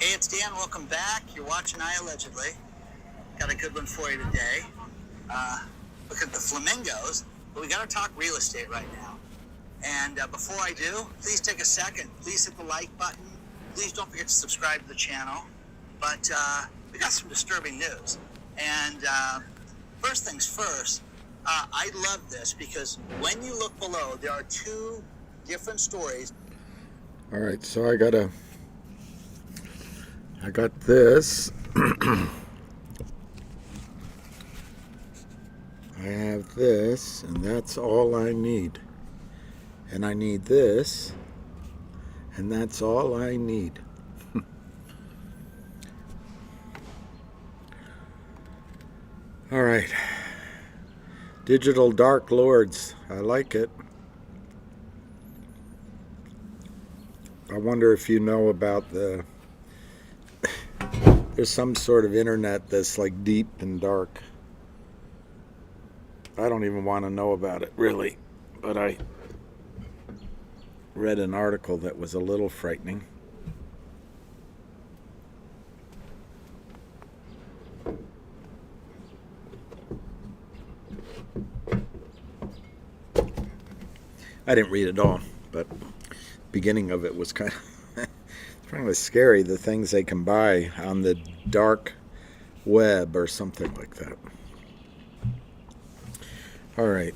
Hey, it's Dan. Welcome back. You're watching I Allegedly. Got a good one for you today. Look at the flamingos, but we got to talk real estate right now. And before I do, please take a second. Please hit the like button. Please don't forget to subscribe to the channel. But we got some disturbing news. And first things first, I love this because when you look below, there are two different stories. All right, so I got this. I have this, and that's all I need. And I need this, and that's all I need. All right. Digital Dark Lords. I like it. I wonder if you know about there's some sort of internet that's like deep and dark. I don't even want to know about it, really. But I read an article that was a little frightening. I didn't read it all, but the beginning of it was kind of scary, the things they can buy on the dark web or something like that. All right,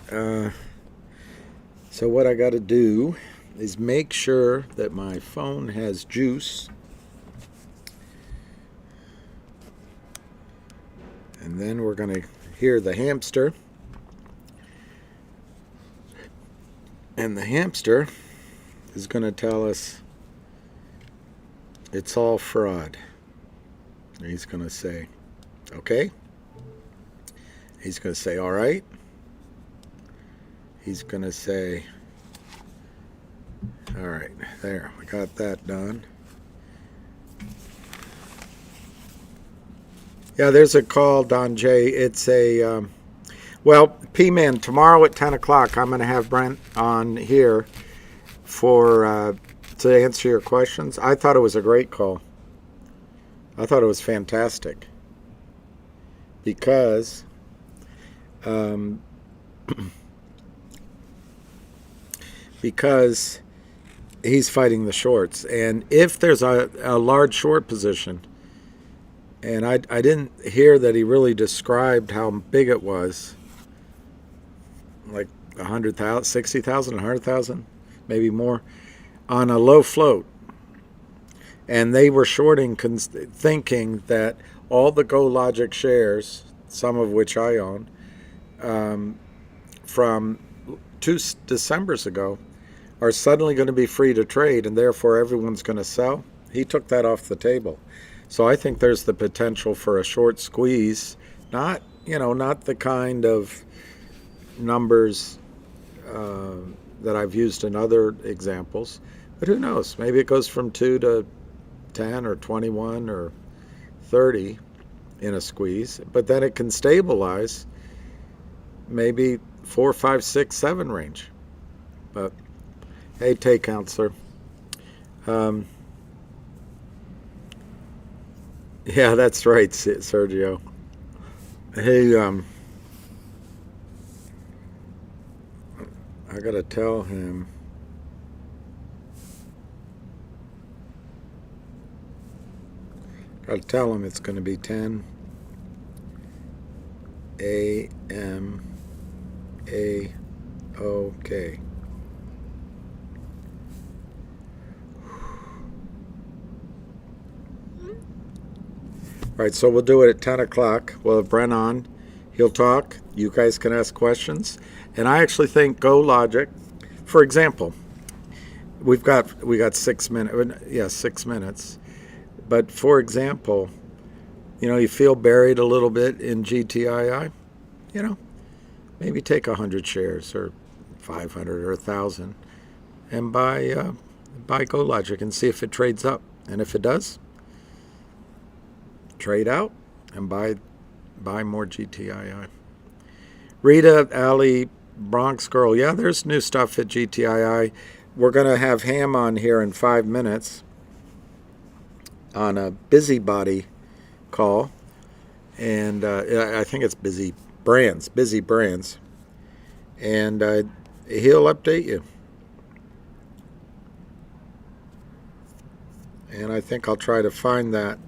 so what I got to do is make sure that my phone has juice, and then we're going to hear the hamster, and the hamster is going to tell us it's all fraud. He's going to say, okay. He's going to say, all right. He's going to say, all right, there, we got that done. Yeah, there's a call, Don J. It's a, well, P-Man, tomorrow at 10 o'clock, I'm going to have Brent on here for to answer your questions. I thought it was a great call. I thought it was fantastic because because he's fighting the shorts. And if there's a large short position, and I didn't hear that he really described how big it was, like 100,000, 60,000, 100,000, maybe more, on a low float. And they were shorting, thinking that all the GoLogic shares, some of which I own, from 2 Decembers ago, are suddenly going to be free to trade, and therefore everyone's going to sell. He took that off the table. So I think there's the potential for a short squeeze, not the kind of numbers that I've used in other examples, but who knows? Maybe it goes from 2 to 10 or 21 or 30 in a squeeze, but then it can stabilize maybe 4, 5, 6, 7 range. But hey, take counselor. Yeah, that's right, Sergio. Hey, I gotta tell him. Gotta tell him it's gonna be 10 a.m. A-OK. All right, so we'll do it at 10 o'clock. We'll have Brent on. He'll talk. You guys can ask questions. And I actually think GoLogic, for example, we got 6 minutes. Yeah, 6 minutes. But for example, you feel buried a little bit in GTII, maybe take 100 shares or 500 or 1,000 and buy GoLogic and see if it trades up. And if it does, trade out and buy more GTII. Rita, Ali, Bronx Girl, yeah, there's new stuff at GTII. We're going to have Ham on here in 5 minutes. on a busybody call, and I think it's busy brands, and he'll update you. And I think I'll try to find that.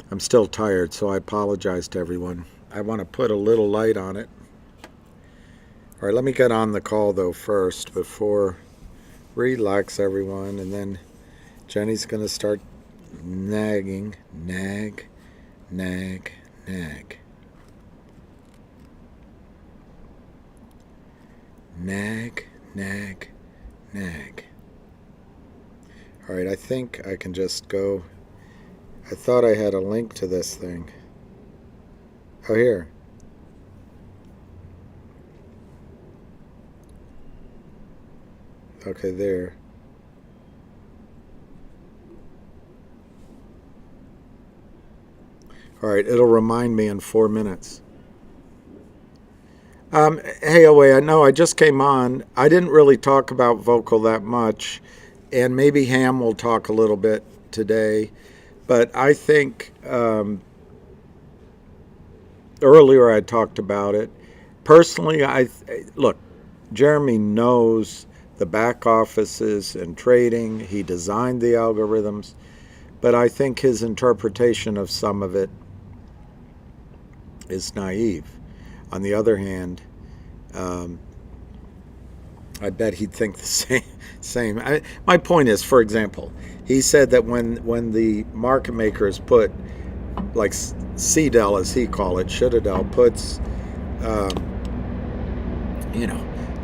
I'm still tired, so I apologize to everyone. I want to put a little light on it. All right, let me get on the call though first before. Relax, everyone, and then Jenny's going to start nagging. Nag. Nag. Nag. Nag. Nag. Nag. All right, I think I can just go. I thought I had a link to this thing. Oh, here. Okay, there. All right, it'll remind me in 4 minutes. Hey, I know I just came on. I didn't really talk about vocal that much, and maybe Ham will talk a little bit today. But I think earlier I talked about it. Personally, look, Jeremy knows the back offices and trading. He designed the algorithms. But I think his interpretation of some of it is naive. On the other hand, I bet he'd think the same. My point is, for example, he said that when the market makers put, like CDEL as he call it, Shouldadel puts,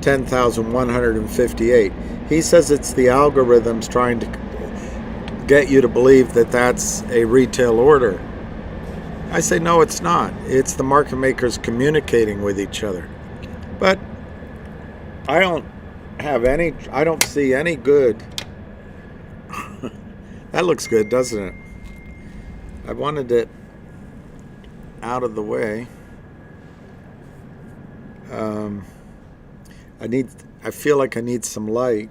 10,158. He says it's the algorithms trying to get you to believe that that's a retail order. I say, no, it's not. It's the market makers communicating with each other. But I don't see any good. That looks good, doesn't it? I wanted it out of the way. I feel like I need some light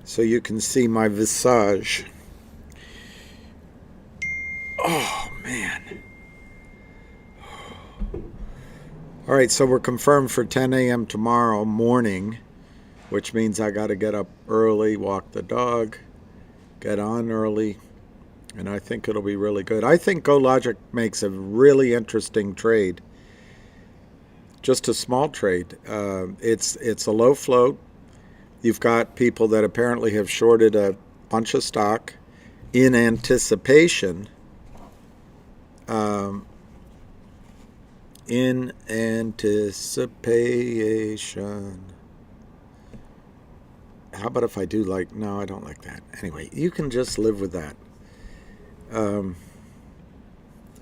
so you can see my visage. Oh, man. All right, so we're confirmed for 10 a.m. tomorrow morning, which means I got to get up early, walk the dog, get on early, and I think it'll be really good. I think GoLogic makes a really interesting trade. Just a small trade. It's a low float. You've got people that apparently have shorted a bunch of stock in anticipation. In anticipation. How about if I do no, I don't like that. Anyway, you can just live with that.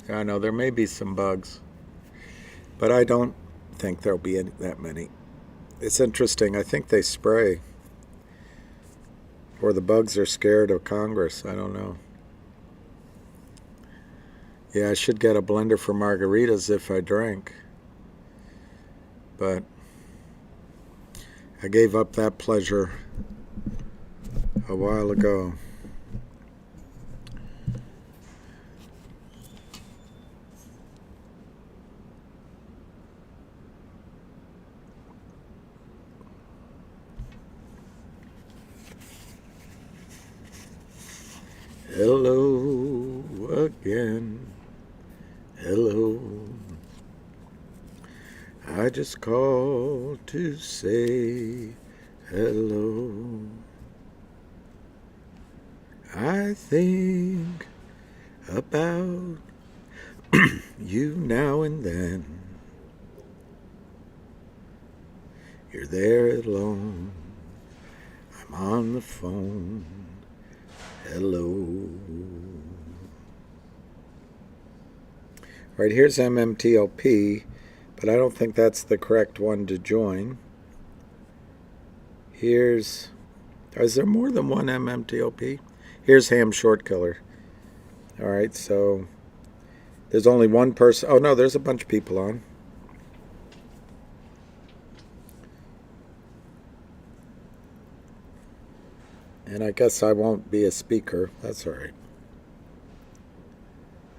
I know there may be some bugs, but I don't think there'll be that many. It's interesting. I think they spray. Or the bugs are scared of Congress. I don't know. Yeah, I should get a blender for margaritas if I drank. But I gave up that pleasure a while ago. Hello again. Hello. I just called to say hello. I think about you now and then. You're there alone. I'm on the phone. Hello. All right, here's MMTLP, but I don't think that's the correct one to join. Is there more than one MMTLP? Here's Ham Short Killer. All right, so there's only one person. Oh, no, there's a bunch of people on. And I guess I won't be a speaker. That's all right.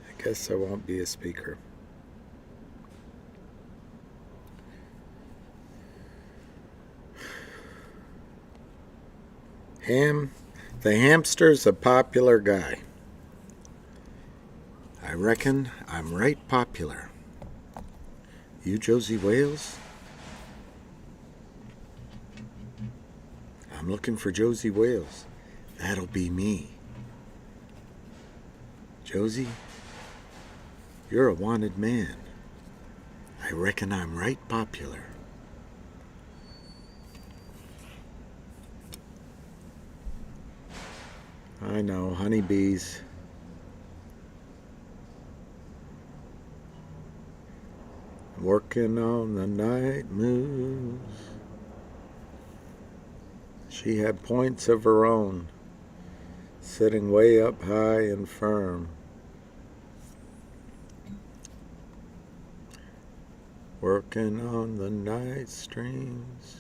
I guess I won't be a speaker. The hamster's a popular guy. I reckon I'm right popular. You Josie Wales? I'm looking for Josie Wales. That'll be me. Josie, you're a wanted man. I reckon I'm right popular. I know, honeybees. Working on the night moves. She had points of her own, sitting way up high and firm. Working on the night streams.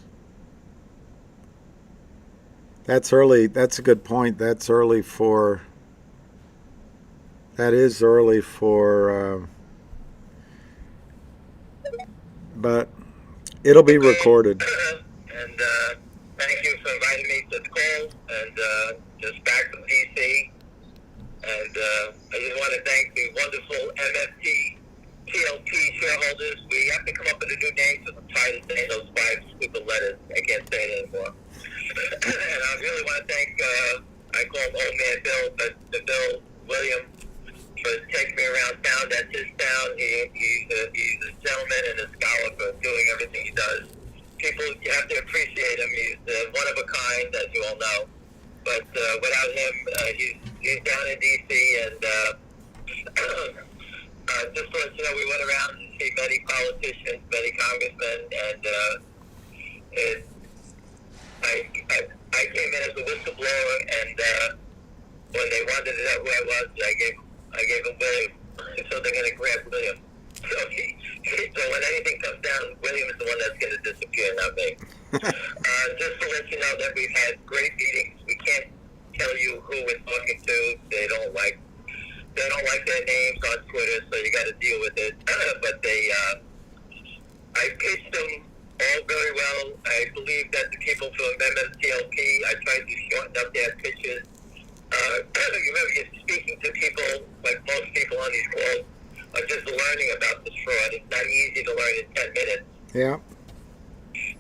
That's early. That's a good point. That's early for. That is early for. But it'll be recorded. And thank you for inviting me to the call. And just back from DC. And I just want to thank the wonderful MMTLP shareholders. We have to come up with a new name because I'm tired of saying those 5 stupid letters. I can't say it anymore. And I really want to thank, I call him Old Man Bill, but the Bill William for taking me around town. That's his town. He's a gentleman and a scholar for doing everything he does. People, you have to appreciate him. He's one of a kind, as you all know. But without him, he's down in D.C. And just to let you know, we went around and see many politicians, many congressmen, and I came in as a whistleblower, and when they wanted to know who I was, I gave them William. So they're going to grab William. So when anything comes down, William is the one that's going to disappear, not me. Just to let you know that we've had great meetings. We can't tell you who we're talking to. They don't like their names on Twitter, so you got to deal with it. But I pitched them all very well. I believe that the people from MMTLP, I tried to shorten up their pitches. Remember, you're speaking to people, like most people on these calls, are just learning about this fraud. It's not easy to learn in 10 minutes. Yeah.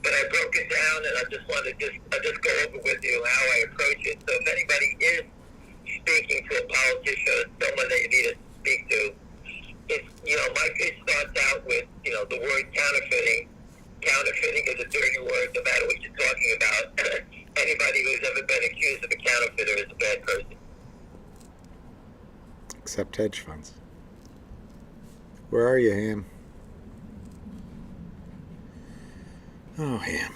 But I broke it down, and I just want to just go over with you how I approach it. So if anybody is speaking to a politician or someone that you need to speak to, it's, my pitch starts out with, the word counterfeiting. Counterfeiting is a dirty word, no matter what you're talking about. Anybody who's ever been accused of a counterfeiter is a bad person. Except hedge funds. Where are you, Ham? Oh, Ham.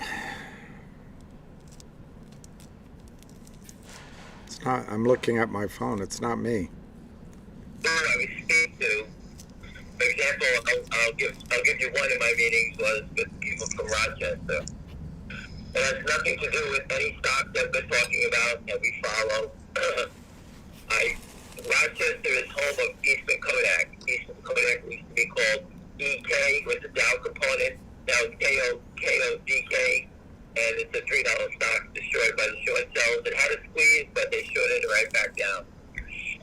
It's not. I'm looking at my phone. It's not me. I would speak to, for example, I'll give you one of my meetings was with people from Rochester. It has nothing to do with any stock that we're talking about that we follow. Rochester is home of Eastern Kodak. Eastern Kodak used to be called EK with the Dow component. Now it's KODK, and it's a $3 stock destroyed by the short sellers. It had a squeeze, but they shorted it right back down.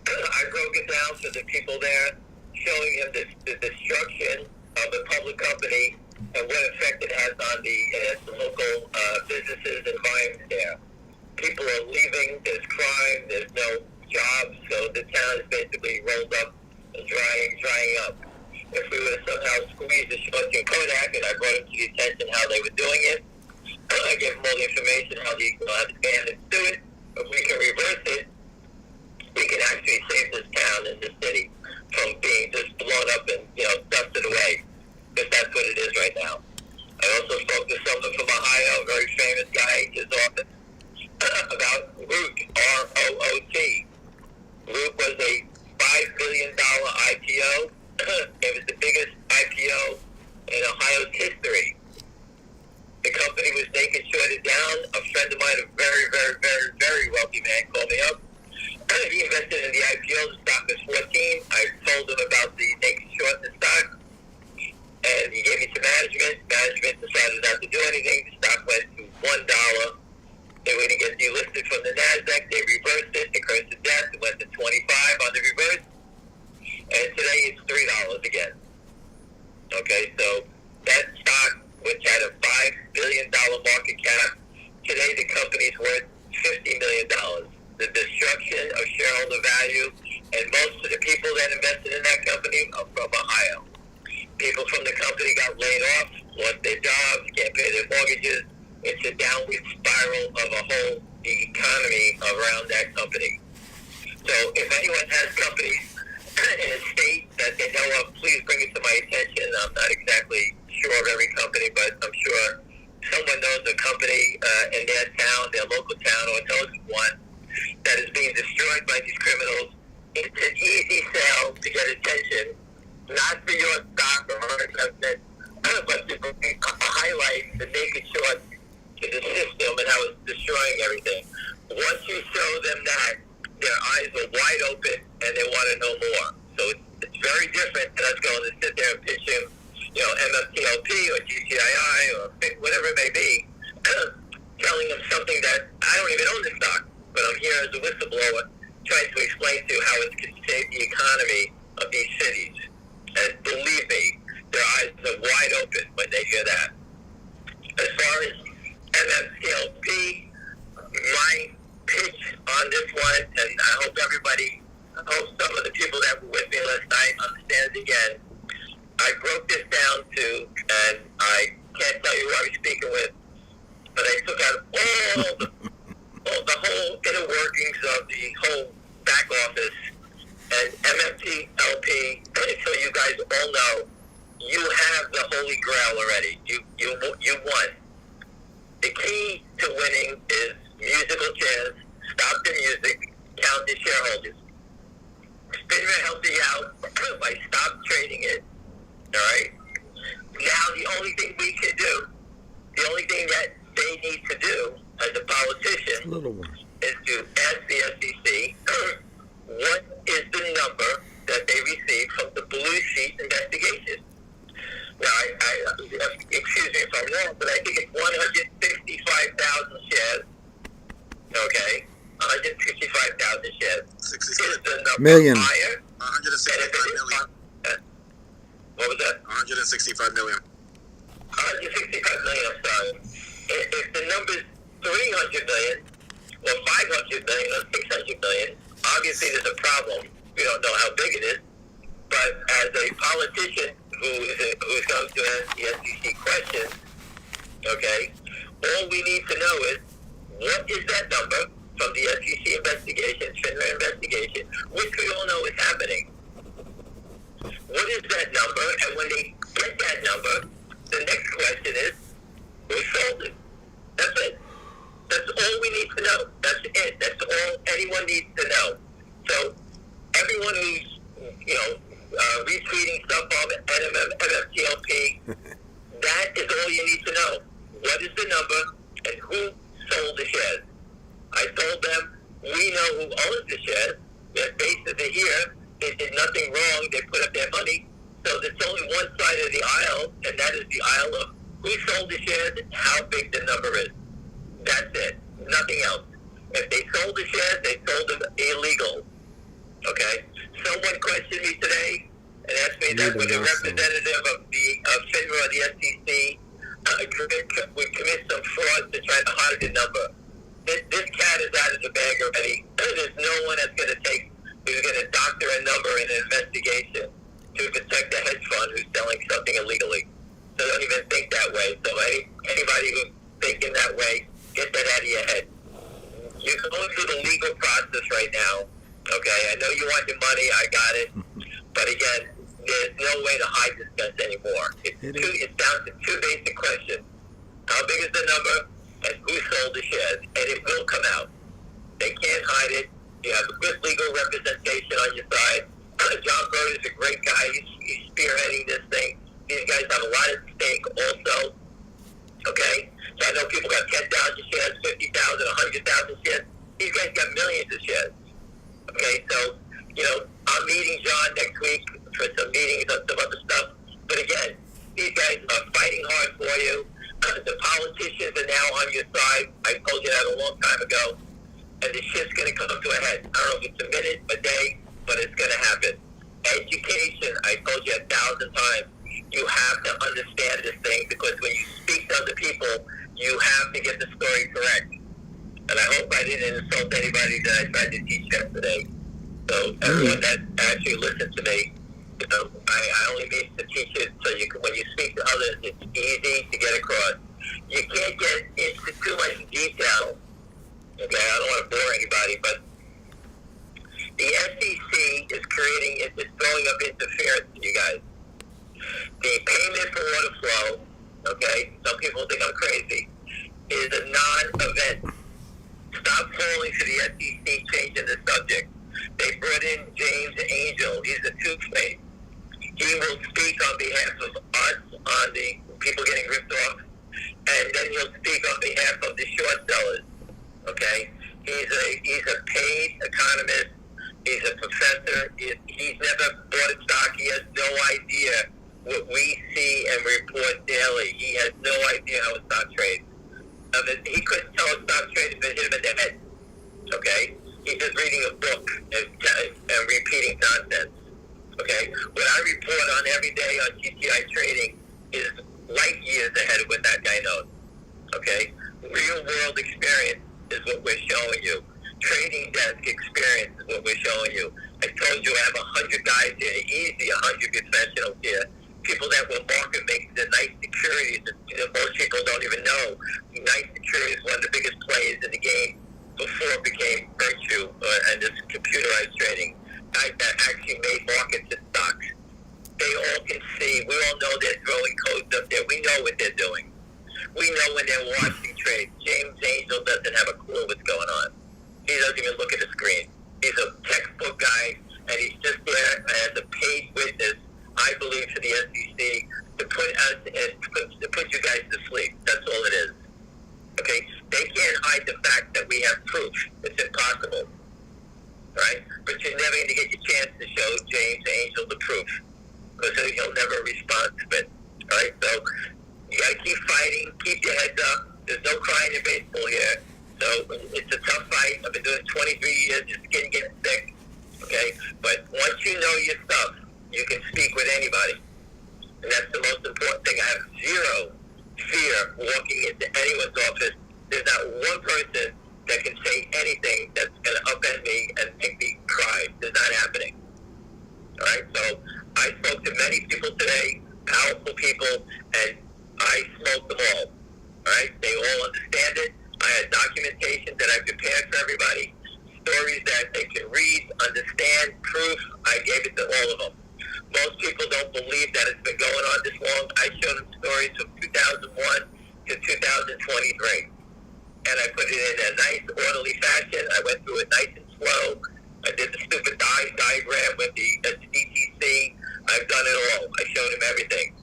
I broke it down for the people there, showing them the destruction of the public company and what effect it has on the local businesses and environment there. People are leaving, there's crime, there's no jobs, so the town is basically rolled up and drying up. If we would have somehow squeezed the short in Kodak, and I brought it to the attention how they were doing it, I gave them all the information how the bandits do it. If we can reverse it, we can actually save this town and this city from being just blown up and dusted away, because that's what it is right now. I also spoke to someone from Ohio, a very famous guy, his office, about Root, R-O-O-T. Root was a $5 billion IPO. It was the biggest IPO in Ohio's history. The company was naked, shorted down. A friend of mine, a very, very, very, very wealthy wealthy man called me up. He invested in the IPO. The stock was 14. I told him about the naked short in the stock, and he gave me some management. Management decided not to do anything. The stock went to $1. They were going to get delisted from the NASDAQ. They reversed it. It cursed to death. It went to 25 on the reverse. And today it's $3 again. Okay, so that stock, which had a $5 billion market cap, today the company's worth $50 million. The destruction of shareholder value, and most of the people that invested in that company are from Ohio. People from the company got laid off, lost their jobs, can't pay their mortgages. It's a downward spiral of the economy around that company. So if anyone has companies in a state that they know of, please bring it to my attention. I'm not exactly sure of every company, but I'm sure someone knows a company in their town, their local town, or knows one that is being destroyed by these criminals. It's an easy sell to get attention, not for your stock or our investment, but to highlight the naked short to the system and how it's destroying everything. Once you show them that, their eyes are wide open and they want to know more. So it's very different than us going to sit there and pitch him, MMTLP or GTII or whatever it may be, telling them something that I don't even own the stock, but I'm here as a whistleblower trying to explain to how it can save the economy of these cities. And believe me, their eyes are wide open when they hear that. As far as MMTLP, my pitch on this one, and I hope some of the people that were with me last night understand it again. I broke this down to, and I can't tell you who I was speaking with, but I took out all the whole inner workings of the whole back office, and MMTLP, so you guys all know, you have the holy grail already. You won. The key to winning is musical chairs. Stop the music. Count the shareholders. FINRA helped you out by stop trading it. All right? Now the only thing we can do, the only thing that they need to do as a politician is to ask the SEC what is the number that they received from the blue sheet investigation. Now, excuse me if I'm wrong, but I think it's 165,000 shares. Okay? 165,000 shares. Is the number million. higher? 165 million. What was that? 165 million. 165 million, I'm sorry. If the number's 300 million, or 500 million, or 600 million, obviously there's a problem. We don't know how big it is. But as a politician who's going to ask the SEC questions, okay, all we need to know is what is that number from the SEC investigation, FINRA investigation, which we all know is happening. What is that number? And when they get that number, the next question is, who sold it? That's it. That's all we need to know. That's it. That's all anyone needs to know. So everyone who's, retweeting stuff on MMTLP, that is all you need to know. What is the number and who sold the shares? I told them, we know who owns the shares. Their faces are here. They did nothing wrong. They put up their money. So there's only one side of the aisle, and that is the aisle of who sold the shares and how big the number is. That's it. Nothing else. If they sold the shares, they sold them illegal. Okay? Someone questioned me today and asked me that when a representative of FINRA or the SEC would commit some fraud to try to hide the number. This cat is out of the bag already. There's no one who's going to doctor a number in an investigation to protect a hedge fund who's selling something illegally. So don't even think that way. So anybody who's thinking that way, get that out of your head. You're going through the legal process right now. Okay, I know you want your money. I got it. But again, there's no way to hide this mess anymore. It's down to two basic questions. How big is the number and who sold the shares? And it will come out. They can't hide it. You have a good legal representation on your side. John Bird is a great guy. He's spearheading this thing. These guys have a lot at stake also. Okay? So I know people got 10,000 shares, 50,000, 100,000 shares. These guys guys got millions of shares. Okay, so, I'm meeting John next week for some meetings on some other stuff. But again, these guys are fighting hard for you. The politicians are now on your side. I told you that a long time ago. And the shit's going to come to a head. I don't know if it's a minute, a day, but it's going to happen. Education, I told you 1,000 times. You have to understand this thing, because when you speak to other people, you have to get the story correct. And I hope I didn't insult anybody that I tried to teach yesterday. So everyone that actually listened to me, I only mean to teach it so you can, when you speak to others, it's easy to get across. You can't get into too much detail. Okay, I don't want to bore anybody, but the SEC is throwing up interference to you guys. The payment for order flow, okay, some people think I'm crazy, is a non-event. Stop falling for the SEC changing the subject. They brought in James Angel. He's a two-faced. He will speak on behalf of us on the people getting ripped off, and then he'll speak on behalf of the short sellers. Okay, he's a paid economist. He's a professor. He's never bought a stock. He has no idea what we see and report daily. He has no idea how a stock trades. He couldn't tell a stock trade if it hit him in the head. Okay, he's just reading a book and repeating nonsense. Okay, what I report on every day on GTI trading is light years ahead of what that guy knows. Okay, real world experience is what we're showing you. Trading desk experience is what we're showing you. I told you I have 100 guys here, easy 100 professionals here. People that will market make the nice securities that most people don't even know. Nice securities is one of the biggest players in the game before it became virtue and this computerized trading. That actually made markets and stocks. They all can see. We all know they're throwing codes up there. We know what they're doing. We know when they're watching trades. James Angel doesn't have a clue what's going on. He doesn't even look at the screen. He's a textbook guy, and he's just there as a paid witness, I believe, for the SEC to put us to put you guys to sleep. That's all it is. Okay? They can't hide the fact that we have proof. It's impossible. Right? But you're never going to get your chance to show James Angel the proof, because he'll never respond to it. All right? So you got to keep fighting. Keep your heads up. There's no crying in baseball here. So it's a tough fight. I've been doing it 23 years, just getting sick. Okay? But once you know your stuff, you can speak with anybody. And that's the most important thing. I have zero fear walking into anyone's office. There's not one person that can say anything that's going to upend me and make me cry. It's not happening. All right? So I spoke to many people today, powerful people, and I smoked them all. All right? They all understand it. I had documentation that I prepared for everybody, stories that they can read, understand, proof. I gave it to all of them. Most people don't believe that it's been going on this long. I showed them stories from 2001 to 2023. And I put it in a nice, orderly fashion. I went through it nice and slow. I did the stupid diagram with the DTC. I've done it all. I showed them everything.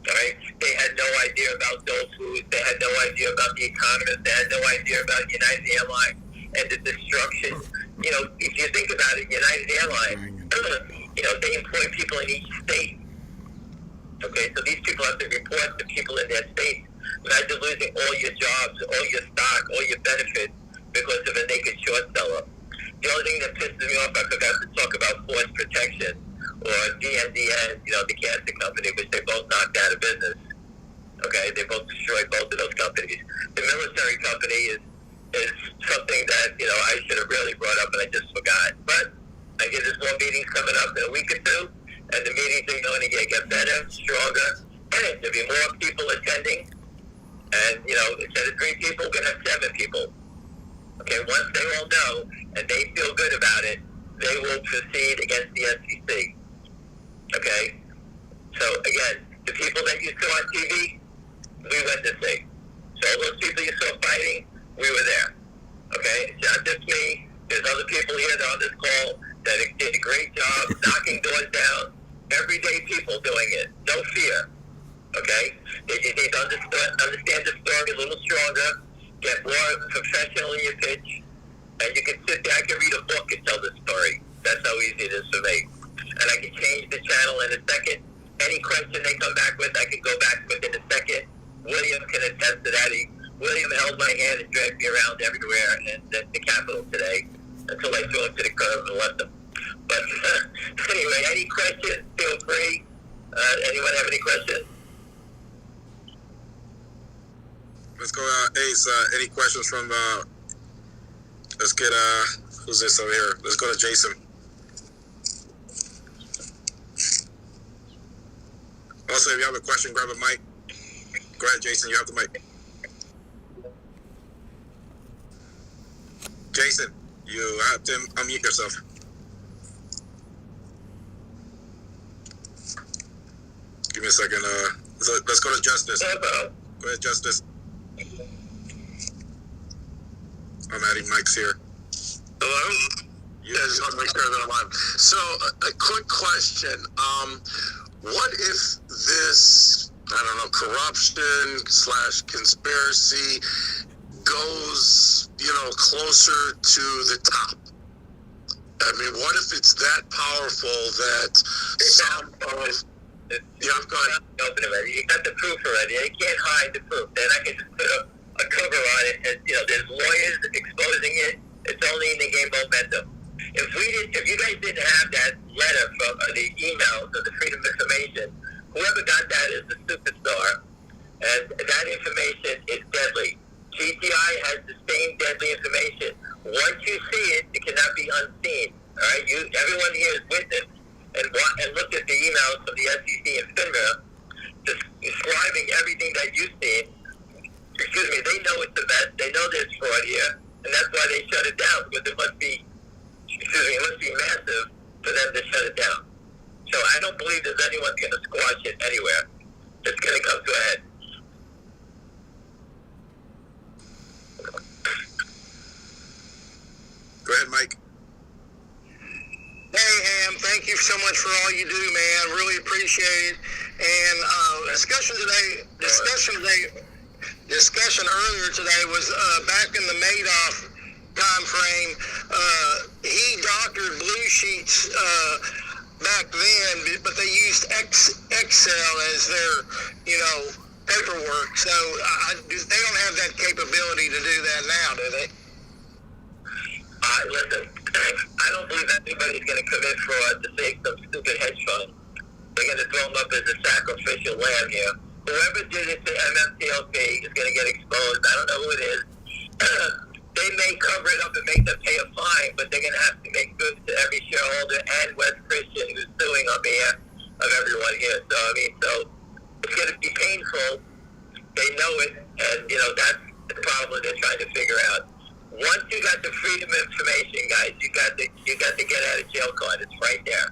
All right? They had no idea about Dole Foods. They had no idea about the economist. They had no idea about United Airlines and the destruction. If you think about it, United Airlines, they employ people in each state. Okay, so these people have to report to people in their states. Imagine losing all your jobs, all your stock, all your benefits because of a naked short seller. The only thing that pisses me off, I forgot to talk about force protection or DMDN, the cancer company, which they both knocked out of business. Okay, they both destroyed both of those companies. The military company is something that, I should have really brought up and I just forgot. But I guess there's more meetings coming up in a week or two, and the meetings are going to get better, stronger. There'll be more people attending. And, instead of 3 people, we're going to have 7 people. Okay, once they all know and they feel good about it, they will proceed against the SEC. Okay? So, again, the people that you saw on TV, we went to see. So all those people you saw fighting, we were there. Okay? It's not just me. There's other people here that are on this call that did a great job knocking doors down. Everyday people doing it. No fear. Okay? They just need to understand the story a little stronger, get more professional in your pitch, And you can sit there, I can read a book and tell the story. That's how easy it is for me. And I can change the channel in a second. Any question they come back with, I can go back within a second. William can attest to that. William held my hand and dragged me around everywhere in the Capitol today until I threw him to the curb and left him. But anyway, any questions, feel free. Anyone have any questions? Let's go, Ace. Any questions from, let's get, who's this over here? Let's go to Jason. Also, if you have a question, grab a mic. Go ahead, Jason. You have the mic. Jason, you have to unmute yourself. Give me a second. Let's go to Justice. Go ahead, Justice. I'm adding mics here. Hello? Yeah, just want to make sure that I'm on. So, a quick question. What if this, I don't know, corruption / conspiracy goes, closer to the top? I mean, what if it's that powerful that some of... Yeah, go ahead. You got the proof already. You can't hide the proof. Then I can just put a cover on it. And, there's lawyers exposing it. It's only in the game momentum. If you guys didn't have that letter from the emails of the Freedom of Information, whoever got that is the superstar. And that information is deadly. GTI has the same deadly information. Once you see it, it cannot be unseen. All right, everyone here is witness and looked at the emails from the SEC and FINRA describing everything that you've seen. Excuse me, they know it's the best. They know there's fraud here, and that's why they shut it down, because it must be massive for them to shut it down. So I don't believe there's anyone's going to squash it anywhere. It's going to come to a head. Go ahead, Mike. Hey, Ham, thank you so much for all you do, man. Really appreciate it. And discussion earlier today was back in the Madoff time frame. He doctored blue sheets back then, but they used Excel as their, paperwork. So they don't have that capability to do that now, do they? Listen, I don't believe anybody's going to commit fraud to save some stupid hedge fund. They're going to throw them up as a sacrificial lamb here. Whoever did it to MMTLP is going to get exposed. I don't know who it is. They may cover it up and make them pay a fine, but they're going to have to make good to every shareholder and West Christian who's suing on behalf of everyone here. So, so it's going to be painful. They know it, and, that's the problem they're trying to figure out. Once you got the freedom of information, guys, you got the get out of jail card. It's right there.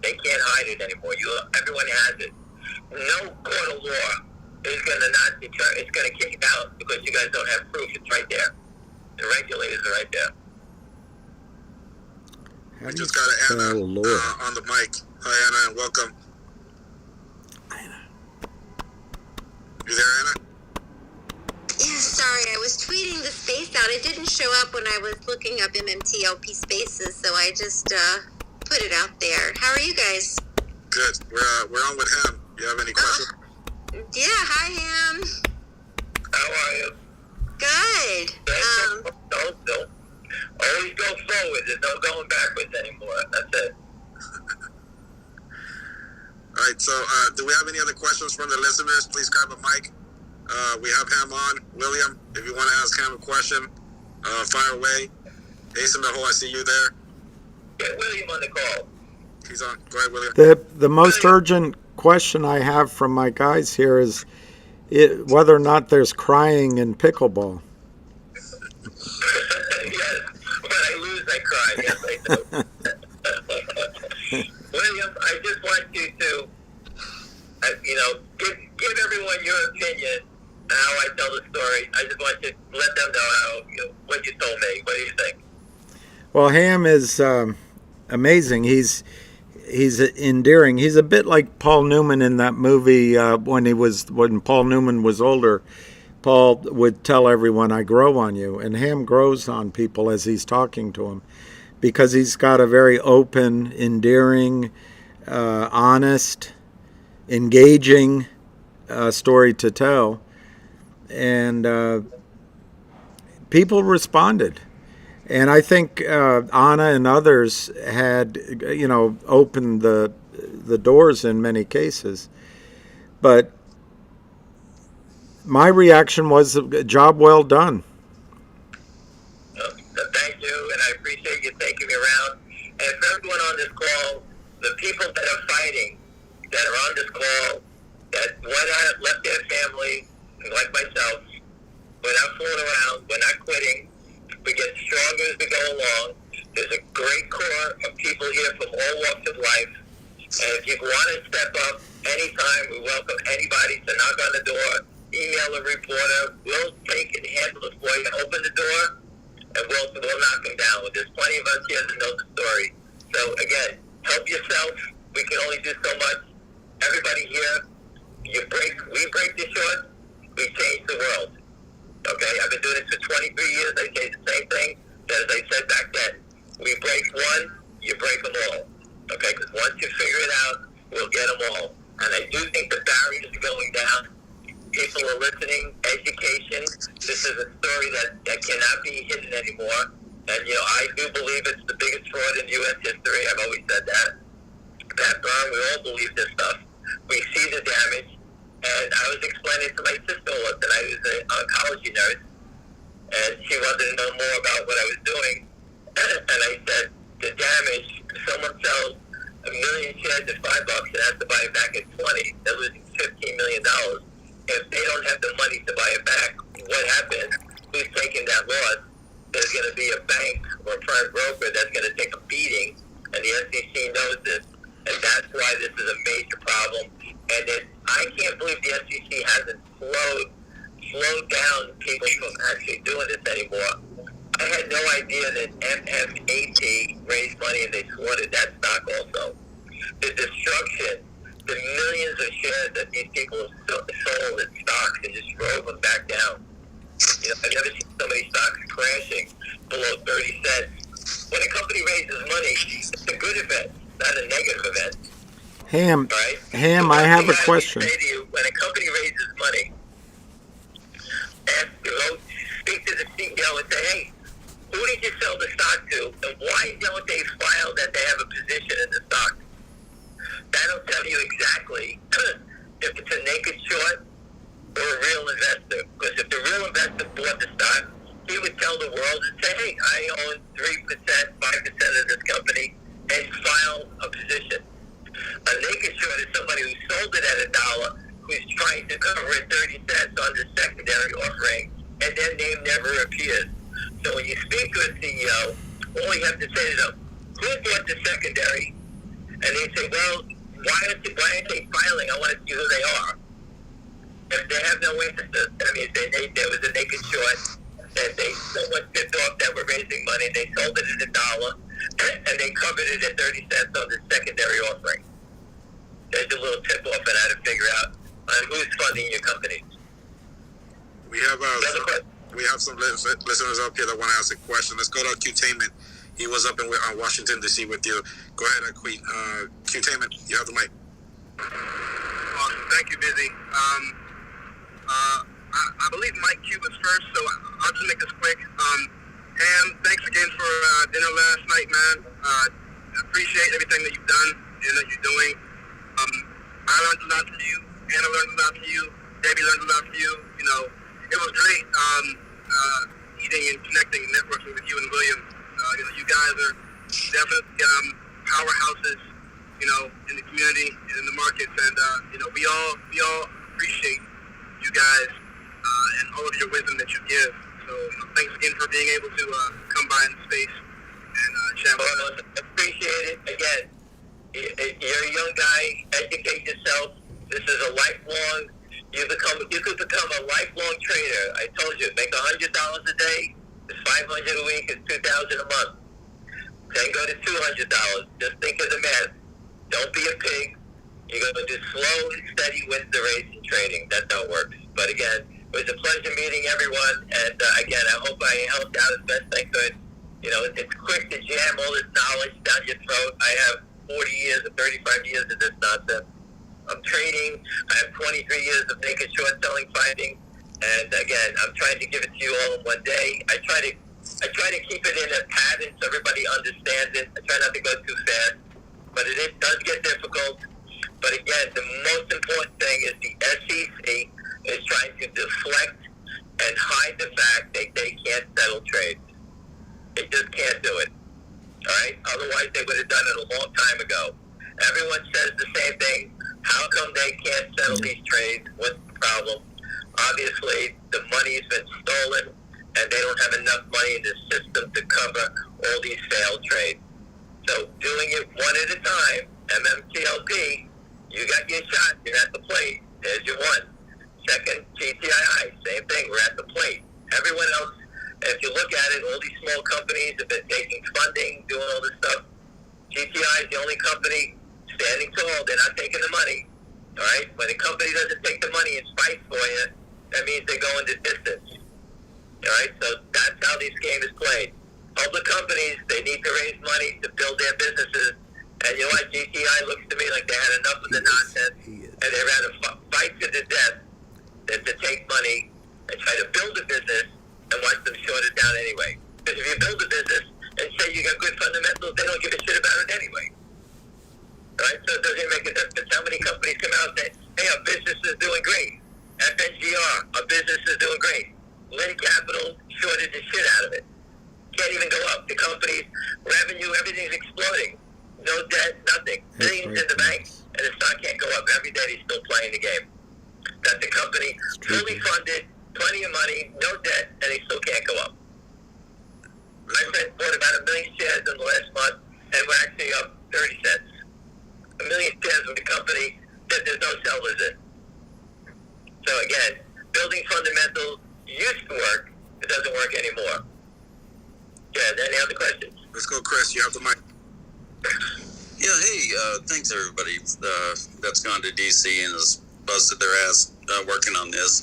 They can't hide it anymore. Everyone has it. No court of law is going to not deter. It's going to kick it out because you guys don't have proof. It's right there. The regulators are right there. We just got Anna on the mic. Hi, Anna, and welcome. You there, Anna? Yeah, sorry, I was tweeting the space out. It didn't show up when I was looking up MMTLP spaces, so I just put it out there. How are you guys? Good. We're on with Ham. You have any questions? Yeah, hi, Ham. How are you? Good. Don't. Always go forward. There's no going backwards anymore. That's it. All right, so do we have any other questions from the listeners? Please grab a mic. We have Ham on. William, if you want to ask Ham a question, fire away. Ace in the hole, I see you there. Get William on the call. He's on. Go ahead, William. The most urgent question I have from my guys here is whether or not there's crying in pickleball. Yes. When I lose, I cry. Yes, I do. William, I just want you to, give everyone your opinion on how I tell the story. I just want you to let them know what you told me. What do you think? Well, Ham is amazing. He's endearing. He's a bit like Paul Newman in that movie when Paul Newman was older, Paul would tell everyone, I grow on you. And Ham grows on people as he's talking to them because he's got a very open, endearing, honest, engaging story to tell. And people responded. And I think Anna and others had, opened the doors in many cases. But my reaction was a job well done. Thank you, and I appreciate you taking me around. And for everyone on this call, the people that are fighting, that are on this call, that went out, left their family, like myself, we're not fooling around, we're not quitting. We get stronger as we go along. There's a great core of people here from all walks of life. And if you want to step up anytime, we welcome anybody to knock on the door, email a reporter. We'll take and handle it for you. Open the door, and we'll knock them down. There's plenty of us here that know the story. So, again, help yourself. We can only do so much. Everybody here, we break the short, we change the world. Okay? I've been doing this for 23 years. I say the same thing as I said back then. We break one, you break them all. Okay? Because once you figure it out, we'll get them all. And I do think the barriers are going down. People are listening. Education. This is a story that cannot be hidden anymore. And, I do believe it's the biggest fraud in U.S. history. I've always said that. Pat Byrne, we all believe this stuff. We see the damage. And I was explaining to my sister-in-law that I was an oncology nurse. And she wanted to know more about what I was doing. And I said, the damage, if someone sells 1 million shares at $5 and has to buy it back at 20, they're losing $15 million. If they don't have the money to buy it back, what happens? Who's taking that loss? There's going to be a bank or a prime broker that's going to take a beating, and the SEC knows this, and that's why this is a major problem. And I can't believe the SEC hasn't slowed down people from actually doing this anymore. I had no idea that MMAT raised money and they swatted that stock also. The destruction, the millions of shares that these people have sold in stocks and just drove them back down. I've never seen so many stocks crashing below 30 cents. When a company raises money, it's a good event, not a negative event. Ham, right? Ham, I have a question. I say to you, when a company raises money, speak to the CEO and say, hey, who did you sell the stock to, and why don't they file that they have a position in the stock? That'll tell you exactly if it's a naked short or a real investor. Because if the real investor bought the stock, he would tell the world and say, hey, I own 3%, 5% of this company, and file a position. A naked short is somebody who sold it at $1, who's trying to cover it 30 cents on the secondary offering, and their name never appears. So when you speak to a CEO, all you have to say is, who bought the secondary? And they say, well, why aren't they filing? I want to see who they are. If they have no interest, there was a naked short, and someone tipped off that we're raising money, they sold it at $1, and they covered it at 30 cents on the secondary offering. There's a little tip off on how to figure out who's funding your company. We have some listeners up here that want to ask a question. Let's go to Qtainment. He was up in Washington, D.C. with you. Go ahead, Qtainment, you have the mic. Awesome. Thank you, Busy. I believe Mike Q was first, so I'll just make this quick. Ham, thanks again for dinner last night, man. Appreciate everything that you've done and that you're doing. I learned a lot from you. Anna learned a lot from you. Debbie learned a lot from you. It was great eating and connecting and networking with you and William. You guys are definitely powerhouses, in the community and in the markets, and we all appreciate you guys and all of your wisdom that you give. So thanks again for being able to come by in the space and chat with us. Appreciate it. Again, you're a young guy. Educate yourself. This is a lifelong. You could become a lifelong trader. I told you, make $100 a day. It's $500 a week. It's $2,000 a month. Then go to $200. Just think of the math. Don't be a pig. You're going to do slow and steady wins the race in trading. That's how it works. But again, It was a pleasure meeting everyone, and again, I hope I helped out as best I could. You know, it's quick to jam all this knowledge down your throat. I have 40 years or 35 years of this nonsense. I'm trading. I have 23 years of naked short selling finding, and again, I'm trying to give it to you all in one day. I try to keep it in a pattern so everybody understands it. I try not to go too fast, but it does get difficult. But again, the most important thing is the SEC is trying to deflect and hide the fact that they can't settle trades. They just can't do it. All right? Otherwise, they would have done it a long time ago. Everyone says the same thing. How come they can't settle these trades? What's the problem? Obviously, the money's been stolen, and they don't have enough money in the system to cover all these failed trades. So doing it one at a time, MMTLP, you got your shot. You're at the plate. There's your one. Second, GTII, same thing. We're at the plate. Everyone else, if you look at it, all these small companies have been taking funding, doing all this stuff. GTI is the only company standing tall. They're not taking the money. All right? When a company doesn't take the money and fight for you, that means they're going the distance. All right? So that's how this game is played. Public companies, they need to raise money to build their businesses. And you know what? GTI looks to me like they had enough of the nonsense, and they'd rather fight to the death than to take money and try to build a business and watch them short it down anyway. Because if you build a business and say you got good fundamentals, they don't give a shit about it anyway. Right? So it doesn't make a difference. How many companies come out and say, hey, our business is doing great. FNGR, our business is doing great. Lynn Capital shorted the shit out of it. Can't even go up. The company's revenue, everything's exploding. No debt, nothing. Billions in the bank, and the stock can't go up. Every day he's still playing the game. That's a company fully funded, plenty of money, no debt, and they still can't go up. My friend bought about 1 million shares in the last month, and we're actually up 30 cents. 1 million shares with a company that there's no sellers in. So again, building fundamentals used to work. It doesn't work anymore. Yeah, any other questions? Let's go, Chris. You have the mic. Yeah, hey, thanks everybody that's gone to DC and has busted their ass working on this.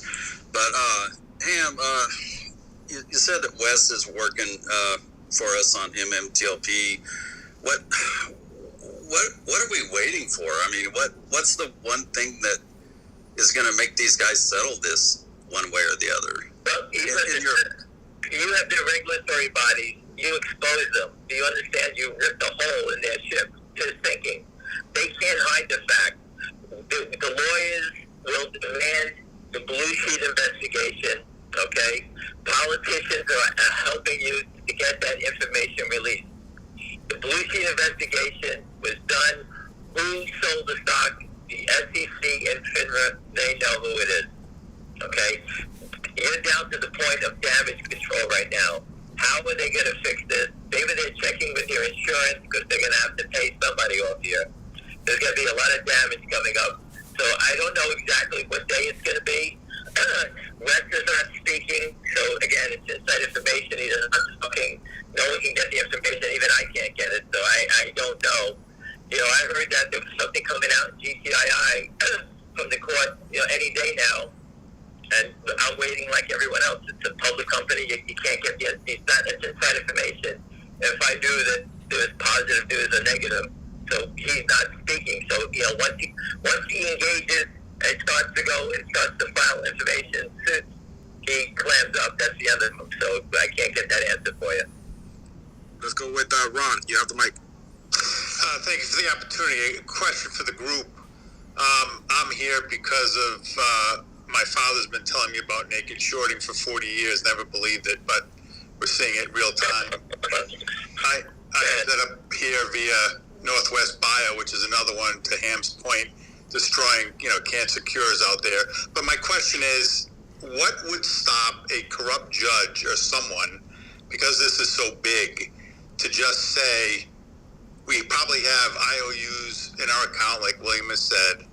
But Ham, you said that Wes is working for us on MMTLP. What are we waiting for? I mean, what's the one thing that is going to make these guys settle this one way or the other? Well, you have the regulatory bodies. You expose them. Do you understand? You ripped a hole in their ship. Just thinking. They can't hide the fact. The lawyers will demand the blue sheet investigation, okay? Politicians are helping you to get that information released. The blue sheet investigation was done. Who sold the stock? The SEC and FINRA, they know who it is, okay? You're down to the point of damage control right now. How are they going to fix this? Maybe they're checking with your insurance because they're going to have to pay somebody off here. There's going to be a lot of damage coming up. So I don't know exactly what day it's going to be. Wes is not speaking. So again, it's inside information. He's not talking. No one can get the information. Even I can't get it. So I don't know. You know, I heard that there was something coming out in GTII from the court, you know, any day now. And I'm waiting like everyone else. It's a public company. You can't get it's inside information. If I knew that there was positive news or negative, so he's not speaking. So, you know, once he engages and starts to go and starts to file information, he clams up. That's the other one. So I can't get that answer for you. Let's go with Ron. You have the mic. Thank you for the opportunity. A question for the group. I'm here because of my father's been telling me about naked shorting for 40 years. Never believed it, but we're seeing it real time. I ended up here via Northwest Bio, which is another one, to Ham's point, destroying, you know, cancer cures out there. But my question is, what would stop a corrupt judge or someone, because this is so big, to just say, we probably have IOUs in our account, like William has said,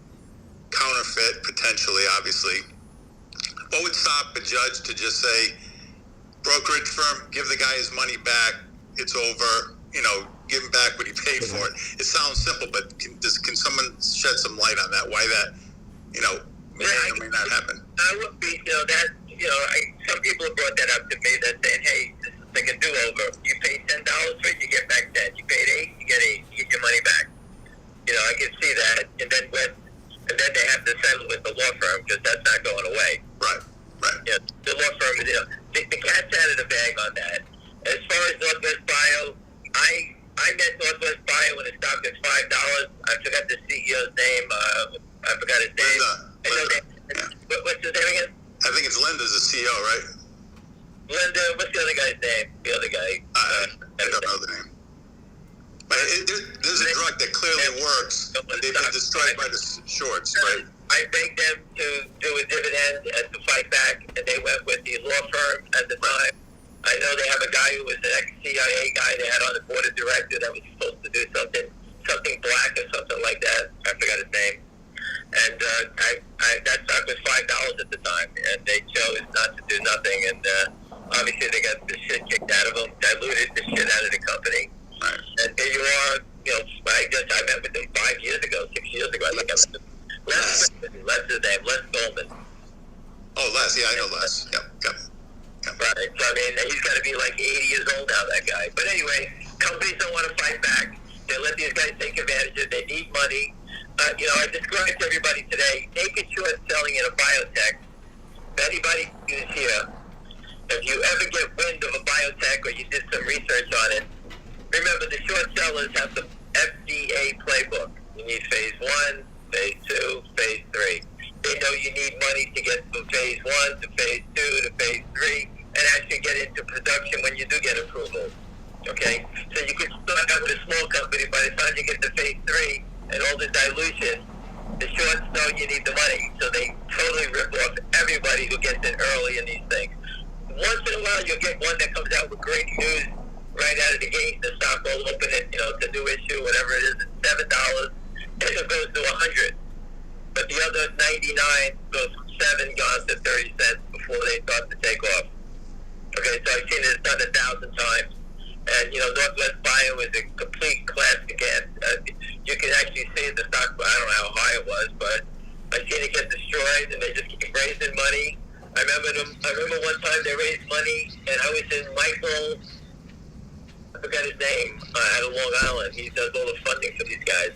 counterfeit, potentially, obviously. What would stop a judge to just say, brokerage firm, give the guy his money back, it's over, you know, give him back what he paid for it? It sounds simple, but can someone shed some light on that? Why that, you know, may or may not happen? I would be, you know, that some people have brought that up to me. That saying, hey, this is like a do-over. You pay $10 for it, you get back 10. You paid 8, you get 8. You get your money back. I can see that. And then they have to settle with the law firm because that's not going away. Right. The law firm, the cat's out of the bag on that. As far as Northwest Bio, I met Northwest Bio when the stock was $5. I forgot the CEO's name. I forgot his name. Linda. What's his name again? I think it's Linda's the CEO, right? Linda. What's the other guy's name? The other guy. I don't know the name. But there's a drug that clearly works, and they've been destroyed by the shorts, right? I begged them to do a dividend and to fight back, and they went with the law firm at the time. I know they have a guy who was an ex-CIA guy they had on the board of directors that was supposed to do something black or something like that. I forgot his name. And that stock was $5 at the time, and they chose not to do nothing. And obviously they got the shit kicked out of them, diluted the shit out of the company. Right. And here you are, I met with them 5 years ago, 6 years ago. I think I met with Les is his name, Les Goldman. Oh, Les, yeah, I know Les. Yep. Right, so I mean, he's got to be like 80 years old now, that guy. But anyway, companies don't want to fight back. They let these guys take advantage of it. They need money. I described to everybody today, naked short selling in a biotech. If anybody who's here, if you ever get wind of a biotech or you did some research on it, remember the short sellers have the FDA playbook. You need phase 1, phase 2, phase 3. They know you need money to get from phase 1 to phase 2 to phase 3 and actually get into production when you do get approval. Okay? So you can start out with a small company. By the time you get to phase 3 and all the dilution, the shorts know you need the money. So they totally rip off everybody who gets in early in these things. Once in a while, you'll get one that comes out with great news right out of the gate. The stock will open it, it's a new issue, whatever it is, it's $7, and it goes to 100. But the other 99 goes from 7 gone to 30 cents before they start to take off. Okay, so I've seen it done 1,000 times. And, Northwest Bio is a complete classic again. You can actually see the stock, I don't know how high it was, but I've seen it get destroyed, and they just keep raising money. I remember one time they raised money, and I was in Michael, I forgot his name, out of Long Island. He does all the funding for these guys.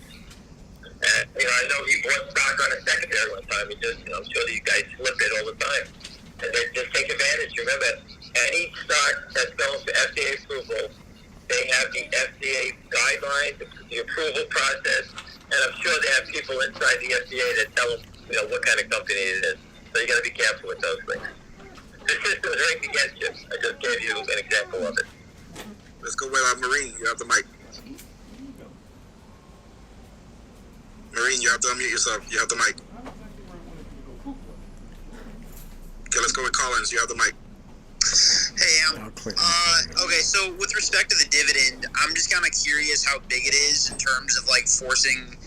And, I know he bought stock on a secondary one time. I'm sure these guys flip it all the time. And they just take advantage. Remember, any stock that's going for FDA approval, they have the FDA guidelines, the approval process, and I'm sure they have people inside the FDA that tell them, what kind of company it is. So you got to be careful with those things. The system is rigged against you. I just gave you an example of it. Let's go with Marine. You have the mic. Marine, you have to unmute yourself. You have the mic. Okay, let's go with Collins. You have the mic. Hey, okay, so with respect to the dividend, I'm just kind of curious how big it is in terms of forcing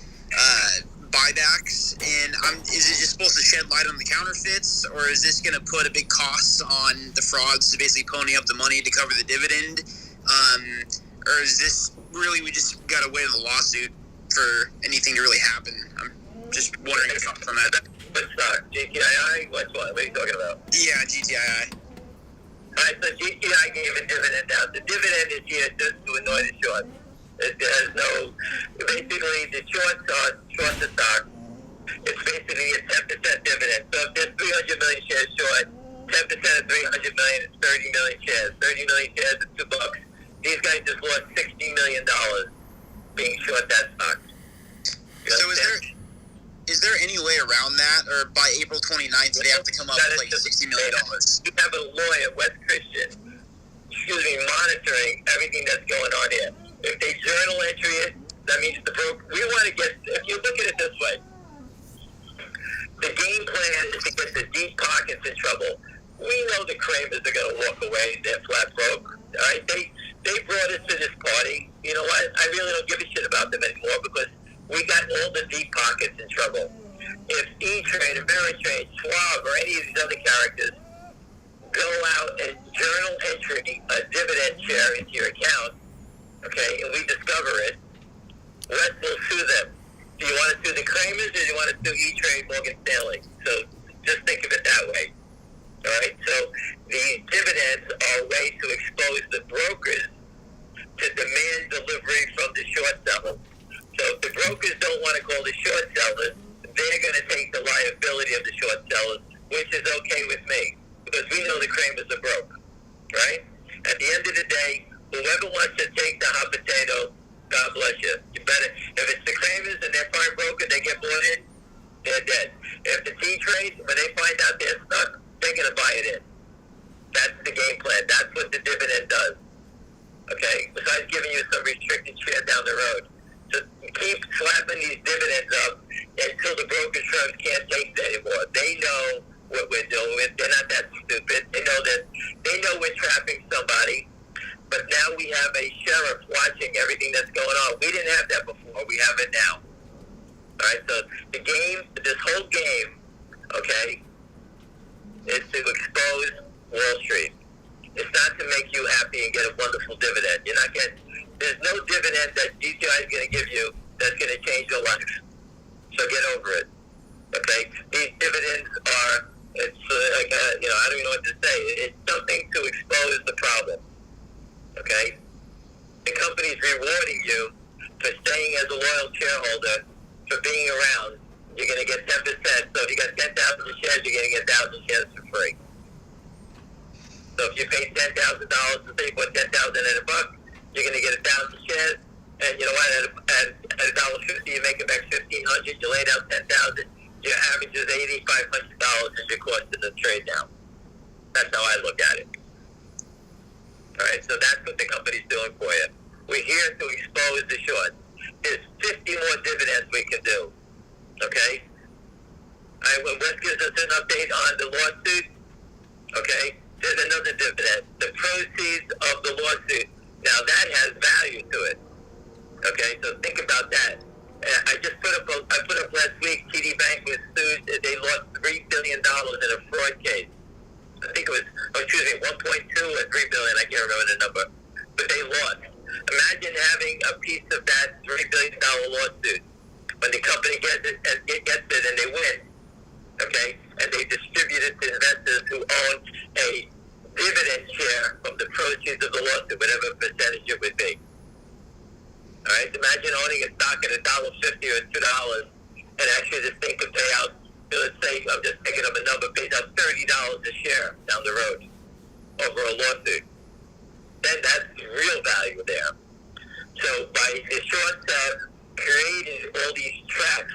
buybacks, and is it just supposed to shed light on the counterfeits, or is this going to put a big cost on the frauds to basically pony up the money to cover the dividend, or is this really we just got to wait on the lawsuit for anything to really happen? I'm just wondering if from that. What stock? GTII? What are you talking about? Yeah, GTII. Alright, so GTI gave a dividend out. The dividend is here just to annoy the short. Basically the short the stock. It's basically a 10% dividend. So if there's 300 million shares short, 10% of 300 million is 30 million shares. 30 million shares is $2. These guys just lost $60 million being short that stock. So is there any way around that, or by April 29th they have to come up with $60 million? You have a lawyer, Wes Christian, monitoring everything that's going on here. If they journal entry it, that means we want to get, if you look at it this way, the game plan is to get the deep pockets in trouble. We know the Kramers are going to walk away. They're flat broke. All right? They brought us to this party. You know what? I really don't give a shit about them anymore because we got all the deep pockets in trouble. If E-Trade, Ameritrade, Schwab, or any of these other characters go out and journal entry a dividend share into your account, okay, and we discover it, Wes will sue them. Do you want to sue the Kramers or do you want to sue E-Trade, Morgan Stanley? So just think of it that way. All right? So right? At the end of the day, whoever wants to take the hot potato, God bless you. You better, if it's the Kramers and they're fine broken, they get bought in, they're dead. If the T-Trades, when they find out they're stuck, they're going to buy it in. That's the game plan. That's what the dividend does. Okay? Besides giving you some restricted share down the road. So keep slapping these dividends up until the brokerage firms can't take it anymore. They know what we're doing. They're not that stupid. They know we're trapping somebody. But now we have a sheriff watching everything that's going on. We didn't have that before. We have it now. All right? So the game, this whole game, okay, is to expose Wall Street. It's not to make you happy and get a wonderful dividend. You're not getting. There's no dividend that GTI is going to give you that's going to change your life. So get over it. Okay? These dividends are. It's like I don't even know what to say. It's something to expose the problem. Okay? The company's rewarding you for staying as a loyal shareholder, for being around. You're going to get 10%. So if you got 10,000 shares, you're going to get 1,000 shares for free. So if you pay $10,000 to say you put $10,000 in a buck, you're going to get 1,000 shares. And you know what? At $1.50, you make it back $1,500. You laid out $10,000. Your average is $8,500 is your cost in the trade now. That's how I look at it. All right, so that's what the company's doing for you. We're here to expose the short. There's 50 more dividends we can do. Okay? All right, when Wes gives us an update on the lawsuit, okay, there's another dividend. The proceeds of the lawsuit. Now that has value to it. Okay, so think about that. I put up last week, TD Bank was sued. They lost $3 billion in a fraud case. I think it was, 1.2 or $3 billion. I can't remember the number. But they lost. Imagine having a piece of that $3 billion lawsuit. When the company gets it and they win, okay, and they distribute it to investors who own a dividend share from the proceeds of the lawsuit, whatever percentage it would be. All right, imagine owning a stock at $1.50 or $2, and actually this thing could pay out, let's say, I'm just picking up a number, pays out $30 a share down the road over a lawsuit. Then that's real value there. So by the short term, created all these traps,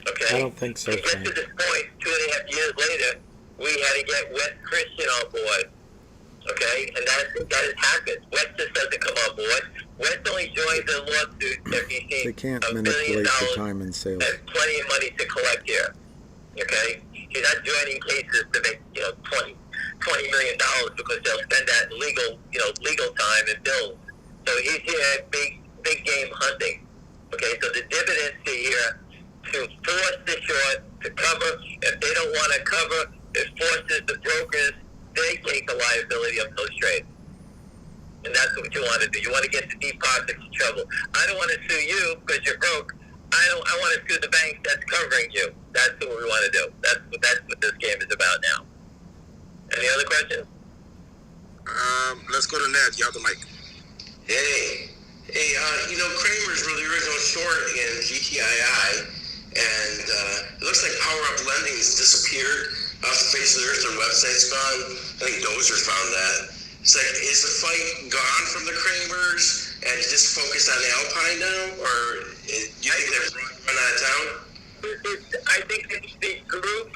okay? I don't think so, to get Frank. to this point, 2.5 years later, we had to get Wes Christian on board, okay? And that has happened. Wes just doesn't come on board. Wes only joins the lawsuit if he sees They can't $1 manipulate billion the time and sales. and plenty of money to collect here, okay? He's not joining cases to make, $20 million because they'll spend that in legal time and bills. So he's here big game hunting. Okay, so the dividends here to force the short to cover. If they don't want to cover, it forces the brokers. They take the liability of those trades, and that's what you want to do. You want to get the deep pockets in trouble. I don't want to sue you because you're broke. I want to sue the bank that's covering you. That's what we want to do. That's what this game is about now. Any other questions? Let's go to Ned. You have the mic. Hey, Kramer's really original short in GTII, and it looks like Power Up Lending's disappeared off the face of the earth. Their website's gone. I think Dozer found that. It's like, is the fight gone from the Kramers and just focused on the Alpine now, or do you think they're run out of town? I think it's the group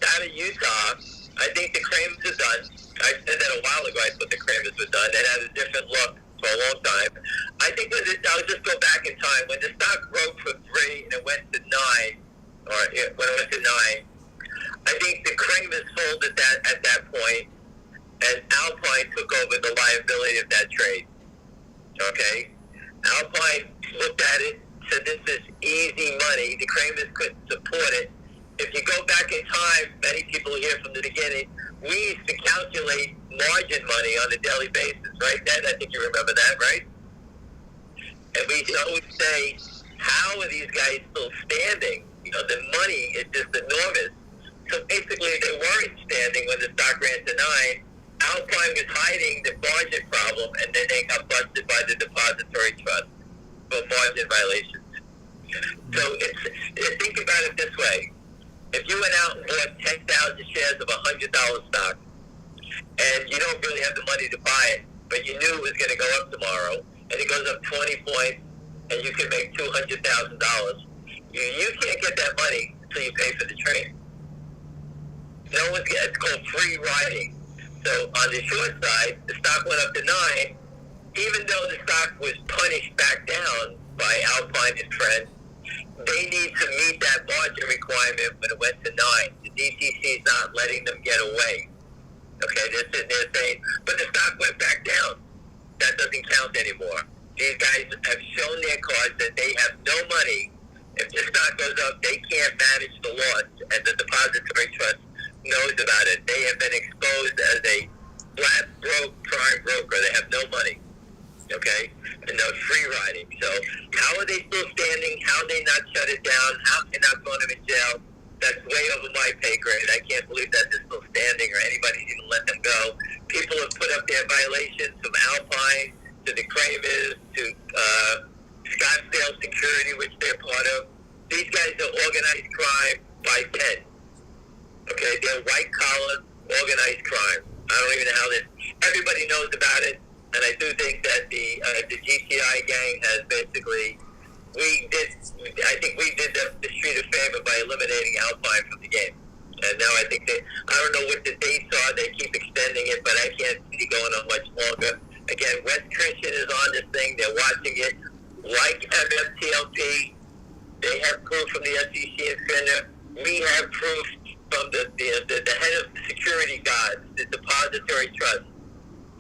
out of Utah. I think the Kramers are done. I said that a while ago. I thought the Kramers were done. They had a different look for a long time. I think I'll just go back in time. When the stock broke for 3 and it went to 9, when it went to 9, I think the Kramers folded that at that point, and Alpine took over the liability of that trade. Okay? Alpine looked at it, said this is easy money. The Kramers couldn't support it. If you go back in time, many people here from the beginning, we used to calculate margin money on a daily basis, right? Ned, I think you remember that, right? And we used to always say, how are these guys still standing? The money is just enormous. So basically, they weren't standing when the stock ran to 9. Alpine was hiding the margin problem, and then they got busted by the depository trust for margin violations. So think about it this way. If you went out and bought 10,000 shares of $100 stock, and you don't don't really have the money to buy it, but you knew it was going to go up tomorrow, and it goes up 20 points, and you can make $200,000. You can't get that money until you pay for the trade. No one's it's called free riding. So on the short side, the stock went up to 9, even though the stock was punished back down by Alpine and friends. They need to meet that margin requirement when it went to 9. The DTC is not letting them get away. Okay, they're sitting there saying, but the stock went back down. That doesn't count anymore. These guys have shown their cards that they have no money. If the stock goes up, they can't manage the loss, and the depository trust knows about it. They have been exposed as a flat broke prime broker. They have no money. Okay? And they're free riding. So how are they still standing? How are they not shut it down? How are they not throwing them in jail? That's way over my pay grade. I can't believe that they're still standing or anybody's even let them go. People have put up their violations from Alpine to the Kramers to Scottsdale Security, which they're part of. These guys are organized crime by 10. Okay? They're white-collar, organized crime. I don't even know how this... Everybody knows about it. And I do think that the GTI gang has basically, I think we did the street a favor by eliminating Alpine from the game. And now I think I don't know what the dates are, they keep extending it, but I can't see it going on much longer. Again, West Christian is on this thing, they're watching it. Like MMTLP, they have proof from the SEC and FINRA. We have proof from the head of the security guards, the depository trust,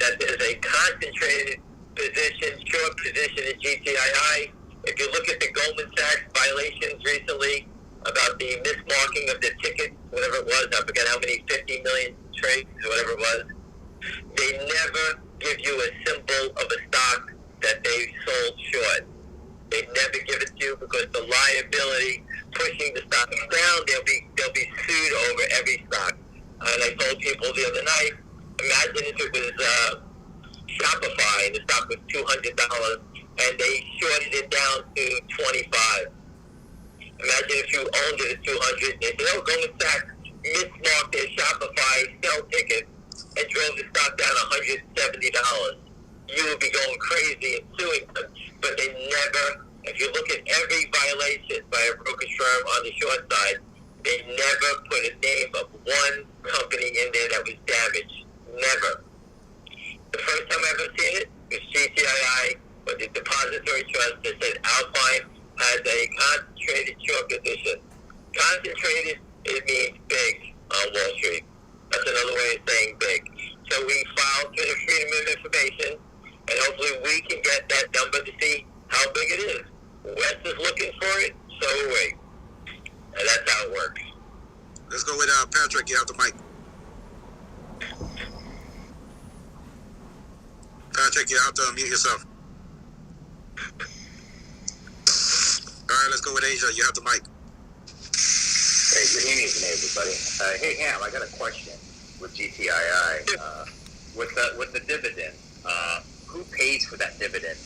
that there's a concentrated position, short position in GTII. If you look at the Goldman Sachs violations recently about the mismarking of the tickets, whatever it was, I forget how many, 50 million trades, whatever it was, they never give you a symbol of a stock that they sold short. They never give it to you because the liability pushing the stock down, they'll be sued over every stock. And I told people the other night, imagine if it was Shopify and the stock was $200 and they shorted it down to $25. Imagine if you owned it at $200 and they said, oh, Goldman Sachs mismarked their Shopify sell ticket and drove the stock down $170. You would be going crazy and suing them. But they never, if you look at every violation by a brokerage firm on the short side, they never put a name of one company in there that was damaged. Never. The first time I ever seen it was GTII with the depository trust that said Alpine has a concentrated short position. Concentrated, it means big on Wall Street. That's another way of saying big. So we filed for the Freedom of Information, and hopefully we can get that number to see how big it is. West is looking for it, so are we. And that's how it works. Let's go with Patrick. You have the mic. Patrick, you have to unmute yourself. All right, let's go with Asia. You have the mic. Hey, good evening, everybody. Hey, Ham, I got a question with GTII. With the dividend, who pays for that dividend?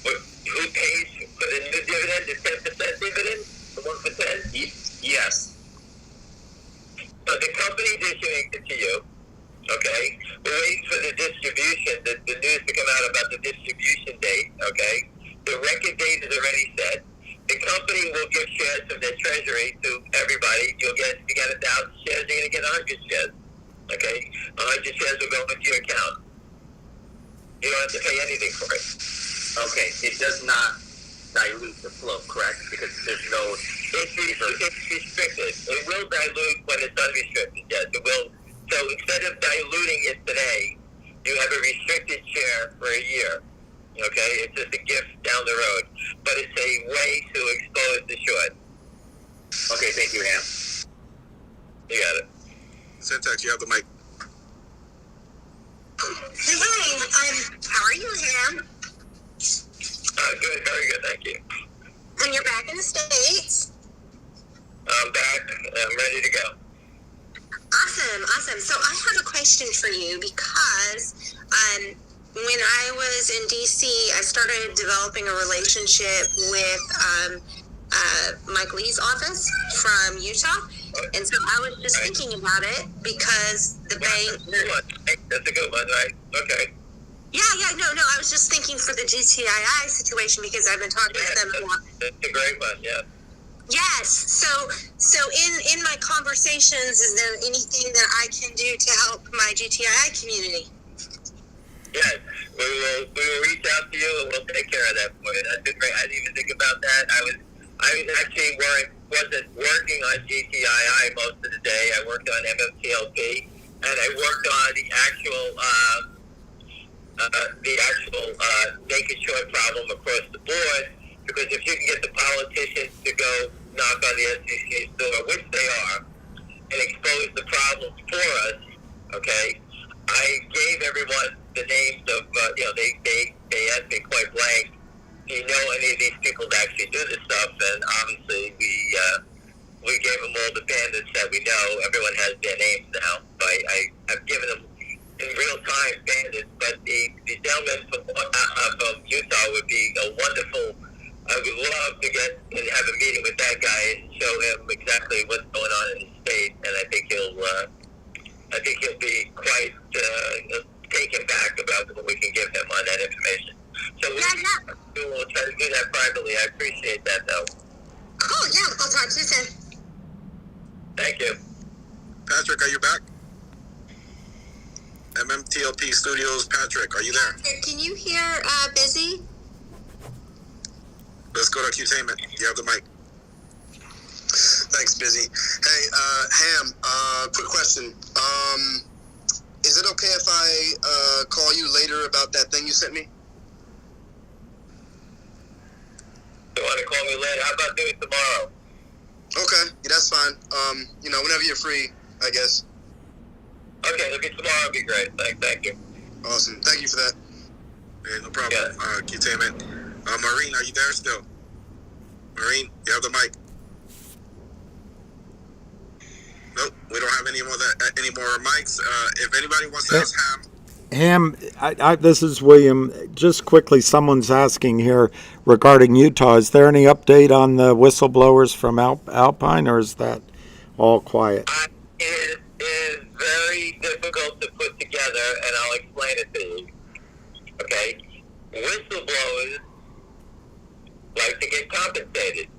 Who pays for the new dividend, the 10% dividend, the 1%? Yes. So the company's issuing it to you. Okay, we're waiting for the distribution, the news to come out about the distribution date. Okay, the record date is already set. The company will give shares from their treasury to everybody. If you get 1,000 shares, you're going to get 100 shares. Okay, 100 shares will go into your account. You don't have to pay anything for it. Okay, it does not dilute the flow, correct? Because there's no. It's restricted. It will dilute when it's unrestricted. Yes, it will. So instead of diluting it today, you have a restricted share for a year. Okay? It's just a gift down the road. But it's a way to expose the short. Okay, thank you, Ham. You got it. Syntax, you have the mic. Hey, how are you, Ham? Good, very good, thank you. And you're back in the States? I'm back. I'm ready to go. Awesome. So I have a question for you because when I was in DC, I started developing a relationship with Mike Lee's office from Utah, And so I was just thinking about it because the bank. That's a good one, right? Okay. Yeah, no. I was just thinking for the GTII situation because I've been talking to them a lot. That's a great one, yeah. Yes. So in my conversations, is there anything that I can do to help my GTII community? Yes, we will reach out to you and we'll take care of that for you. That's a great. I didn't even think about that. I was actually wasn't working on GTII most of the day. I worked on MMTLP and I worked on the actual naked short problem across the board. Because if you can get the politicians to go knock on the SEC's door, which they are, and expose the problems for us, okay, I gave everyone the names of, they asked me point blank, do you know any of these people that actually do this stuff? And obviously we gave them all the bandits that we know. Everyone has their names now. So I've given them in real time bandits, but the gentleman from Utah would be a wonderful. I would love to get and have a meeting with that guy and show him exactly what's going on in the state, and I think he'll be quite taken back about what we can give him on that information. So we will try to do that privately. I appreciate that, though. Cool. Yeah, I'll talk to you soon. Thank you. Patrick, are you back? MMTLP Studios, Patrick, are you there? Can you hear Busy? Let's go to Qtainment. You have the mic. Thanks, Busy. Hey, Ham, quick question. Is it okay if I call you later about that thing you sent me? You want to call me later? How about doing it tomorrow? Okay, yeah, that's fine. Whenever you're free, I guess. Okay, look at tomorrow. Would be great. Thank you. Awesome. Thank you for that. Hey, no problem. Yeah. Qtainment. Maureen, are you there still? Maureen, you have the mic. Nope, we don't have any more mics. If anybody wants to ask Ham, this is William. Just quickly, someone's asking here regarding Utah. Is there any update on the whistleblowers from Alpine, or is that all quiet? It is very difficult to put together, and I'll explain it to you. Okay? Whistleblowers like to get compensated.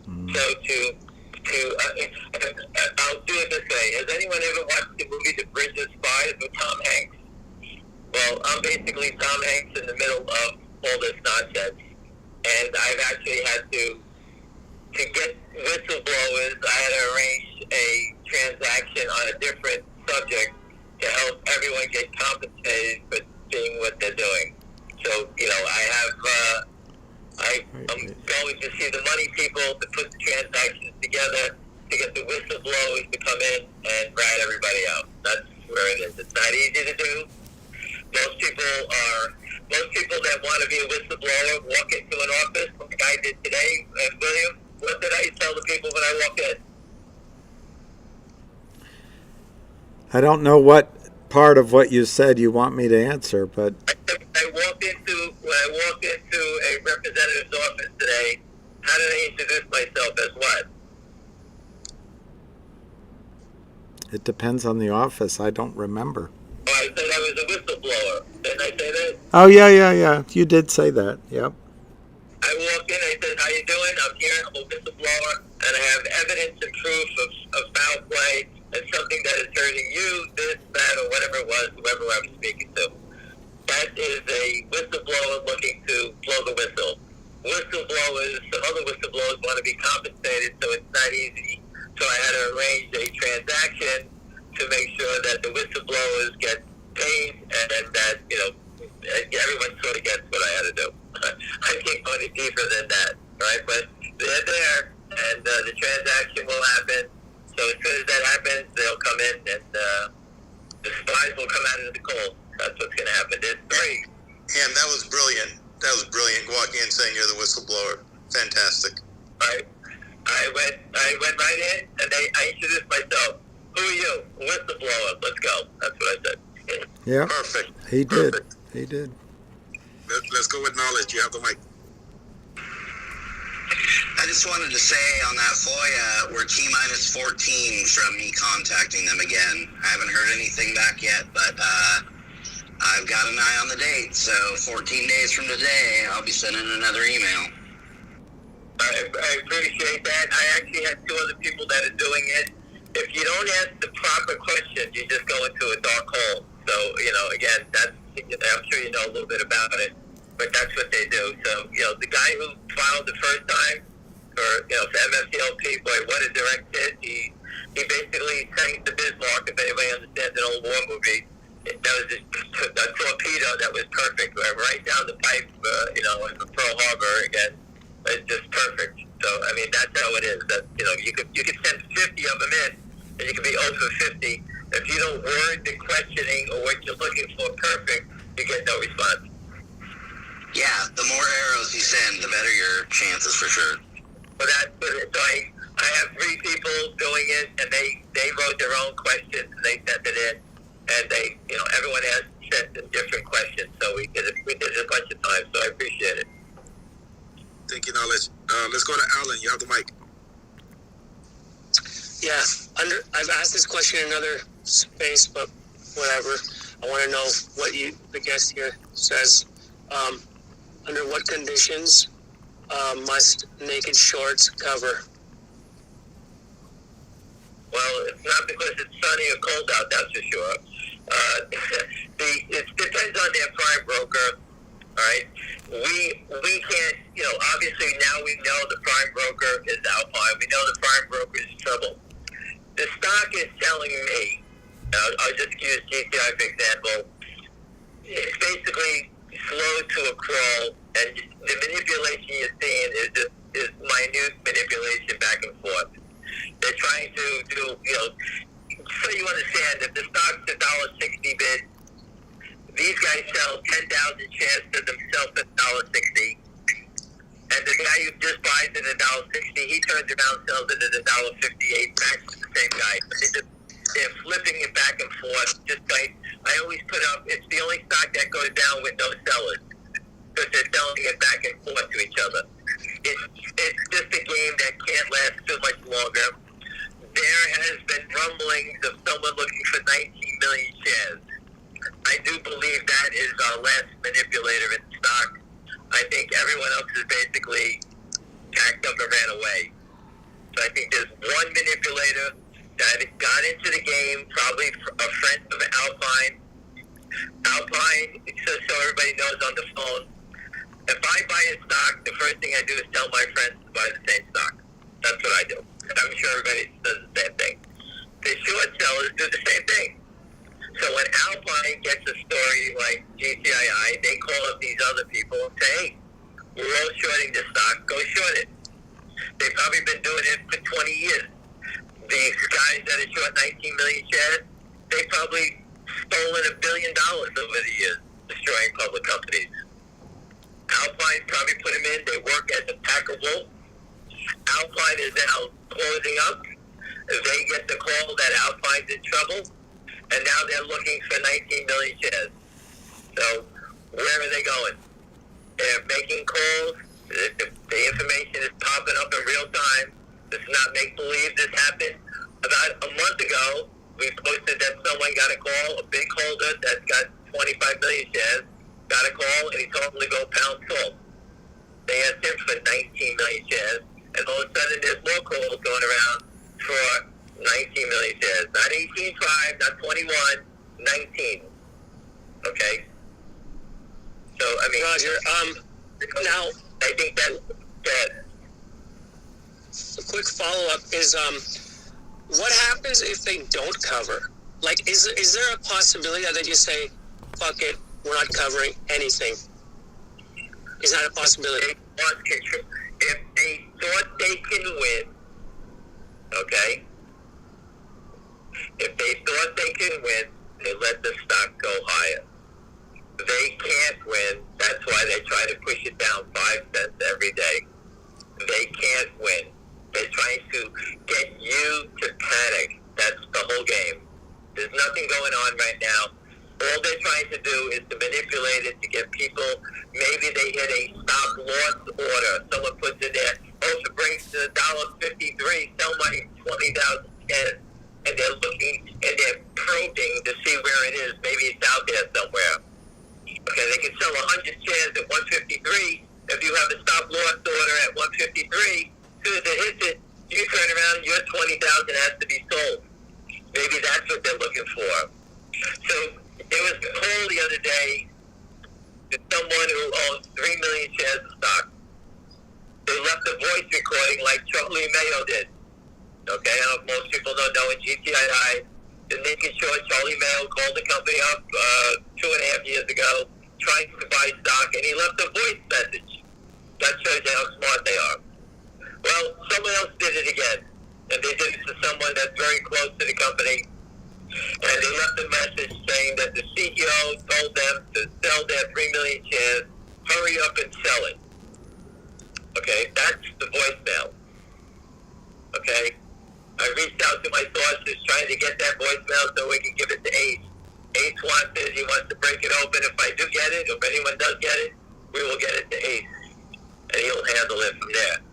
So I'll do it this way. Has anyone ever watched the movie The Bridge of Spies with Tom Hanks? Well, I'm basically Tom Hanks in the middle of all this nonsense. And I've actually had to get whistleblowers, I had to arrange a transaction on a different subject to help everyone get compensated for seeing what they're doing. So, I'm going to see the money people to put the transactions together to get the whistleblowers to come in and rat everybody out. That's where it is. It's not easy to do. Most people that want to be a whistleblower walk into an office, like I did today. And William, what did I tell the people when I walked in? I don't know what part of what you said you want me to answer, but When I walked into a representative's office today, how did I introduce myself as what? it depends on the office. I don't remember. Oh, I said I was a whistleblower. Didn't I say that? Oh, yeah. You did say that. Yep. I walked in, I said, how you doing? I'm here, I'm a whistleblower, and I have evidence and proof of foul play and something that is hurting you, this, that, or whatever it was, whoever I was speaking to. That is a whistleblower looking to blow the whistle. Whistleblowers, some other whistleblowers want to be compensated, so it's not easy. So I had to arrange a transaction to make sure that the whistleblowers get paid and that, everyone sort of gets what I had to do. I can't go any deeper than that, right? But they're there, and the transaction will happen. So as soon as that happens, they'll come in, and the spies will come out of the cold. That's what's going to happen. There's three. Ham, that was brilliant. That was brilliant, walking in saying you're the whistleblower. Fantastic. Right. I went right in, and I introduced myself. Who are you? Whistleblower. Let's go. That's what I said. Yeah. Perfect. He did. He did. Let's go with knowledge. You have the mic. I just wanted to say on that FOIA, we're T-minus 14 from me contacting them again. I haven't heard anything back yet, but I've got an eye on the date. So 14 days from today, I'll be sending another email. I appreciate that. I actually have 2 other people that are doing it. If you don't ask the proper questions, you just go into a dark hole. So, again, I'm sure you know a little bit about it, but that's what they do. So, the guy who filed the first time for MMTLP, boy, what a direct hit. He basically sank the Bismarck, if anybody understands an old war movie. That was just a torpedo that was perfect, right down the pipe, in Pearl Harbor again. It's just perfect. So, that's how it is. That, you could send 50 of them in, and you could be 0 for 50. If you don't word the questioning or what you're looking for perfect, you get no response. Yeah, the more arrows you send, the better your chances for sure. Well, that's it. So I have 3 people doing it, and they wrote their own questions, and they sent it in, and they, everyone has sent in different questions. So we did it a bunch of times. So I appreciate it. Thank you, Knowledge. Let's go to Alan. You have the mic. Yeah, I've asked this question in another space, but whatever. I want to know what the guest here says. Under what conditions must naked shorts cover? Well, it's not because it's sunny or cold out, that's for sure. It depends on their prime broker. All right, we can't, obviously now we know the prime broker is Alpine. We know the prime broker is trouble. The stock is telling me, I'll just use GTI for example, it's basically slow to a crawl, and the manipulation you're seeing is minute manipulation back and forth. They're trying to do, so you understand, if the stock's $1.60 bid, these guys sell 10,000 shares to themselves at $1.60, and the guy who just buys it at $1.60, he turns around and sells it at $1.58 back to the same guy. They're flipping it back and forth. I always put up, it's the only stock that goes down with no sellers, because they're selling it back and forth to each other. It's just a game that can't last too much longer. There has been rumblings of someone looking for 19 million shares. I do believe that is our last manipulator in stock. I think everyone else is basically packed up and ran away. So I think there's one manipulator that got into the game, probably a friend of Alpine. Alpine, just so everybody knows on the phone, if I buy a stock, the first thing I do is tell my friends to buy the same stock. That's what I do. I'm sure everybody does the same thing. The short sellers do the same thing. So when Alpine gets a story like GTII, they call up these other people and say, hey, we're all shorting this stock, go short it. They've probably been doing it for 20 years. These guys that are short 19 million shares, they've probably stolen $1 billion over the years, destroying public companies. Alpine probably put them in, they work as a pack of wolves. Alpine is now closing up. They get the call that Alpine's in trouble, and now they're looking for 19 million shares. So where are they going? They're making calls. The information is popping up in real time. This is not make-believe. This happened about a month ago. We posted that someone got a call, a big holder that's got 25 million shares, got a call, and he told them to go pound salt. They asked him for 19 million shares, and all of a sudden there's more calls going around for 19 million shares. Not 18.5, not 21, 19. Okay? So, Roger, now, I think that's bad. A quick follow-up is, what happens if they don't cover? Like, is there a possibility that they just say, fuck it, we're not covering anything? Is that a possibility? If they thought they can win, okay? If they thought they can win, they let the stock go higher. They can't win. That's why they try to push it down 5 cents every day. They can't win. They're trying to get you to panic. That's the whole game. There's nothing going on right now. All they're trying to do is to manipulate it to get people, maybe they hit a stop loss order. Someone puts in there, supposed to bring to $1.53, sell my 20,000 shares, and they're looking and they're probing to see where it is. Maybe it's out there somewhere. Okay, they can sell 100 shares at 153. If you have a stop loss order at 153, as soon as it hits it, you turn around and your 20,000 has to be sold. Maybe that's what they're looking for. So there was a call the other day to someone who owns 3 million shares of stock. They left a voice recording like Charlie Mayo did. Okay, I don't know if most people don't know in GTII, the naked short, Charlie Mayo called the company up 2.5 years ago, trying to buy stock, and he left a voice message. That shows you how smart they are. Well, someone else did it again, and they did it to someone that's very close to the company, and they left a message saying that the CEO told them to sell their 3 million shares, hurry up and sell it. Okay, that's the voicemail. Okay, I reached out to my sources trying to get that voicemail so we can give it to Ace. Ace wants it, he wants to break it open. If I do get it, if anyone does get it, we will get it to Ace, and he'll handle it from there.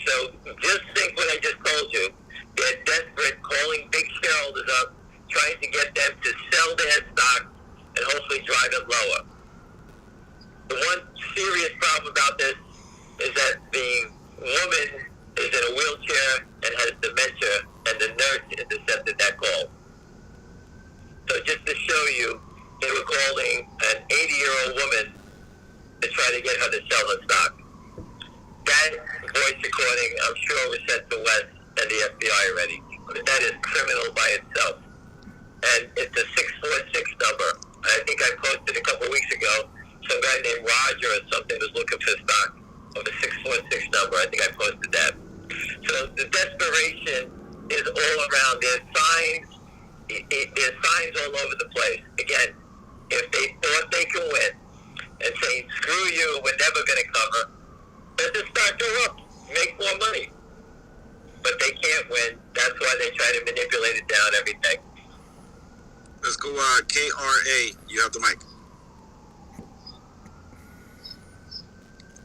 So just think what I just told you. They're desperate, calling big shareholders up, trying to get them to sell their stock and hopefully drive it lower. The one serious problem about this is that the woman is in a wheelchair and has dementia, and the nurse intercepted that call. So just to show you, they were calling an 80-year-old woman to try to get her to sell her stock. That voice recording, I'm sure, was sent to Wes and the FBI already. That is criminal by itself. And it's a 646 number. I think I posted a couple of weeks ago, some guy named Roger or something was looking for stock of a 646 number. I think I posted that. So the desperation is all around. There's signs. There's signs all over the place. Again, if they thought they could win and say, screw you, we're never going to cover, let the stock go up, make more money. But they can't win. That's why they try to manipulate it down every day. Let's go, KRA. You have the mic.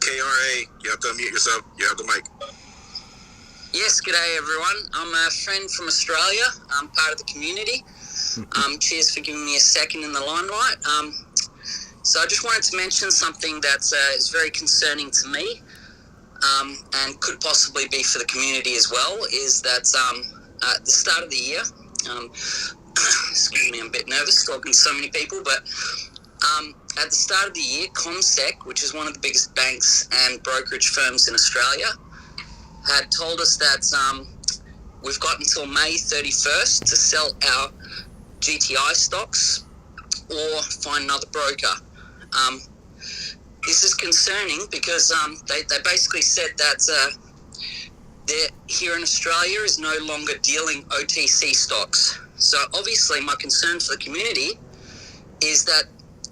KRA, you have to unmute yourself. You have the mic. Yes, g'day everyone. I'm a friend from Australia. I'm part of the community. Cheers for giving me a second in the limelight. So I just wanted to mention something that is very concerning to me, and could possibly be for the community as well, is that at the start of the year, excuse me, I'm a bit nervous talking to so many people, but at the start of the year, CommSec, which is one of the biggest banks and brokerage firms in Australia, had told us that we've got until May 31st to sell our GTI stocks or find another broker. This is concerning because they basically said that here in Australia is no longer dealing OTC stocks. So obviously my concern for the community is that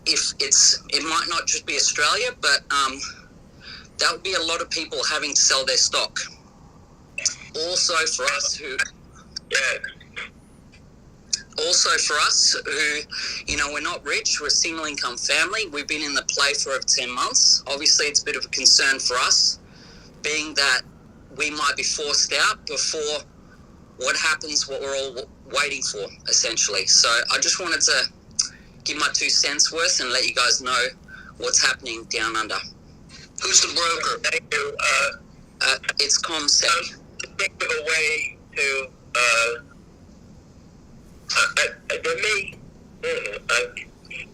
it might not just be Australia, but that would be a lot of people having to sell their stock. Also for us who, you know, we're not rich, we're a single income family. We've been in the play for over 10 months. Obviously it's a bit of a concern for us, being that we might be forced out before what happens, what we're all waiting for, essentially. So I just wanted to give my 2 cents worth and let you guys know what's happening down under. Who's the broker? Thank you. It's CommSec. Think of a way to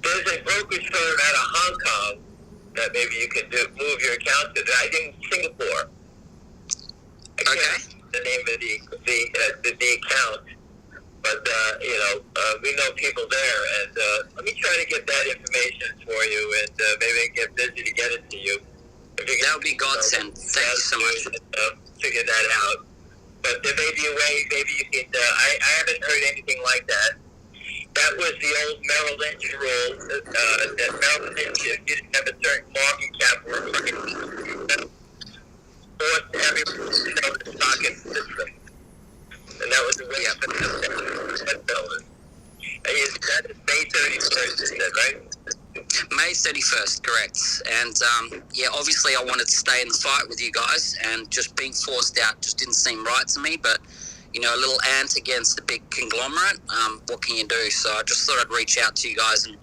there's a brokerage firm out of Hong Kong that maybe you can move your account to. I think Singapore. The name of the account, but we know people there, and let me try to get that information for you, and maybe I can get busy to get it to you. That would be godsend. Thank you so much. Figure that out. But there may be a way, maybe you can, I haven't heard anything like that. That was the old Merrill Lynch rule, that Merrill Lynch, if you didn't have a certain market cap, forced everyone to sell the stock in the system. And that was the way for the sellers. And that is May 31st, you said, right? May 31st, correct. And yeah, obviously I wanted to stay in the fight with you guys, and just being forced out just didn't seem right to me. But, you know, a little ant against the big conglomerate, what can you do? So I just thought I'd reach out to you guys and,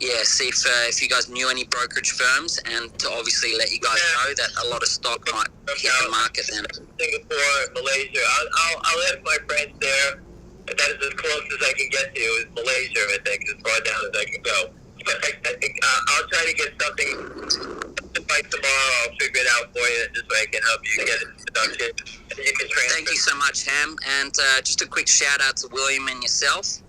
yeah, see if you guys knew any brokerage firms, and to obviously let you guys know that a lot of stock might hit the market then. Singapore, Malaysia. I'll have my friends there. That is as close as I can get to is Malaysia, I think, as far down as I can go. But I think I'll try to get something by tomorrow. I'll figure it out for you. This way I can help you get an introduction. And you can transfer. Thank you so much, Ham. And just a quick shout out to William and yourself,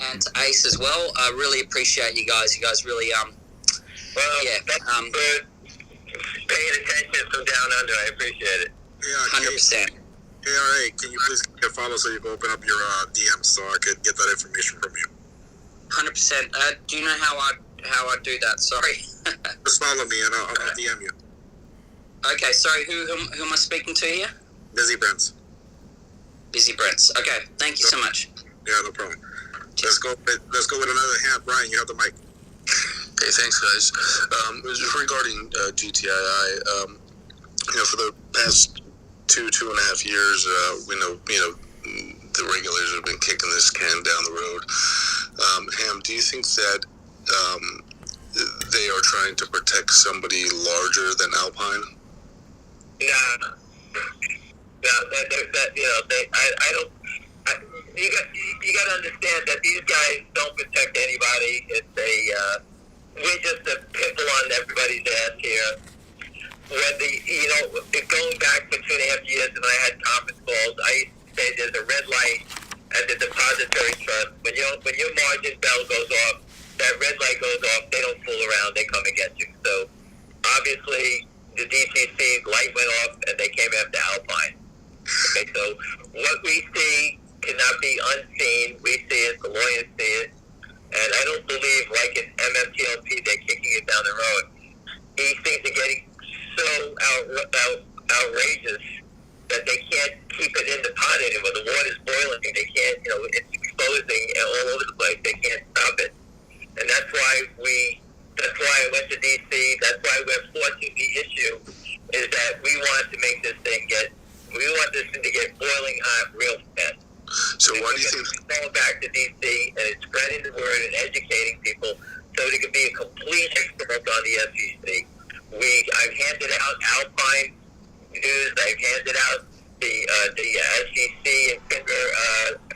and to Ace as well. I really appreciate you guys. You guys really, well, yeah. For paying attention from down under. I appreciate it. Yeah, 100%. ARA, can you please get a follow so you can open up your DM so I could get that information from you? 100%. Do you know how I do that? Sorry. Just follow me and I'll DM you. Okay, sorry. Who am I speaking to here? Busy Brent. Busy Brent. Okay, thank you so much. Yeah, no problem. Let's go with another hand. Brian, you have the mic. Hey, thanks, guys. Just regarding GTII, you know, for the past 2.5 years, we know, the regulators have been kicking this can down the road. Ham, do you think that they are trying to protect somebody larger than Alpine? Nah. I don't. You got to understand that these guys don't protect anybody. We're just a pimple on everybody's ass here. Going back for 2.5 years, when I had conference calls, I used to say there's a red light at the depository trust. When your margin bell goes off, that red light goes off. They don't fool around. They come and get you. So obviously, the DTC's light went off, and they came after Alpine. Okay, so what we see cannot be unseen. We see it. The lawyers see it. And I don't believe, like in MMTLP, they're kicking it down the road. These things are getting so outrageous that they can't keep it in the pot anymore. The water's boiling. They can't, it's exposing all over the place. They can't stop it. And that's why I went to DC. That's why we're forcing the issue, is that we want to make this thing to get boiling hot real fast. So why do you think going back to DC and it's spreading the word and educating people so it can be a complete expert on the SEC? I've handed out Alpine news. I've handed out the SEC and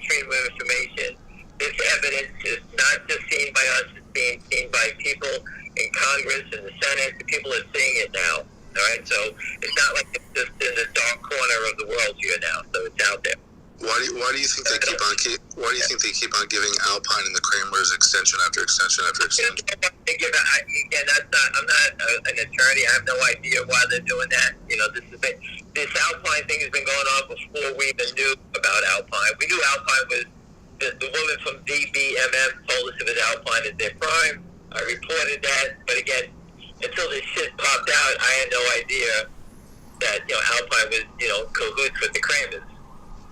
Freedom of Information. This evidence is not just seen by us; it's being seen by people in Congress and the Senate. The people are seeing it now. All right, so it's not like it's just in the dark corner of the world here now. So it's out there. Why do you think they keep on giving Alpine and the Kramers extension after extension after extension? I'm not an attorney. I have no idea why they're doing that. This Alpine thing has been going on before we even knew about Alpine. We knew Alpine was the woman from DBMM told us it was Alpine at their prime. I reported that, but again, until this shit popped out, I had no idea that Alpine was cahoots with the Kramers.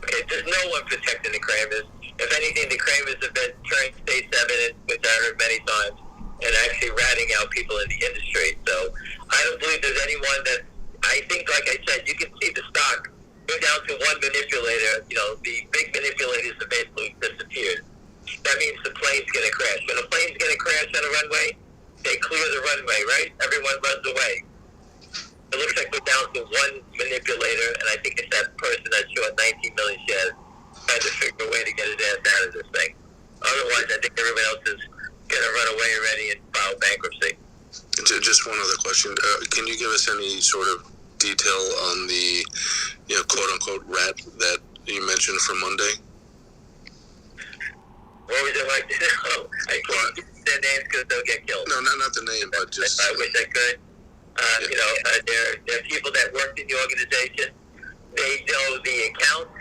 Okay, there's no one protecting the Kramers. If anything, the Kramers have been turning state's evidence, which I heard many times, and actually ratting out people in the industry. So I don't believe there's anyone that, I think, like I said, you can see the stock go down to one manipulator. The big manipulators have basically disappeared. That means the plane's going to crash. When a plane's going to crash on a runway, they clear the runway, right? Everyone runs away. It looks like we're down to one manipulator, and I think it's that person that short 19 million shares trying to figure a way to get his ass out of this thing. Otherwise, I think everyone else is going to run away already and file bankruptcy. Just one other question. Can you give us any sort of detail on the, quote-unquote rat that you mentioned for Monday? What would you like to know? I can't give their names because they'll get killed. No, not the name, but just... I wish I could. They're people that worked in the organization. They know the accounts.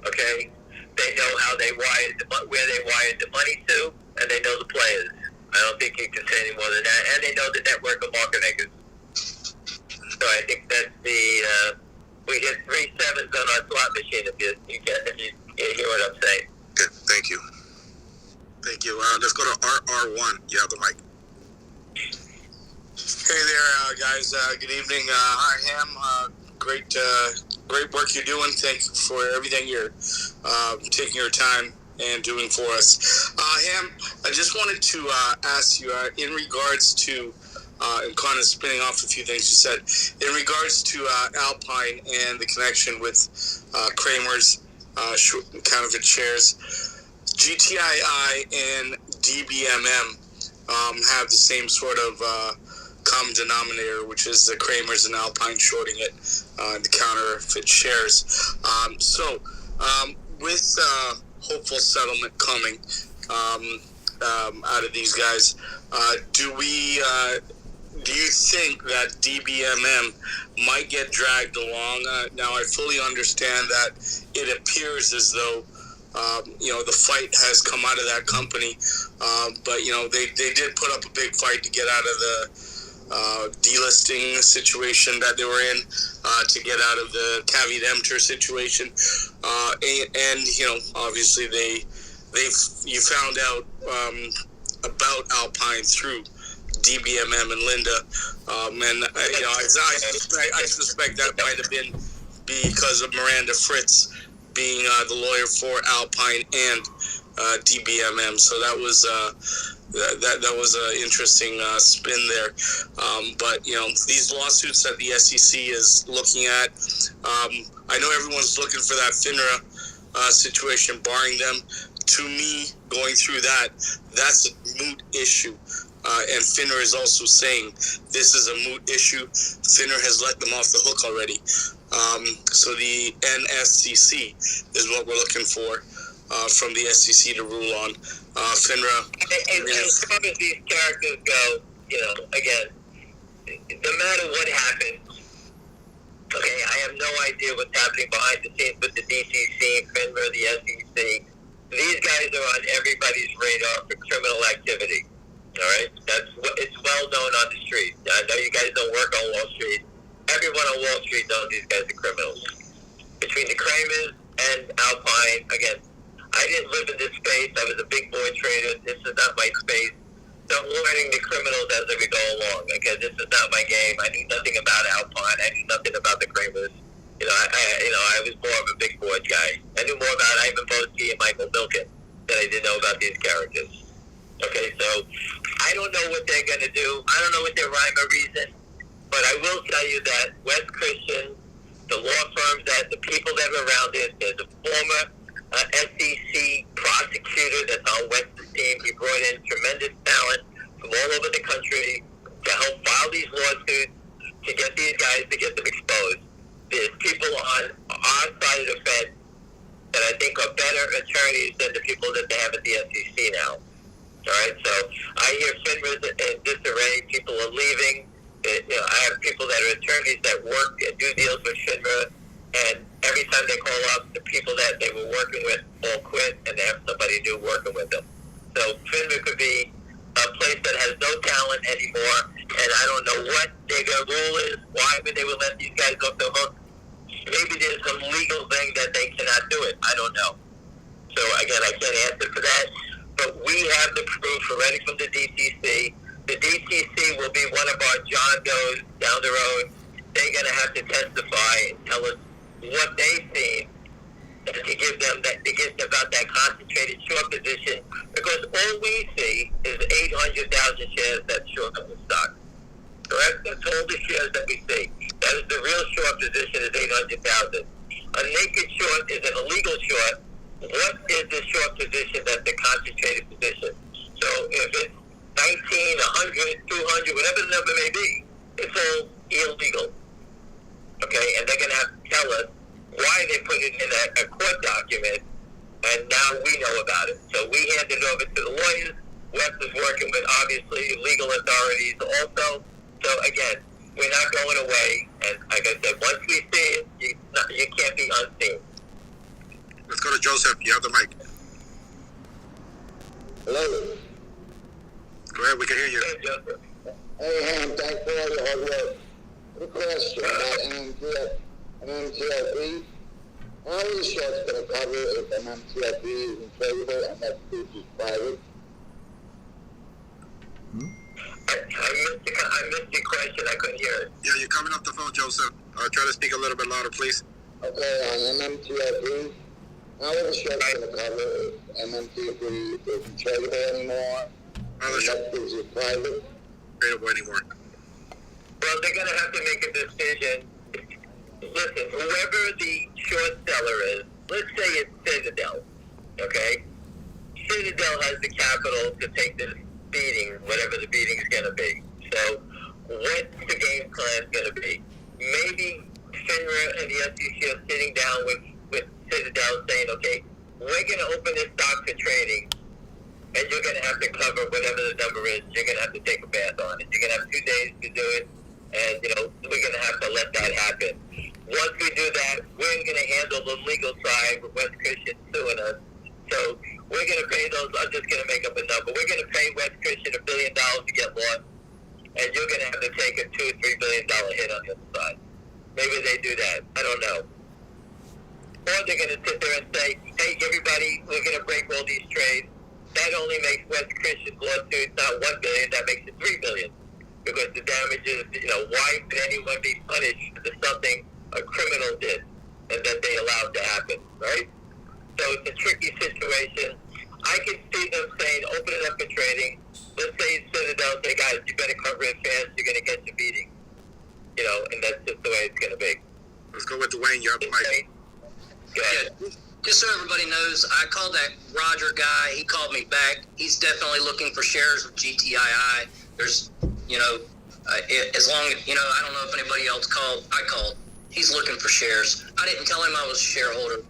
Okay, they know how they where they wired the money to, and they know the players. I don't think you can say any more than that. And they know the network of market makers. So I think that's we hit 3 sevens on our slot machine. If you hear what I'm saying. Okay, thank you. Thank Thank you. Let's go to RR1. You have the mic. Hey there, guys. Good evening. Hi, Ham. Great work you're doing. Thanks for everything you're taking your time and doing for us. Ham, I just wanted to ask you in regards to, and kind of spinning off a few things you said, in regards to Alpine and the connection with Kramer's counterfeit shares, GTII and DBMM have the same sort of common denominator, which is the Kramer's and Alpine shorting it, the counterfeit shares. With hopeful settlement coming out of these guys, do you think that DBMM might get dragged along? Now, I fully understand that it appears as though the fight has come out of that company, but they did put up a big fight to get out of the delisting situation that they were in, to get out of the caveat emptor situation, and obviously you found out about Alpine through DBMM and Linda, and I suspect that might have been because of Miranda Fritz being the lawyer for Alpine and DBMM. So that was that was an interesting spin there. But these lawsuits that the SEC is looking at, I know everyone's looking for that FINRA situation barring them. To me, going through that's a moot issue. And FINRA is also saying this is a moot issue. FINRA has let them off the hook already. So the NSCC is what we're looking for from the SEC to rule on. FINRA. And as far as these characters go, again, no matter what happens, okay, I have no idea what's happening behind the scenes with the DCC, FINRA, the SEC. These guys are on everybody's radar for criminal activity. All right, it's well known on the street. I know you guys don't work on Wall Street. Everyone on Wall Street knows these guys are criminals. Between the Kramers and Alpine, again, I didn't live in this space. I was a big boy trader. This is not my space. So I'm learning the criminals as we go along. Okay, this is not my game. I knew nothing about Alpine. I knew nothing about the Kramers. I was more of a big boy guy. I knew more about Ivan Boesky and Michael Milken than I did know about these characters. Okay, so I don't know what they're going to do. I don't know what their rhyme or reason. But I will tell you that West Christian, the law firms, that the people that are around it, there's a former SEC prosecutor that's on West's team. He brought in tremendous talent from all over the country to help file these lawsuits, to get these guys, to get them exposed. There's people on our side of the fence that I think are better attorneys than the people that they have at the SEC now. All right, so I hear FINRA's in disarray. People are leaving. I have people that are attorneys that work and do deals with FINRA, and every time they call up, the people that they were working with all quit, and they have somebody new working with them. So FINRA could be a place that has no talent anymore, and I don't know what their rule is. Why would they let these guys off the hook? Maybe there's some legal thing that they cannot do it. I don't know. So again, I can't answer for that. But we have the proof already from the DTC. The DTC will be one of our John Does down the road. They're going to have to testify and tell us what they've seen to give them about that concentrated short position. Because all we see is 800,000 shares that short of the stock. Correct? That's all the shares that we see. That is the real short position is 800,000. A naked short is an illegal short. What is the short position that's the concentrated position? So if it's 19, 100, 200, whatever the number may be, it's all illegal. Okay, and they're going to have to tell us why they put it in a court document, and now we know about it. So we hand it over to the lawyers. Wes is working with, obviously, legal authorities also. So again, we're not going away. And like I said, once we see it, you can't be unseen. Let's go to Joseph. You have the mic. Hello. Go ahead. We can hear you. Hey, Joseph. Hey, Ham. Thanks for all your hard work. Good question about MMTLP. How are the shorts going to cover if MMTLP is in favor and that proof is private? I missed your question. I couldn't hear it. Yeah, you're coming off the phone, Joseph. Try to speak a little bit louder, please. Okay, on MMTLP, how are the shorts going to cover MMTLP isn't tradable anymore? How the short is private? tradable anymore? Well, they're going to have to make a decision. Listen, whoever the short seller is, let's say it's Citadel, okay? Citadel has the capital to take this beating, whatever the beating is going to be. So what's the game plan going to be? Maybe FINRA and the SEC are sitting down with Citadel saying, okay, we're going to open this stock for trading, and you're going to have to cover whatever the number is. You're going to have to take a bath on it. You're going to have 2 days to do it, and, we're going to have to let that happen. Once we do that, we're going to handle the legal side with West Christian suing us. So we're going to pay those, I'm just going to make up a number. We're going to pay West Christian $1 billion to get lost, and you're going to have to take a $2 or $3 billion hit on the other side. Maybe they do that. I don't know. Or they're going to sit there and say, hey, everybody, we're going to break all these trades. That only makes West Christian's lawsuit not $1 billion, that makes it $3 billion. Because the damages, why would anyone be punished for something a criminal did and that they allowed to happen, right? So it's a tricky situation. I can see them saying, open it up for trading. Let's say Citadel say, guys, you better cover it fast, you're going to get your beating. And that's just the way it's going to be. Let's go with Dwayne. You have the mic. Yeah, just so everybody knows, I called that Roger guy. He called me back. He's definitely looking for shares of GTII. There's, as long as, I don't know if anybody else called. I called. He's looking for shares. I didn't tell him I was a shareholder.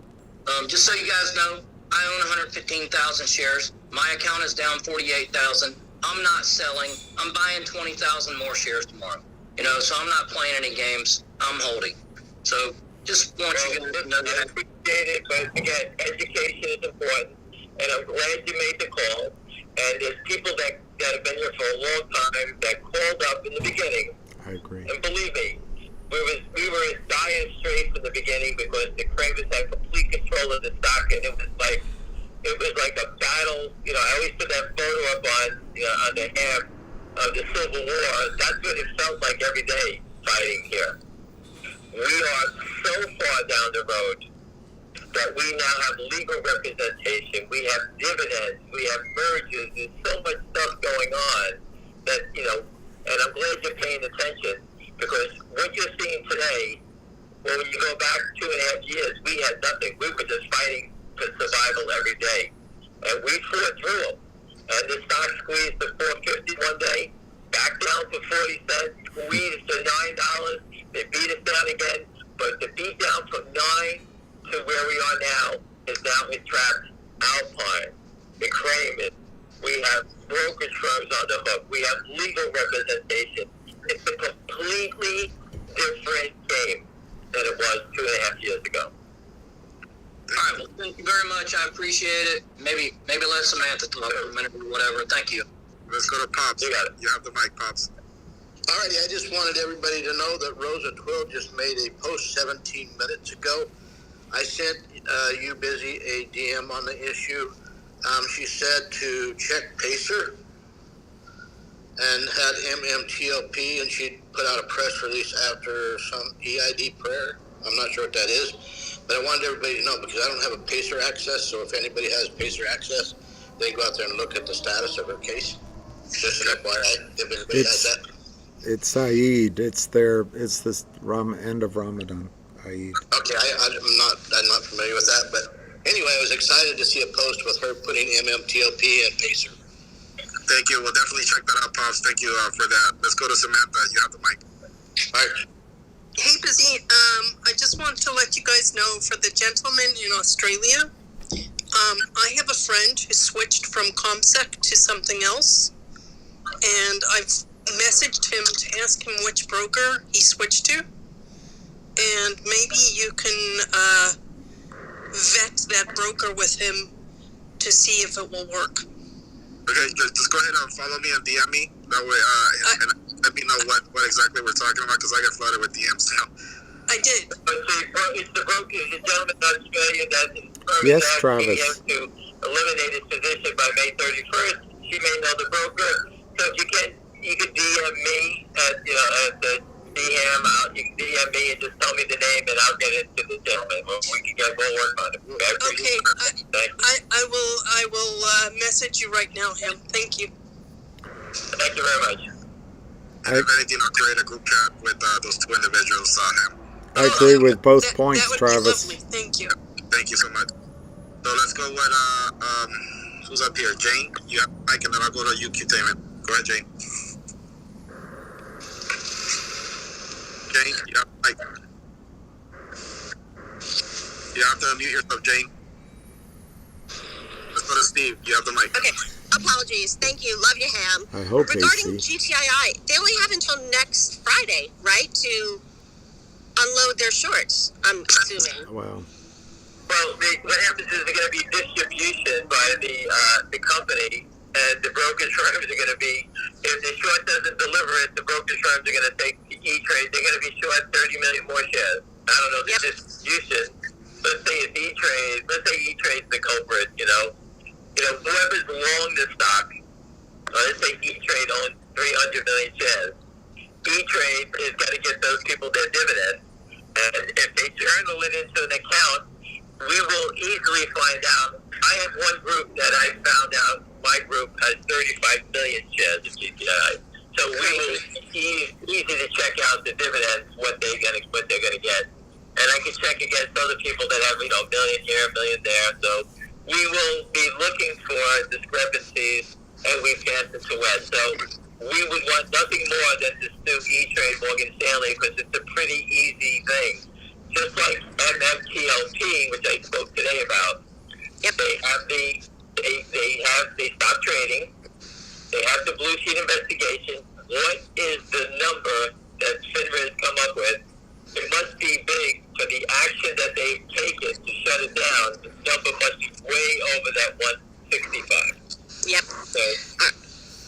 Just so you guys know, I own 115,000 shares. My account is down 48,000. I'm not selling. I'm buying 20,000 more shares tomorrow. So I'm not playing any games. I'm holding. So just want you guys to know that. I appreciate it, but again, education is important, and I'm glad you made the call. And there's people that have been here for a long time that called up in the beginning. I agree. And believe me, we were in dire straits in the beginning because the Kravitz had complete control of the stock, and it was like a battle. I always put that photo up on the ham of the Civil War. That's what it felt like every day fighting here. We are so far down the road that we now have legal representation. We have dividends. We have mergers. There's so much stuff going on that, and I'm glad you're paying attention, because what you're seeing today, when you go back 2.5 years, we had nothing. We were just fighting for survival every day. And we fought through them. And the stock squeezed to $4.50 one day, back down to 40 cents, squeezed to $9. They beat us down again. But the beat down from 9 to where we are now is now entrapped Alpine, the Craven. We have brokerage firms on the hook. We have legal representation. It's a completely different game than it was 2.5 years ago. All right, well, thank you very much. I appreciate it. Maybe let Samantha talk for a minute or whatever. Thank you. Let's go to Pops. You got it. You have the mic, Pops. Alrighty, I just wanted everybody to know that Rosa Twill just made a post 17 minutes ago. I sent you busy a DM on the issue. She said to check Pacer and had MMTLP, and she put out a press release after some EID prayer. I'm not sure what that is, but I wanted everybody to know because I don't have a Pacer access, so if anybody has Pacer access, they can go out there and look at the status of her case. Just an FYI, if anybody has that. It's Eid. It's this end of Ramadan. Eid. Okay, I'm not familiar with that, but anyway, I was excited to see a post with her putting MMTLP and Pacer. Thank you. We'll definitely check that out, Pops. Thank you for that. Let's go to Samantha. You have the mic. All right. Hey, Busy. I just want to let you guys know, for the gentleman in Australia, I have a friend who switched from ComSec to something else, and I've messaged him to ask him which broker he switched to, and maybe you can vet that broker with him to see if it will work. Okay, just go ahead and follow me and DM me. That way, and let me know what exactly we're talking about, because I get flooded with DMs now. I did. It's the broker, the gentleman in Australia that Yes, Travis. to eliminate his position by May 31st. She may know the broker. So if you can DM me at the DM out. You can DM me and just tell me the name, and I'll get into the gentleman. We'll work on it. Okay, I will message you right now, Ham. Thank you. Thank you very much. And if anything, I'll create a group chat with those two individuals. I agree with both points, That would Travis. be lovely. Thank you. Thank you so much. So let's go with who's up here? Jane, you have Mike, and then I'll go to UQ-tainment. Go ahead, Jane. Jane, you have Mike. You have to unmute yourself, Jane. Let's go to Steve. You have the mic. Okay. Apologies. Thank you. Love you, Ham. I hope Regarding AC. GTII, they only have until next Friday, right, to unload their shorts, I'm assuming. Wow. Well, what happens is there's going to be distribution by the company, and the brokerage firms are going to be, if the short doesn't deliver it, the brokerage firms are going to take the E-Trade. They're going to be short 30 million more shares. I don't know the distribution. Let's say it's E-Trade. Let's say E-Trade's the culprit, whoever's long the stock, let's say E-Trade owns 300 million shares. E-Trade is got to get those people their dividend. And if they journal it into an account, we will easily find out. I have one group that I found out, my group has 35 million shares of GTII. So we will easy to check out the dividends, what they're gonna get. And I can check against other people that have, a million here, a million there. So we will be looking for discrepancies, and we pass it to Wes. So we would want nothing more than to sue E-Trade Morgan Stanley, because it's a pretty easy thing. Just like MMTLP, which I spoke today about. Yep. They stopped trading. They have the blue sheet investigation. What is the number that FINRA has come up with? It must be big for the action that they've taken to shut it down. The number must be way over that 165. Yep.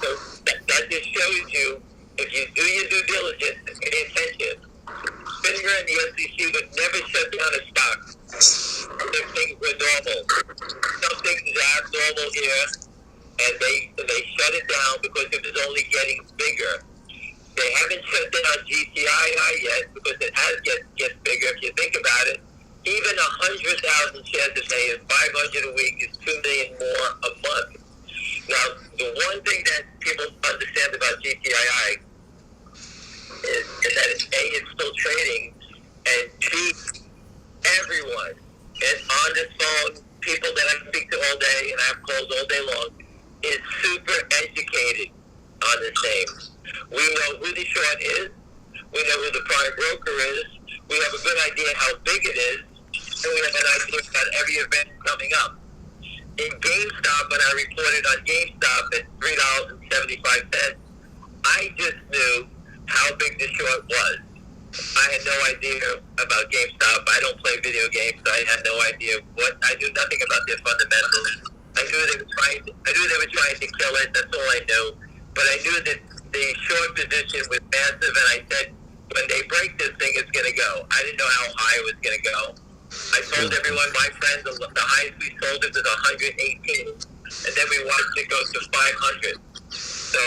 So that just shows you, if you do your due diligence and pay attention, FINRA and the SEC would never shut down a stock if things were normal. Something is abnormal here, and they shut it down because it was only getting bigger. They haven't shut down GTII yet because it has gets bigger. If you think about it, even 100,000 shares a day is 500 a week is 2 million more a month. Now, the one thing that people understand about GTII is that it's still trading, and B, everyone is on this phone, people that I speak to all day, and I have calls all day long, is super educated on this name. We know who the short is, we know who the prime broker is, we have a good idea how big it is, and we have an idea about every event coming up. In GameStop, when I reported on GameStop at $3.75, I just knew how big the short was. I had no idea about GameStop. I don't play video games, so I had no idea I knew nothing about their fundamentals. I knew they were trying to kill it. That's all I knew. But I knew that the short position was massive, and I said, when they break this thing, it's going to go. I didn't know how high it was going to go. I told everyone, my friends, the highest we sold it was 118, and then we watched it go to 500. So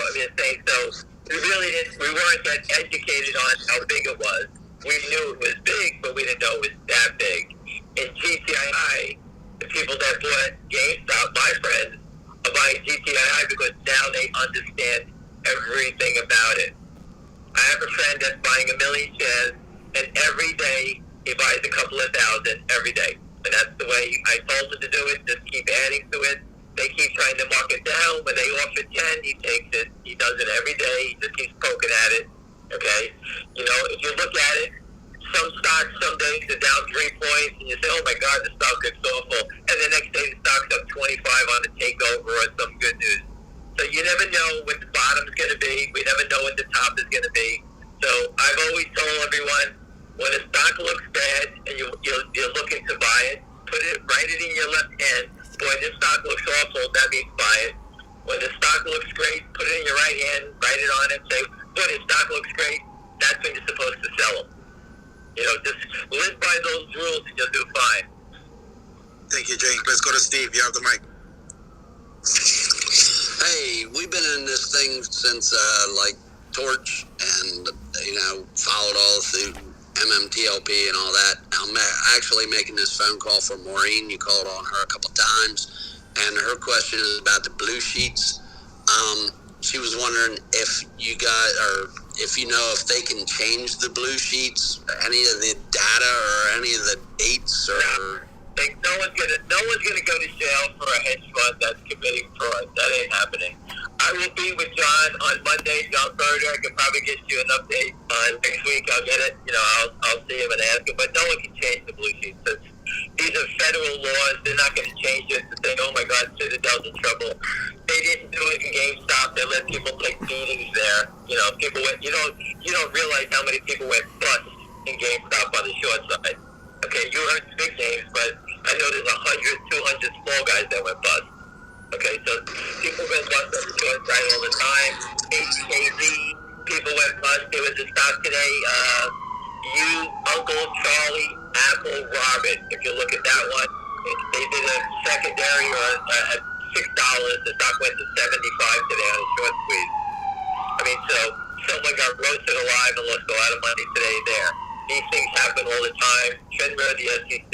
we weren't that educated on how big it was. We knew it was big, but we didn't know it was that big. In GTII, the people that bought GameStop, my friends, are buying GTII because now they understand everything about it. I have a friend that's buying 1 million shares, and every day he buys a couple of thousand every day. And that's the way I told him to do it. Just keep adding to it. They keep trying to mark it down. When they offer 10, he takes it. He does it every day. He just keeps poking at it. Okay? If you look at it, some stocks, some days are down 3 points, and you say, oh my God, the stock looks awful. And the next day the stock's up 25 on a takeover or some good news. So you never know what the bottom's going to be. We never know what the top is going to be. So I've always told everyone, when a stock looks bad and you're looking to buy it, write it in your left hand. Boy, this stock looks awful, that means buy it. When the stock looks great, put it in your right hand, write it on it, say, boy, this stock looks great, that's when you're supposed to sell them. Just live by those rules and you'll do fine. Thank you, Jane. Let's go to Steve. You have the mic. Hey, we've been in this thing since like Torch, and followed all through MMTLP and all that. I'm actually making this phone call for Maureen. You called on her a couple times, and her question is about the blue sheets. She was wondering if you guys, or if you know if they can change the blue sheets, any of the data or any of the dates, or. No one's gonna go to jail for a hedge fund that's committing fraud. That ain't happening. I will be with John on Monday. John Berger. I can probably get you an update next week. I'll get it. I'll see him and ask him. But no one can change the blue sheets. These are federal laws. They're not going to change it to say, oh my God, Citadel's in trouble. They didn't do it in GameStop. They let people take beatings there. People went. You don't realize how many people went bust in GameStop on the short side. Okay, you heard the big names, but I know there's 100, 200 small guys that went bust. Okay, so people went bust on the short side all the time. HKZ, people went bust. There was a stock today, Uncle Charlie, Apple, Robert. If you look at that one, they did a secondary at $6. The stock went to $75 today on a short squeeze. I mean, so someone got roasted alive and lost a lot of money today there. These things happen all the time. Fedra, the SEC,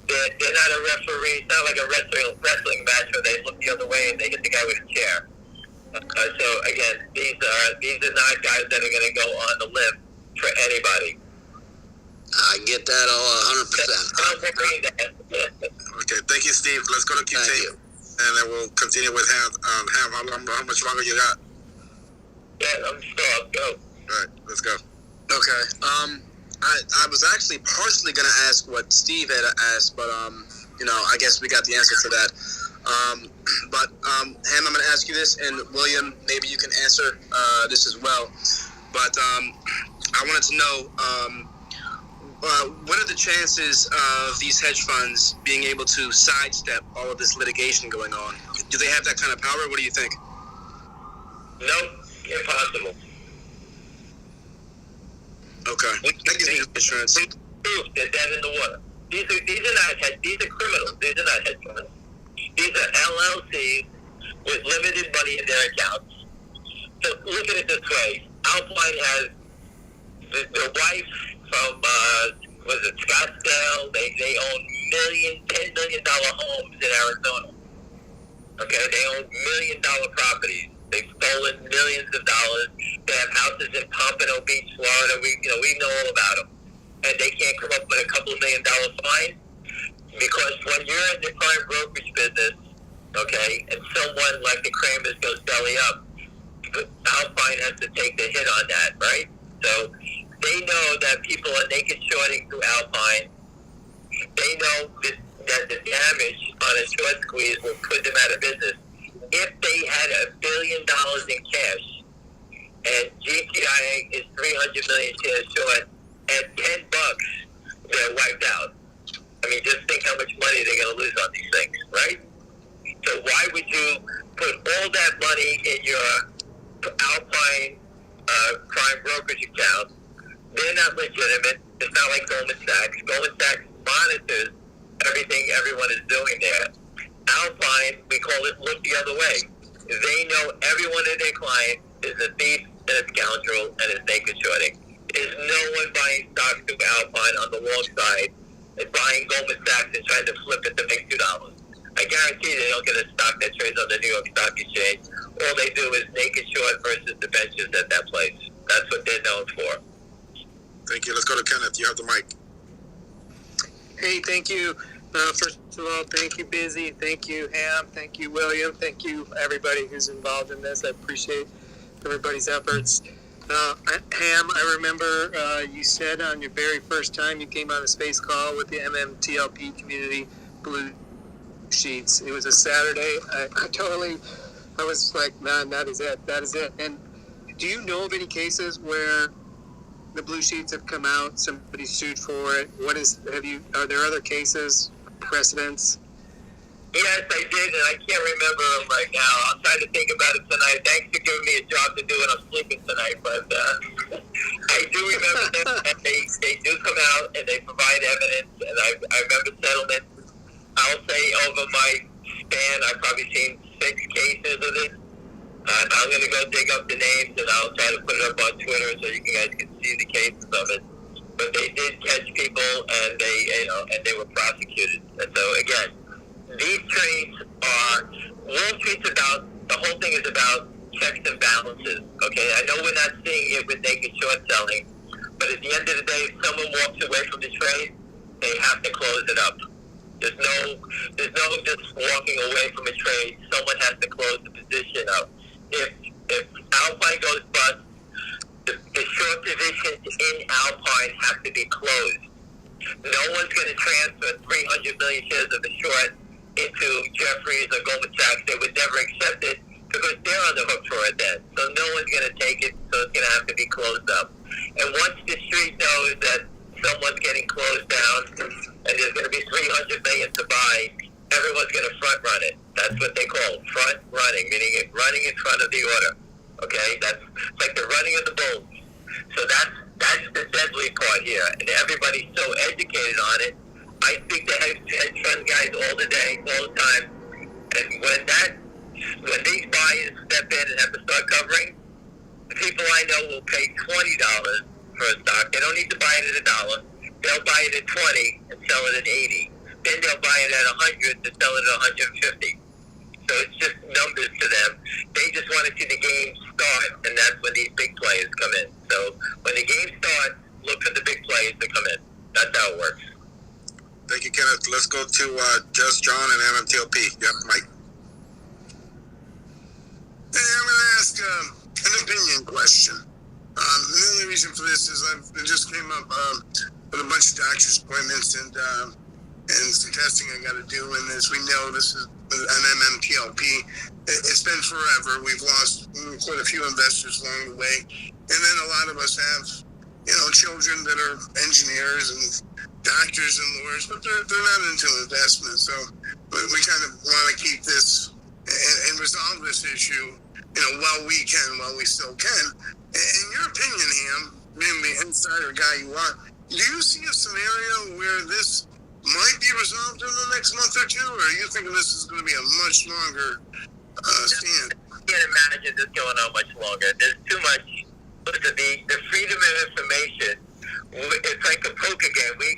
they're not a referee. It's not like a wrestling match where they look the other way and they hit the guy with a chair. So again, these are not guys that are going to go on the limb for anybody. I get that all 100%. Okay, thank you, Steve. Let's go to QT, and then we'll continue with Ham. How much longer you got? Yeah, I'm still up. Go. All right, let's go. Okay. I was actually partially going to ask what Steve had asked, but, I guess we got the answer to that. But Ham, I'm going to ask you this, and William, maybe you can answer this as well. But I wanted to know, what are the chances of these hedge funds being able to sidestep all of this litigation going on? Do they have that kind of power? What do you think? No, impossible. Okay. That gives me insurance. They're dead in the water. These are criminals. These are not hedge funds. These are LLCs with limited money in their accounts. So look at it this way. Alpine has the wife from was it Scottsdale? They own $10 million homes in Arizona. Okay, they own $1 million properties. They've stolen millions of dollars. They have houses in Pompano Beach, Florida. We know all about them. And they can't come up with a couple of $1 million fine because when you're in the prime brokerage business, okay, and someone like the Kramers goes belly up, Alpine has to take the hit on that, right? So they know that people are naked shorting through Alpine. They know that the damage on a short squeeze will put them out of business. If they had $1 billion in cash and GTII is 300 million shares short, at $10, they're wiped out. I mean, just think how much money they're going to lose on these things, right? So why would you put all that money in your Alpine prime brokerage account? They're not legitimate. It's not like Goldman Sachs. Goldman Sachs monitors everything everyone is doing there. Alpine, we call it look the other way. They know every one of their clients is a thief and a scoundrel and is naked shorting. There's no one buying stocks through Alpine on the long side and buying Goldman Sachs and trying to flip it to make $2. I guarantee they don't get a stock that trades on the New York Stock Exchange. All they do is naked short versus the benches at that place. That's what they're known for. Thank you. Let's go to Kenneth. You have the mic. Hey, thank you. First of all, thank you, Busy. Thank you, Ham. Thank you, William. Thank you, everybody who's involved in this. I appreciate everybody's efforts. Ham, I remember you said on your very first time you came on a space call with the MMTLP community blue sheets. It was a Saturday. I was like, man, that is it. That is it. And do you know of any cases where the blue sheets have come out, somebody sued for it? Are there other cases, precedents? Yes, I did, and I can't remember them right now. I'll try to think about it tonight. Thanks for giving me a job to do when I'm sleeping tonight. But I do remember them, and they do come out, and they provide evidence, and I remember settlements. I'll say over my span, I've probably seen 6 cases of this. I'm going to go dig up the names, and I'll try to put it up on Twitter so you guys can see the cases of it. But they did catch people, and they were prosecuted. And so again, these trades are Wall Street's about. The whole thing is about checks and balances. Okay, I know we're not seeing it with naked short selling, but at the end of the day, if someone walks away from the trade, they have to close it up. There's no just walking away from a trade. Someone has to close the position up. If Alpine goes bust, the short positions in Alpine have to be closed. No one's going to transfer 300 million shares of the short into Jefferies or Goldman Sachs. They would never accept it because they're on the hook for it then. So no one's going to take it, so it's going to have to be closed up. And once the street knows that someone's getting closed down and there's going to be 300 million to buy, everyone's going to front run it. That's what they call front running, meaning running in front of the order. Okay, it's like the running of the bulls. So that's the deadly part here, and everybody's so educated on it. I speak to hedge fund guys all the time, and when these buyers step in and have to start covering, the people I know will pay $20 for a stock. They don't need to buy it at $1. They'll buy it at 20 and sell it at 80. Then they'll buy it at 100 to sell it at 150. So it's just numbers to them. They just want to see the game start, and that's when these big players come in. So when the game starts, look for the big players to come in. That's how it works. Thank you, Kenneth. Let's go to Just John and MMTLP. Yep, Mike. Hey, I'm going to ask an opinion question. The only reason for this is I just came up with a bunch of doctor's appointments and some testing I got to do. And as we know, this is an MMTLP. It's been forever. We've lost quite a few investors along the way. And then a lot of us have, children that are engineers and doctors and lawyers, but they're not into investment. So we kind of want to keep this and resolve this issue, while we still can. In your opinion, Ham, being the insider guy you are, do you see a scenario where this might be resolved in the next month or two, or are you thinking this is going to be a much longer stand? I can't imagine this going on much longer. There's too much. Listen, the freedom of information, it's like a poker game. We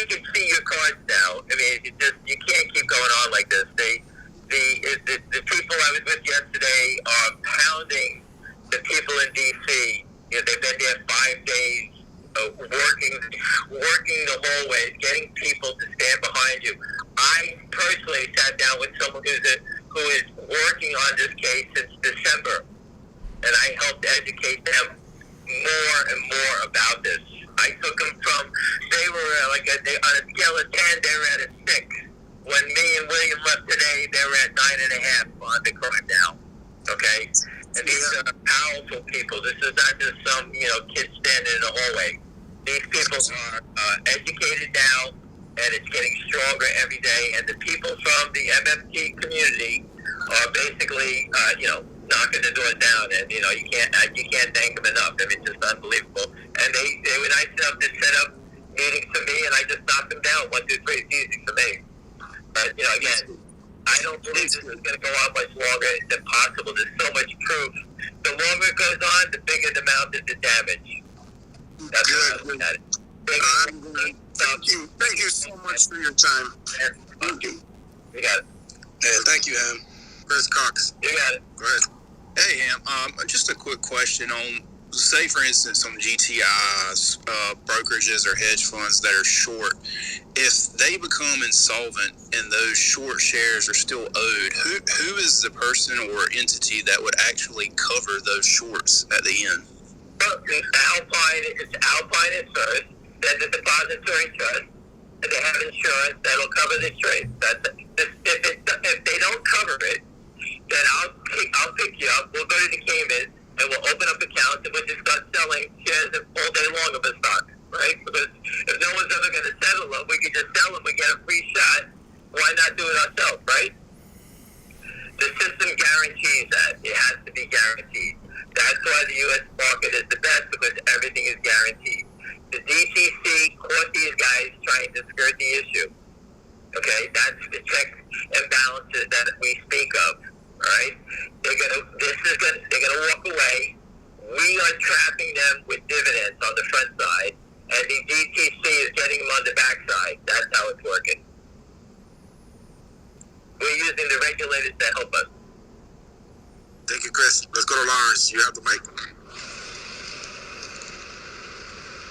can see your cards now. I mean, you can't keep going on like this. The people I was with yesterday are pounding the people in D.C. They've been there 5 days, working the hallways, getting people to stand behind you. I personally sat down with someone who is working on this case since December, and I helped educate them more and more about this. I took them from, they were on a scale of 10, they were at a 6. When me and William left today, they were at 9.5 on the crime now. Okay? And these are powerful people. This is not just some, kid standing in the hallway. These people are educated now, and it's getting stronger every day. And the people from the MMT community are basically, knocking the door down. And you can't thank them enough. I mean, it's just unbelievable. And they were nice enough to set up meetings for me, and I just knocked them down 1, 2, 3. It's easy for me. But again, I don't believe this is going to go on much longer. It's impossible. There's so much proof. The longer it goes on, the bigger the amount of the damage. That's what I look at it. Thank you so much for your time. Thank you. You got it. Hey, thank you, Ham. Chris Cox. You got it. Go ahead. Hey, Ham. Just a quick question on, say, for instance, on GTIs, brokerages or hedge funds that are short. If they become insolvent and those short shares are still owed, who is the person or entity that would actually cover those shorts at the end? Well, it's Alpine at first, then the depository trust, and they have insurance that'll cover this trade. If they don't cover it, then I'll pick you up. We'll go to the Cayman and we'll open up accounts and we'll just start selling shares all day long of a stock, right? Because if no one's ever going to settle them, we can just sell them and get a free shot. Why not do it ourselves, right? The system guarantees that. It has to be guaranteed. That's why the U.S. market is the best, because everything is guaranteed. The DTC caught these guys trying to skirt the issue. Okay, that's the checks and balances that we speak of. Right? This is Chris. Let's go to Lawrence. You have the mic.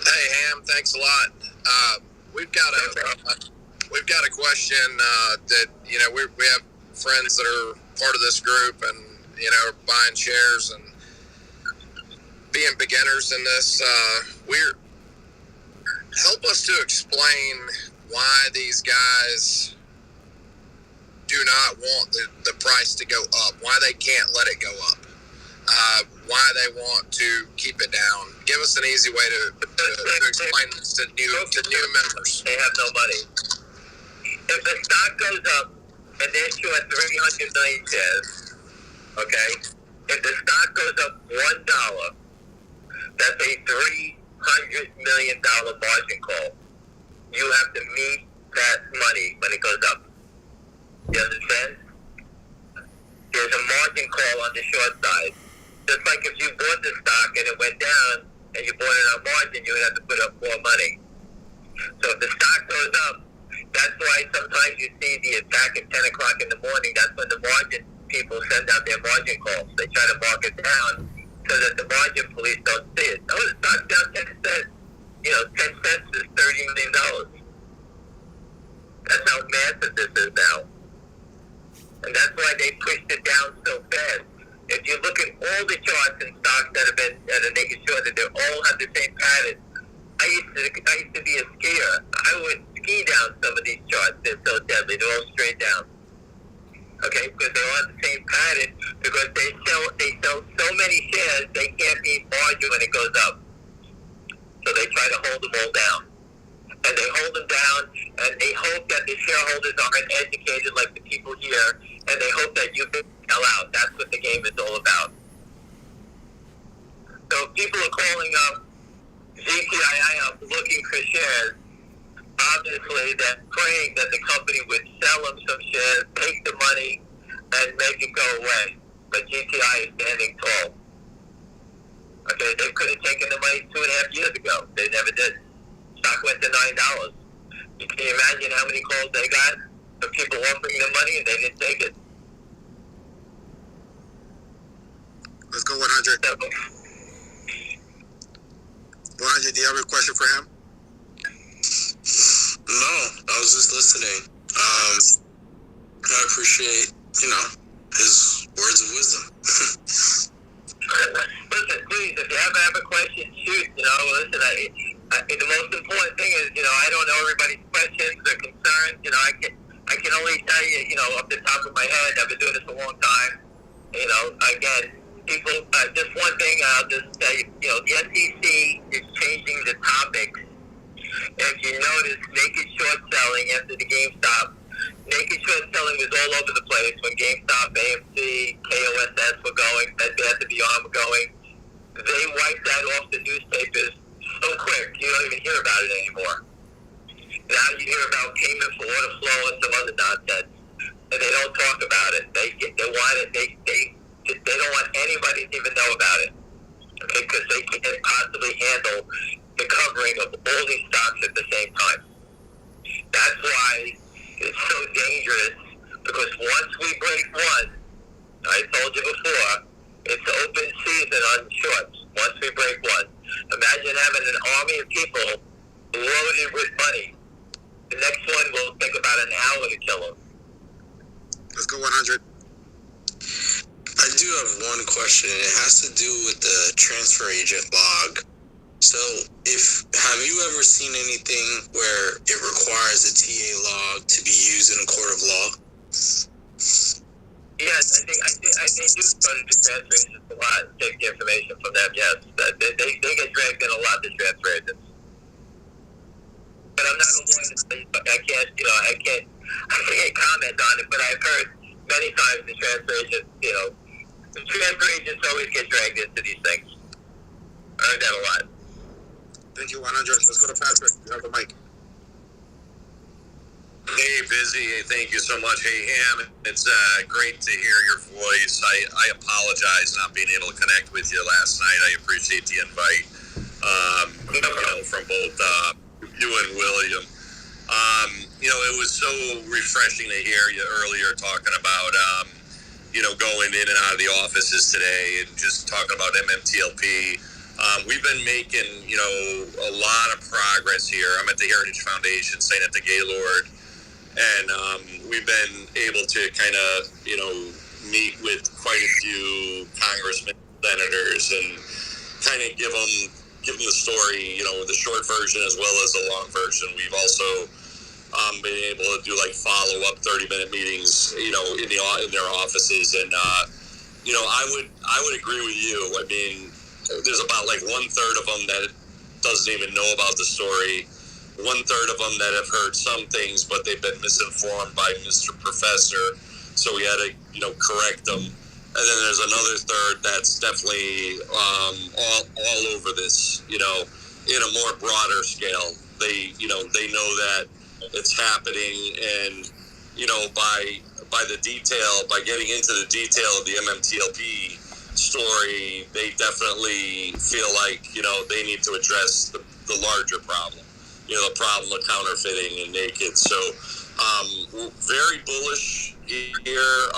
Hey, Ham. Thanks a lot. We've got a question that we have friends that are part of this group and are buying shares and being beginners in this. Help us to explain why these guys do not want the price to go up, why they can't let it go up, why they want to keep it down. Give us an easy way to explain this to new members. They have no money. If the stock goes up and they're short 300 million shares, okay? If the stock goes up $1, that's a $300 million margin call. You have to meet that money when it goes up. You understand? There's a margin call on the short side. Just like if you bought the stock and it went down and you bought it on margin, you would have to put up more money. So if the stock goes up, that's why sometimes you see the attack at 10 o'clock in the morning. That's when the margin people send out their margin calls. They try to mark it down so that the margin police don't see it. Oh, the stock's down 10 cents. 10 cents is $30 million. That's how massive this is now. And that's why they pushed it down so fast. If you look at all the charts and stocks that have been at a naked short, that they all have the same pattern. I used to be a skier. I would ski down some of these charts. They're so deadly. They're all straight down. Okay, because they're on the same pattern. Because they sell so many shares, they can't be margin when it goes up. So they try to hold them all down. And they hold them down, and they hope that the shareholders aren't educated like the people here, and they hope that you sell out. That's what the game is all about. So people are calling up GTII up looking for shares. Obviously, they're praying that the company would sell them some shares, take the money, and make it go away. But GTI is standing tall. Okay, they could have taken the money 2.5 years ago. They never did. Stock went to $9. You can imagine how many calls they got from people offering them money and they didn't take it. Let's go 100. 100, do you have a question for him? No, I was just listening. I appreciate, his words of wisdom. Listen, please, if you ever have a question, shoot. Listen, the most important thing is, I don't know everybody's questions or concerns. I can only tell you, off the top of my head, I've been doing this a long time. Again, people, just one thing I'll just say, the SEC is changing the topics. If you notice, naked short selling after the GameStop, naked short selling was all over the place when GameStop, AMC, KOSS were going, Bed Bath & Beyond were going. They wiped that off the newspapers so quick, you don't even hear about it anymore. Now you hear about payment for order flow and some other nonsense, and they don't talk about it. They want it. They don't want anybody to even know about it, okay? Because they can't possibly handle the covering of all these stocks at the same time. That's why it's so dangerous. Because once we break one, I told you before, it's open season on shorts. Once we break one, imagine having an army of people loaded with money. The next one will take about an hour to kill them. Let's go 100. I do have one question. It has to do with the transfer agent log. So, have you ever seen anything where it requires a TA log to be used in a court of law? Yes, I think do go to the transfer agents a lot and take the information from them. Yes, they get dragged in a lot, the transfer agents. But I'm not going to say, I can't comment on it. But I've heard many times the transfer agents, the transfer agents always get dragged into these things. I heard that a lot. Thank you, 100. Let's go to Patrick. You have the mic. Hey, Busy. Thank you so much. Hey, Ham. It's great to hear your voice. I apologize not being able to connect with you last night. I appreciate the invite from both you and William. It was so refreshing to hear you earlier talking about going in and out of the offices today and just talking about MMTLP. We've been making, a lot of progress here. I'm at the Heritage Foundation, staying at the Gaylord, and we've been able to kind of, meet with quite a few congressmen, senators, and kind of give them the story, the short version as well as the long version. We've also been able to do like follow-up 30-minute meetings, in their offices, and I would agree with you. I mean, there's about like 1/3 of them that doesn't even know about the story. 1/3 of them that have heard some things, but they've been misinformed by Mr. Professor. So we had to, correct them. And then there's another third that's definitely all over this, in a more broader scale. They know that it's happening, and by getting into the detail of the MMTLP story, they definitely feel like they need to address the larger problem, the problem of counterfeiting and naked. So very bullish here.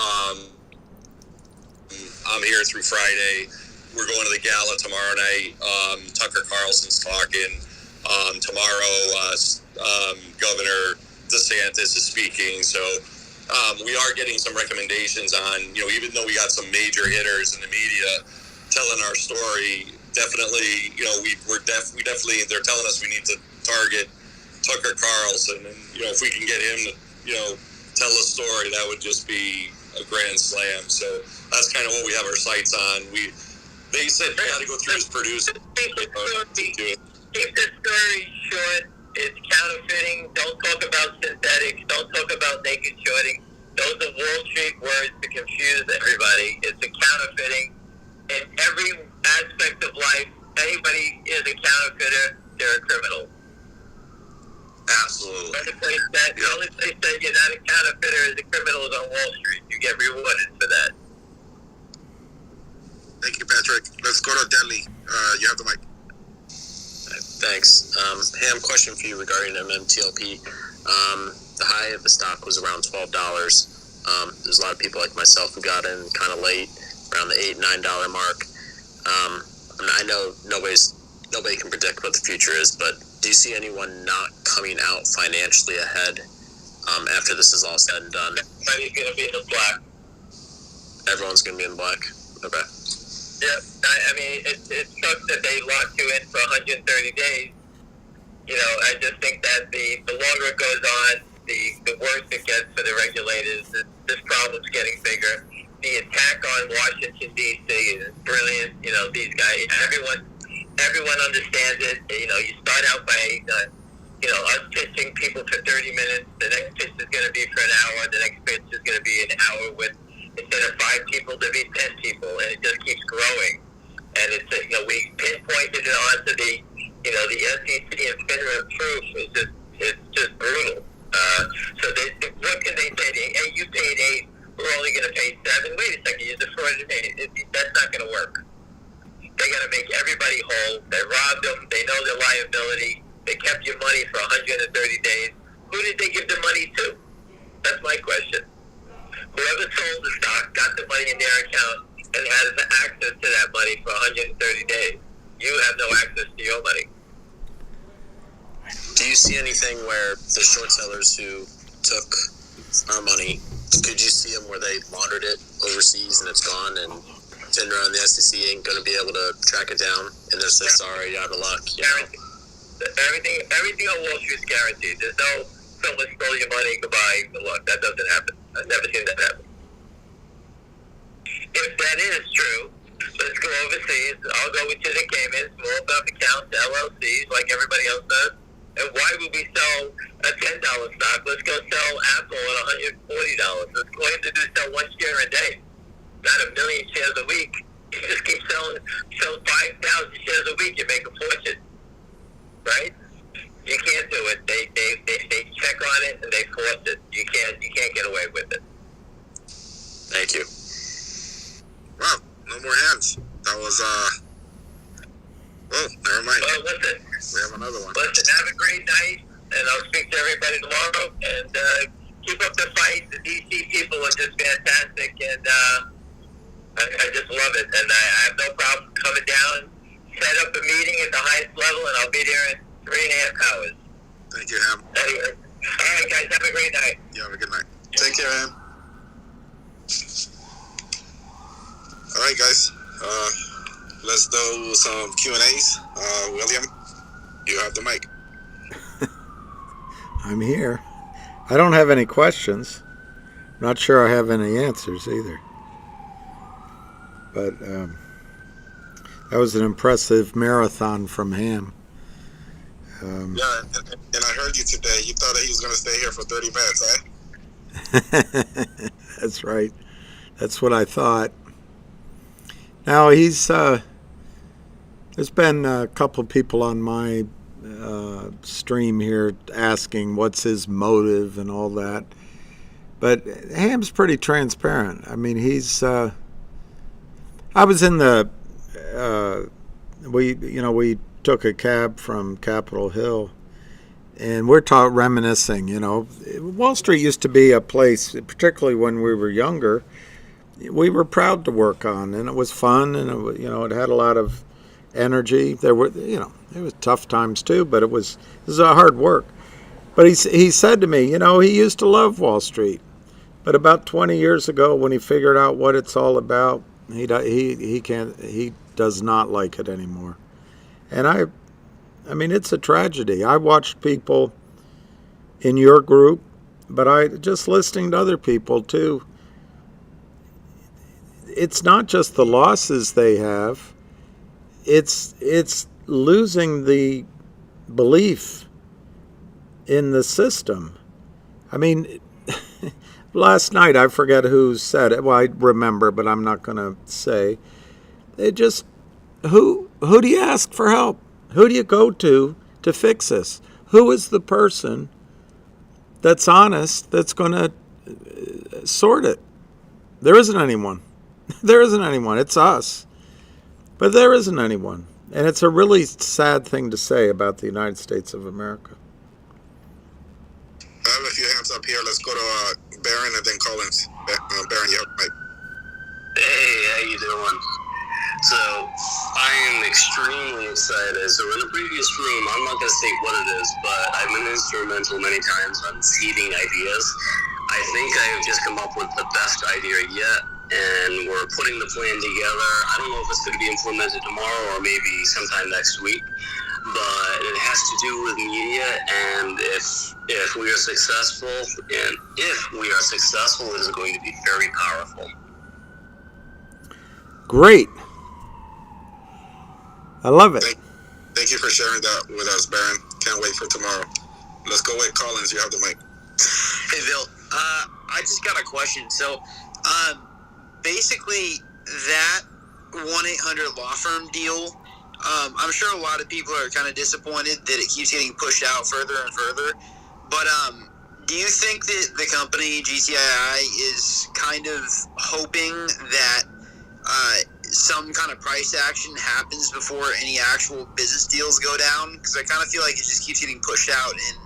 I'm here through Friday. We're going to the gala tomorrow night. Tucker Carlson's talking. Tomorrow, Governor DeSantis is speaking. So we are getting some recommendations on, even though we got some major hitters in the media telling our story, definitely, they're telling us we need to target Tucker Carlson. And, if we can get him to, tell a story, that would just be a grand slam. So that's kind of what we have our sights on. They said we got to go through his producer. Keep the story short. It's counterfeiting. Don't talk about synthetics. Don't talk about naked shorting. Those are Wall Street words to confuse everybody. It's a counterfeiting. In every aspect of life, anybody is a counterfeiter. They're a criminal. Absolutely. The only place that you're not a counterfeiter is a criminal is on Wall Street. You get rewarded for that. Thank you, Patrick. Let's go to Delhi. You have the mic. Thanks. Ham, question for you regarding MMTLP. The high of the stock was around $12. There's a lot of people like myself who got in kind of late, around the $8-9 mark. I know nobody can predict what the future is, but do you see anyone not coming out financially ahead after this is all said and done? Everybody's going to be in the black. Everyone's going to be in the black? Okay. Yeah, I mean, it sucks that they locked you in for 130 days. I just think that the longer it goes on, the worse it gets for the regulators. This problem's getting bigger. The attack on Washington, D.C. is brilliant. These guys, everyone understands it. You start out by, us pitching people for 30 minutes. The next pitch is going to be for an hour. The next pitch is going to be an hour with, instead of 5 people, to be 10 people. And it just keeps growing. And it's, we pinpointed it onto the SEC and FINRA proof. It's just brutal. So what can they say? Hey, you paid 8. We're only going to pay 7. Wait a second, you defrauded me. That's not going to work. They got to make everybody whole. They robbed them. They know their liability. They kept your money for 130 days. Who did they give the money to? That's my question. Whoever sold the stock got the money in their account and has access to that money for 130 days. You have no access to your money. Do you see anything where the short sellers who took our money, could you see them where they laundered it overseas and it's gone, and FINRA and the SEC ain't going to be able to track it down, and they're just sorry, out of luck? Everything on Wall Street is guaranteed. There's no someone stole your money, goodbye, good luck. That doesn't happen. I've never seen that happen. If that is true, let's go overseas. I'll go into the Caymans, small accounts, LLCs, like everybody else does. And why would we sell a $10 stock? Let's go sell Apple at $140. Let's go ahead and sell 1 share a day, not 1 million shares a week. You just keep selling 5,000 shares a week, you make a fortune, right? You can't do it. They check on it and they force it. You can't get away with it. Thank you. Wow, no more hands. That was oh, never mind. Well, listen. We have another one. Listen, have a great night, and I'll speak to everybody tomorrow. And keep up the fight. The DC people are just fantastic, and I just love it. And I have no problem coming down, set up a meeting at the highest level, and I'll be there in 3.5 hours. Thank you, Ham. Anyway, all right, guys, have a great night. You have a good night. Take care, Ham. All right, guys. Let's do some Q&As. William, you have the mic. I'm here. I don't have any questions. Not sure I have any answers either. But that was an impressive marathon from Ham. Yeah, and I heard you today. You thought that he was going to stay here for 30 minutes, eh? That's right. That's what I thought. Now, there's been a couple people on my stream here asking what's his motive and all that. But Ham's pretty transparent. I mean, I was in the, we took a cab from Capitol Hill, and we're reminiscing, Wall Street used to be a place, particularly when we were younger, we were proud to work on, and it was fun, and it had a lot of energy. There were, it was tough times too, but it was a hard work. But he said to me, he used to love Wall Street, but about 20 years ago, when he figured out what it's all about, he does not like it anymore. And I mean, it's a tragedy. I watched people in your group, but I just listening to other people too. It's not just the losses they have. It's losing the belief in the system. I mean, last night, I forget who said it. Well, I remember, but I'm not going to say. It just, who do you ask for help? Who do you go to fix this? Who is the person that's honest that's going to sort it? There isn't anyone. There isn't anyone. It's us. But there isn't anyone. And it's a really sad thing to say about the United States of America. I have a few hands up here. Let's go to Baron and then Collins. Baron, you have the mic. Hey, how you doing? So, I am extremely excited. So, in the previous room, I'm not going to state what it is, but I've been instrumental many times on seeding ideas. I think I have just come up with the best idea yet, and we're putting the plan together. I don't know if it's going to be implemented tomorrow or maybe sometime next week, but it has to do with media, and if we are successful, it is going to be very powerful. Great. I love it. Thank you for sharing that with us, Baron. Can't wait for tomorrow. Let's go with Collins. You have the mic. Hey, Bill. I just got a question. So, basically, that 1-800 law firm deal, I'm sure a lot of people are kind of disappointed that it keeps getting pushed out further and further. But do you think that the company, GTII, is kind of hoping that some kind of price action happens before any actual business deals go down? Because I kind of feel like it just keeps getting pushed out, and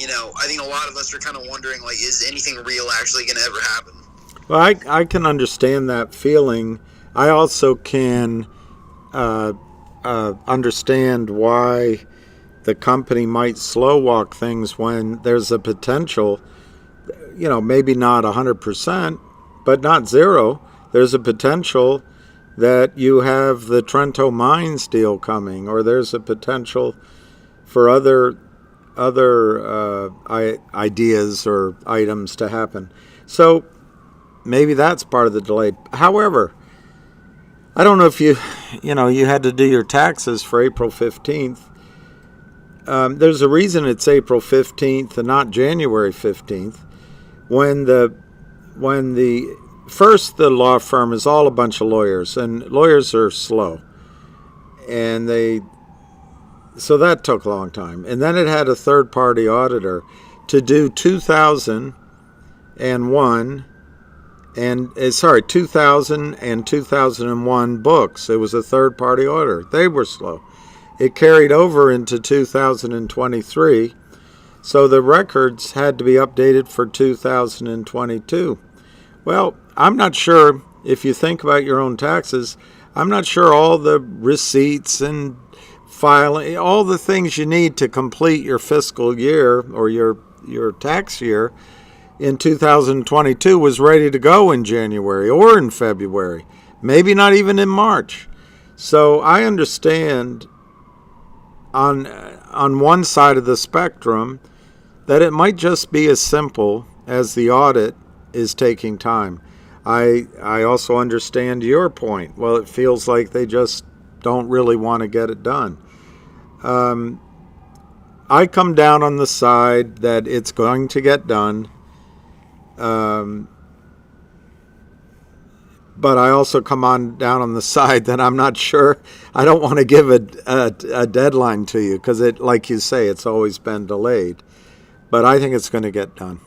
I think a lot of us are kind of wondering, like, is anything real actually going to ever happen? Well, I can understand that feeling. I also can understand why the company might slow walk things when there's a potential, maybe not 100%, but not zero. There's a potential that you have the Trento Mines deal coming, or there's a potential for other ideas or items to happen. So maybe that's part of the delay. However, I don't know if you had to do your taxes for April 15th. There's a reason it's April 15th and not January 15th. When the law firm is all a bunch of lawyers, and lawyers are slow, and so that took a long time. And then it had a third-party auditor to do 2000 and 2001 books. It was a third-party auditor. They were slow. It carried over into 2023. So the records had to be updated for 2022. Well, I'm not sure, if you think about your own taxes, I'm not sure all the receipts and filing, all the things you need to complete your fiscal year or your tax year in 2022 was ready to go in January or in February, maybe not even in March. So I understand on one side of the spectrum that it might just be as simple as the audit is taking time. I also understand your point. Well, it feels like they just don't really want to get it done. I come down on the side that it's going to get done. But I also come down on the side that I'm not sure. I don't want to give a deadline to you because it, like you say, it's always been delayed. But I think it's going to get done.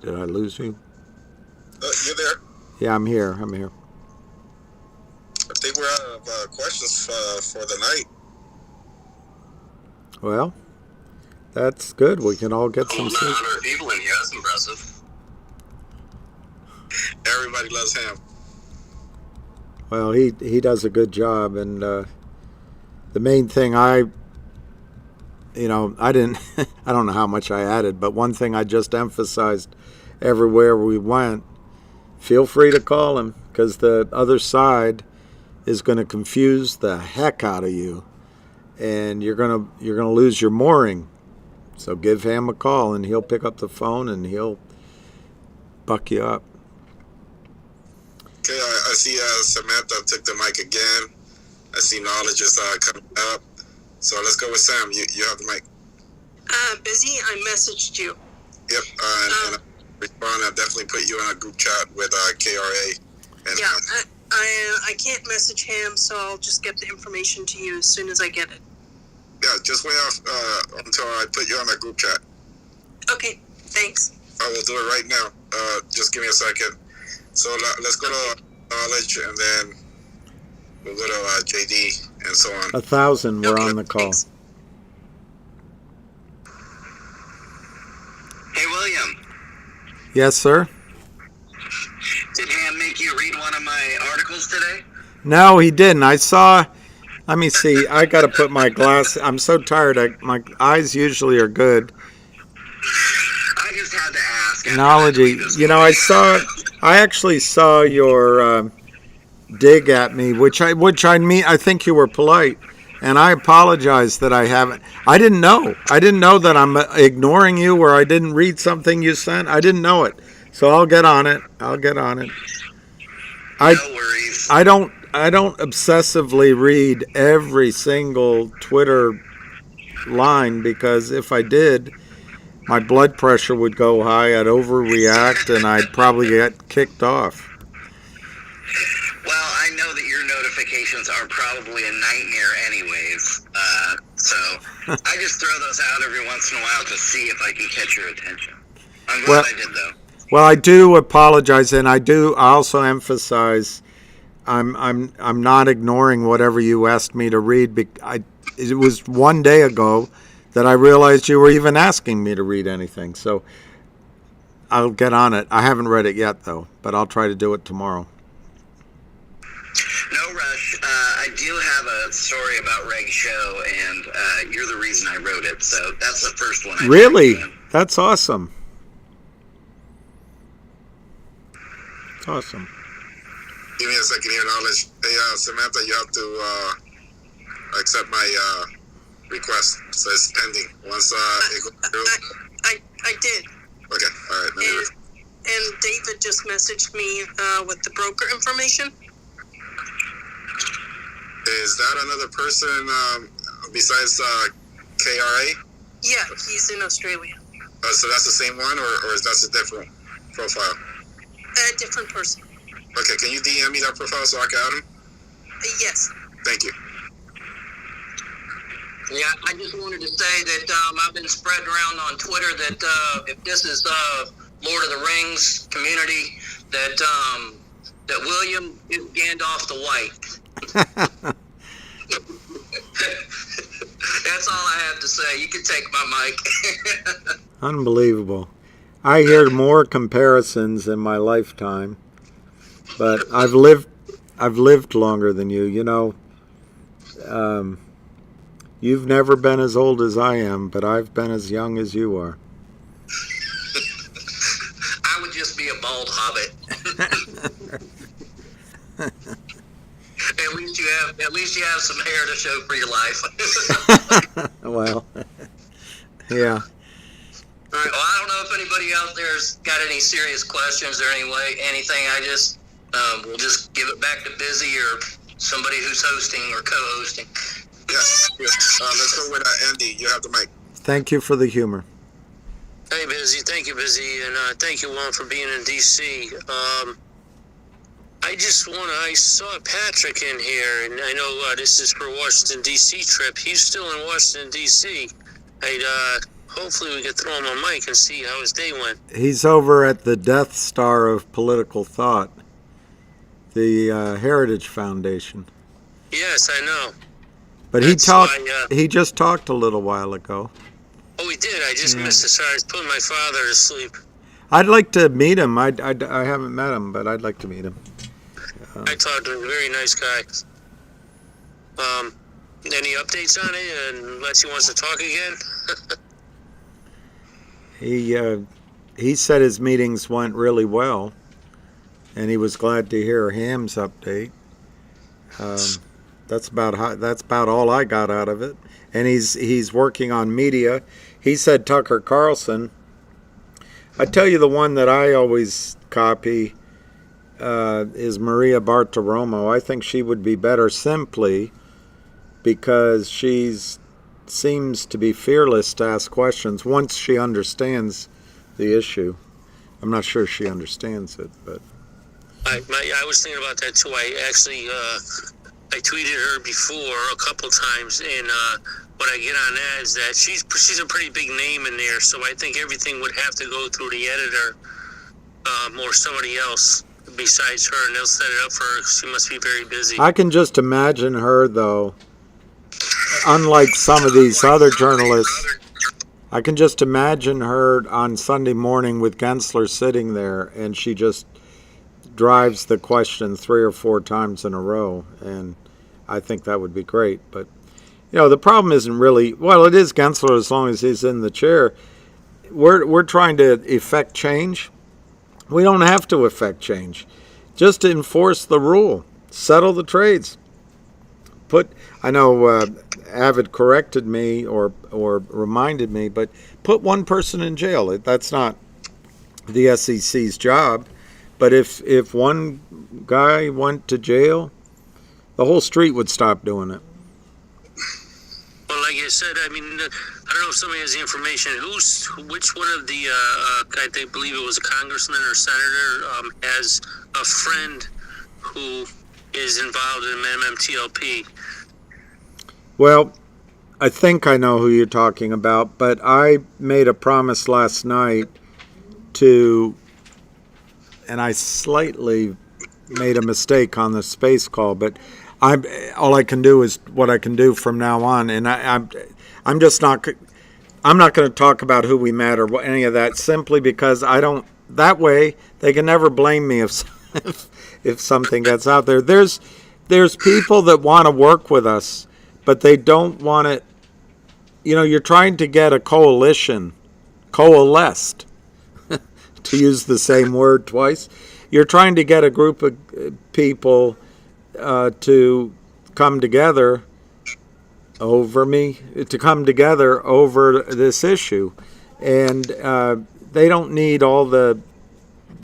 Did I lose you? You're there. Yeah, I'm here. I think we're out of questions for the night. Well, that's good. We can all get some sleep. 100 people in here. That's impressive. Everybody loves Ham. Well, he does a good job, and the main thing I didn't, I don't know how much I added, but one thing I just emphasized everywhere we went, feel free to call him, because the other side is going to confuse the heck out of you, and you're gonna lose your mooring. So give Ham a call, and he'll pick up the phone, and he'll buck you up. Okay, I see Samantha took the mic again. I see knowledge is coming up. So let's go with Sam. You have the mic. Busy, I messaged you. Yep, and respond. I definitely put you in a group chat with KRA. And, yeah, I can't message him, so I'll just get the information to you as soon as I get it. Yeah, just wait off until I put you on that group chat. Okay, thanks. I will do it right now. Just give me a second. So let's go to knowledge, and then we'll go to JD and so on. 1,000 were on the call. Thanks. Hey, William. Yes, sir? Did Ham make you read one of my articles today? No, he didn't. I saw, let me see, I got to put my glass, I'm so tired, my eyes usually are good. I just had to ask. Knowledge, I actually saw your dig at me, which I mean, I think you were polite, and I apologize that I haven't. I didn't know that I'm ignoring you, or I didn't read something you sent. I didn't know it, so I'll get on it. No worries. I don't obsessively read every single Twitter line, because if I did, my blood pressure would go high, I'd overreact, and I'd probably get kicked off. Well, I know that your notifications are probably a nightmare anyways, so I just throw those out every once in a while to see if I can catch your attention. I'm glad I did, though. Well, I do apologize, and I also emphasize I'm not ignoring whatever you asked me to read. It was one day ago that I realized you were even asking me to read anything. So I'll get on it. I haven't read it yet, though, but I'll try to do it tomorrow. No rush. I do have a story about Reg Show, and you're the reason I wrote it. So that's the first one. Really? That's awesome. Awesome. Give me a second here, knowledge. Hey, Samantha, you have to accept my request. So it's pending. Once it goes through. I did. Okay, all right. And David just messaged me with the broker information. Is that another person besides KRA? Yeah, he's in Australia. So that's the same one, or is that a different profile? A different person. Okay, can you DM me that profile so I can add him? Yes. Thank you. Yeah, I just wanted to say that I've been spreading around on Twitter that if this is Lord of the Rings community, that William is Gandalf the White. That's all I have to say. You can take my mic. Unbelievable. I hear more comparisons in my lifetime, but I've lived longer than you. You know, you've never been as old as I am, but I've been as young as you are. I would just be a bald hobbit. At least you have some hair to show for your life. Well, yeah. All right. Well, I don't know if anybody out there's got any serious questions or anything. I just we'll just give it back to Busy or somebody who's hosting or co-hosting. Yes. Let's go with Andy. You have the mic. Thank you for the humor. Hey, Busy. Thank you, Busy. And thank you, Juan, for being in D.C. I saw Patrick in here, and I know this is for Washington, D.C. trip. He's still in Washington, D.C. Hopefully we can throw him a mic and see how his day went. He's over at the Death Star of political thought, the Heritage Foundation. Yes, I know. But he just talked a little while ago. Oh, he did? I just missed it. Sorry, I was putting my father to sleep. I'd like to meet him. I haven't met him, but I'd like to meet him. I talked to him. Very nice guy. Any updates on it, unless he wants to talk again? He said his meetings went really well, and he was glad to hear Ham's update. That's about all I got out of it. And he's working on media. He said Tucker Carlson. I tell you, the one that I always copy is Maria Bartiromo. I think she would be better simply because she seems to be fearless to ask questions once she understands the issue. I'm not sure she understands it, but I was thinking about that too. I actually I tweeted her before a couple times, and what I get on that is that she's a pretty big name in there, so I think everything would have to go through the editor or somebody else besides her, and they'll set it up for her. She must be very busy. I can just imagine her, though, unlike some of these other journalists, I can just imagine her on Sunday morning with Gensler sitting there, and she just drives the question 3 or 4 times in a row, and I think that would be great. But, you know, the problem isn't really, well, it is Gensler as long as he's in the chair. We're trying to effect change. We don't have to effect change. Just enforce the rule. Settle the trades. I know Avid corrected me or reminded me, but put one person in jail. That's not the SEC's job. But if one guy went to jail, the whole street would stop doing it. Well, like I said, I mean, I don't know if somebody has the information. Which one of the, I believe it was a congressman or senator, has a friend who is involved in MMTLP? Well, I think I know who you're talking about, but I made a promise last night and I slightly made a mistake on the space call, but all I can do is what I can do from now on, and I'm just not. I'm not going to talk about who we met or any of that, simply because I don't. That way, they can never blame me if something gets out there. There's people that want to work with us, but they don't want it. You know, you're trying to get a coalesced, to use the same word twice. You're trying to get a group of people to come together over this issue. And they don't need all the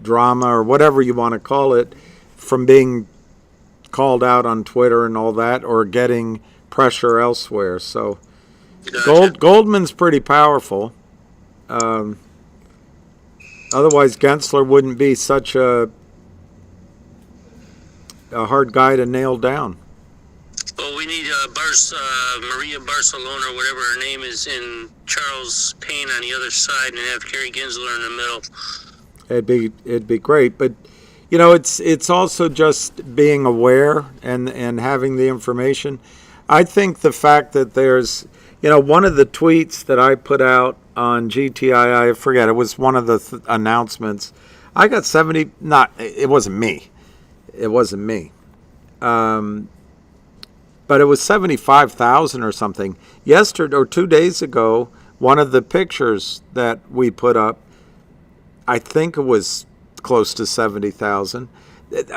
drama or whatever you want to call it from being called out on Twitter and all that, or getting pressure elsewhere. So Goldman's pretty powerful. Otherwise, Gensler wouldn't be such a hard guy to nail down. Well, we need Maria Barcelona, or whatever her name is, and Charles Payne on the other side, and have Kerry Gensler in the middle. It'd be great, but It's also just being aware and having the information. I think the fact that there's, one of the tweets that I put out on GTII, I forget, it was one of the announcements. I got 70, it wasn't me. It wasn't me. But it was 75,000 or something. Yesterday or 2 days ago, one of the pictures that we put up, I think it was close to 70,000.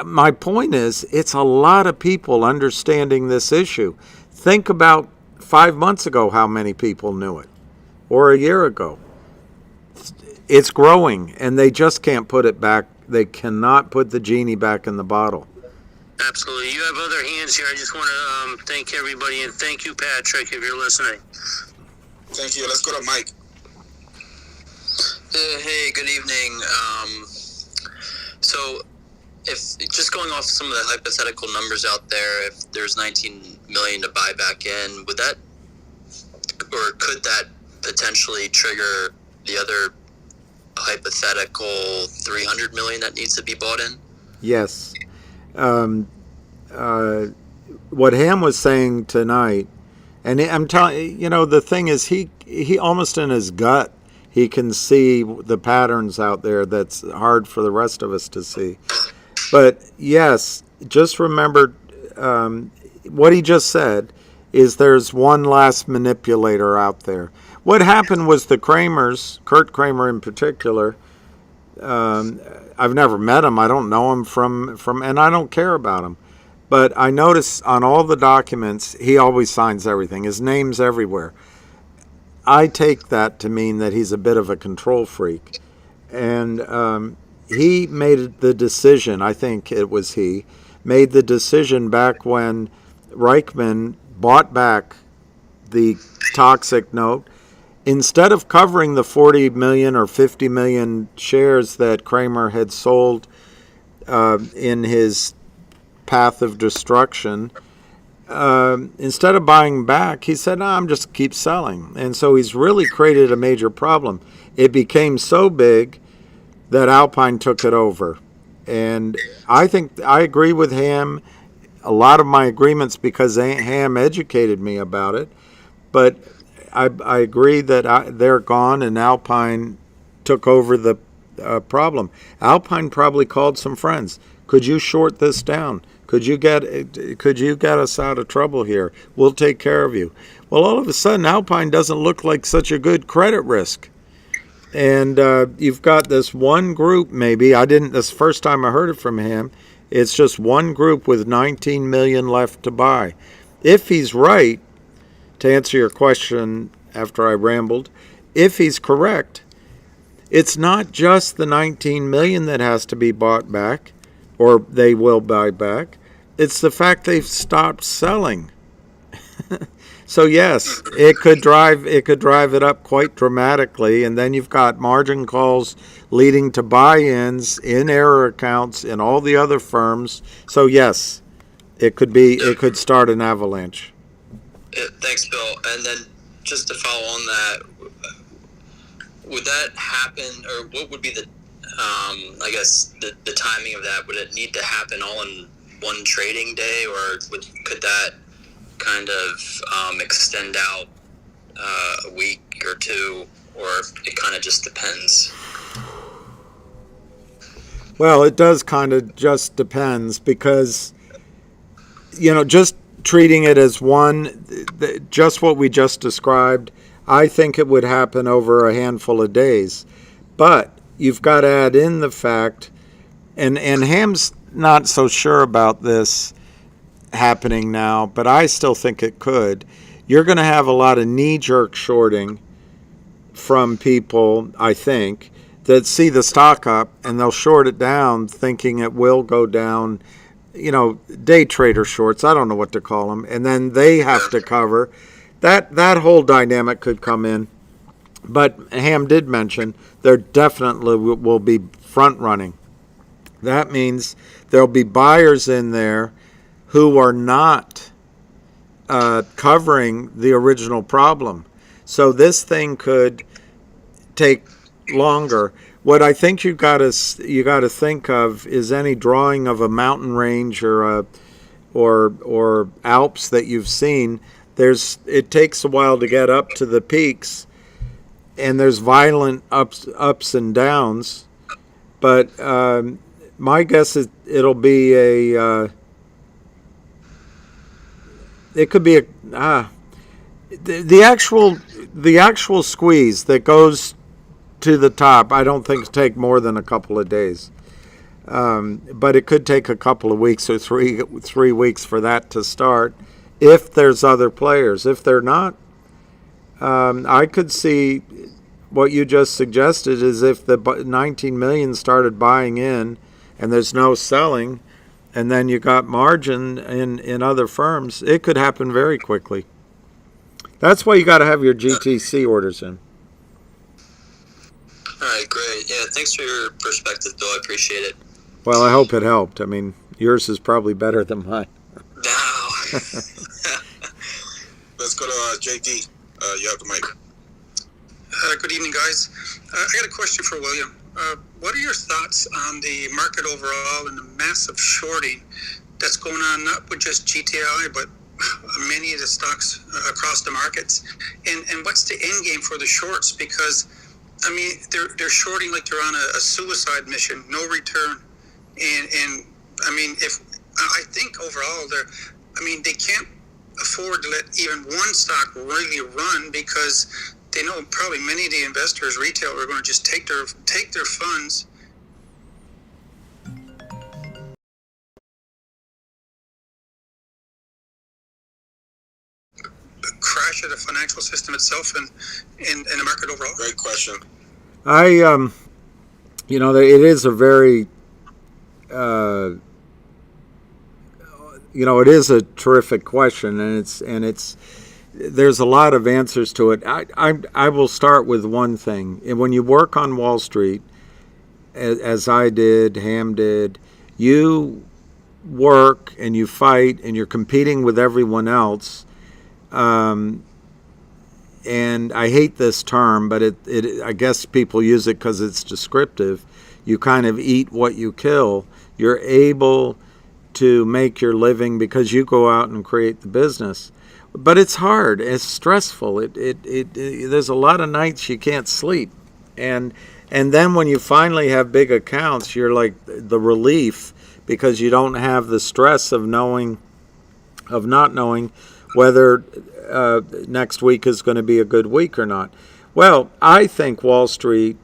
My point is, it's a lot of people understanding this issue. Think about 5 months ago how many people knew it, or a year ago. It's growing, and they just can't put it back. They cannot put the genie back in the bottle. Absolutely. You have other hands here. I just want to thank everybody, and thank you, Patrick, if you're listening. Thank you. Let's go to Mike. Hey, good evening. So, if just going off some of the hypothetical numbers out there, if there's 19 million to buy back in, would that, or could that potentially trigger the other hypothetical 300 million that needs to be bought in? Yes. What Ham was saying tonight, and I'm telling the thing is, he almost in his gut, he can see the patterns out there that's hard for the rest of us to see. But yes, just remember what he just said is there's one last manipulator out there. What happened was the Kramers, Kurt Kramer in particular, I've never met him. I don't know him from, and I don't care about him. But I notice on all the documents, he always signs everything. His name's everywhere. I take that to mean that he's a bit of a control freak. And he made the decision, I think it was he, made the decision back when Reichman bought back the toxic note. Instead of covering the 40 million or 50 million shares that Kramer had sold in his path of destruction, instead of buying back, he said, I'm just keep selling. And so he's really created a major problem. It became so big that Alpine took it over. And I think I agree with Ham. A lot of my agreements because Ham educated me about it. But I agree that they're gone and Alpine took over the problem. Alpine probably called some friends. Could you short this down? Could you get us out of trouble here? We'll take care of you. Well, all of a sudden, Alpine doesn't look like such a good credit risk. And you've got this one group, maybe. This first time I heard it from him. It's just one group with 19 million left to buy. If he's right, to answer your question after I rambled, if he's correct, it's not just the 19 million that has to be bought back, or they will buy back. It's the fact they've stopped selling. So yes, it could drive it up quite dramatically, and then you've got margin calls leading to buy-ins in error accounts in all the other firms. So yes, it could start an avalanche. Thanks, Bill. And then just to follow on that, would that happen, or what would be the timing of that? Would it need to happen all in one trading day, or could that kind of extend out a week or two, or it kind of just depends? Well, it does kind of just depends because, just treating it as one, just what we just described, I think it would happen over a handful of days. But you've got to add in the fact, and Ham's not so sure about this happening now, but I still think it could. You're going to have a lot of knee-jerk shorting from people, I think, that see the stock up and they'll short it down thinking it will go down, day trader shorts, I don't know what to call them, and then they have to cover. That whole dynamic could come in. But Ham did mention there definitely will be front running. That means there'll be buyers in there who are not covering the original problem. So this thing could take, longer. What I think you got to think of is any drawing of a mountain range or Alps that you've seen. It takes a while to get up to the peaks, and there's violent ups and downs. But my guess is it'll be it could be the actual squeeze that goes to the top. I don't think it'll take more than a couple of days, but it could take a couple of weeks or three weeks for that to start. If there's other players, if they're not, I could see what you just suggested is if the 19 million started buying in and there's no selling, and then you got margin in other firms, it could happen very quickly. That's why you got to have your GTC orders in. All right, great. Yeah, thanks for your perspective, Bill. I appreciate it. Well, I hope it helped. I mean, yours is probably better than mine. No. Let's go to JD. You have the mic. Good evening, guys. I got a question for William. What are your thoughts on the market overall and the massive shorting that's going on, not with just GTI, but many of the stocks across the markets? And what's the end game for the shorts? Because, I mean, they're shorting like they're on a suicide mission, no return. And I mean, I think overall, they can't afford to let even one stock really run, because they know probably many of the investors, retail, are going to just take their funds. Crash of the financial system itself and the market overall. Great question. It is a very, it is a terrific question, and there's a lot of answers to it. I will start with one thing. When you work on Wall Street, as I did, Ham did, you work and you fight and you're competing with everyone else. And I hate this term, but I guess people use it because it's descriptive. You kind of eat what you kill. You're able to make your living because you go out and create the business. But it's hard. It's stressful. There's a lot of nights you can't sleep, and then when you finally have big accounts, you're like the relief, because you don't have the stress of not knowing whether next week is going to be a good week or not. Well, I think Wall Street,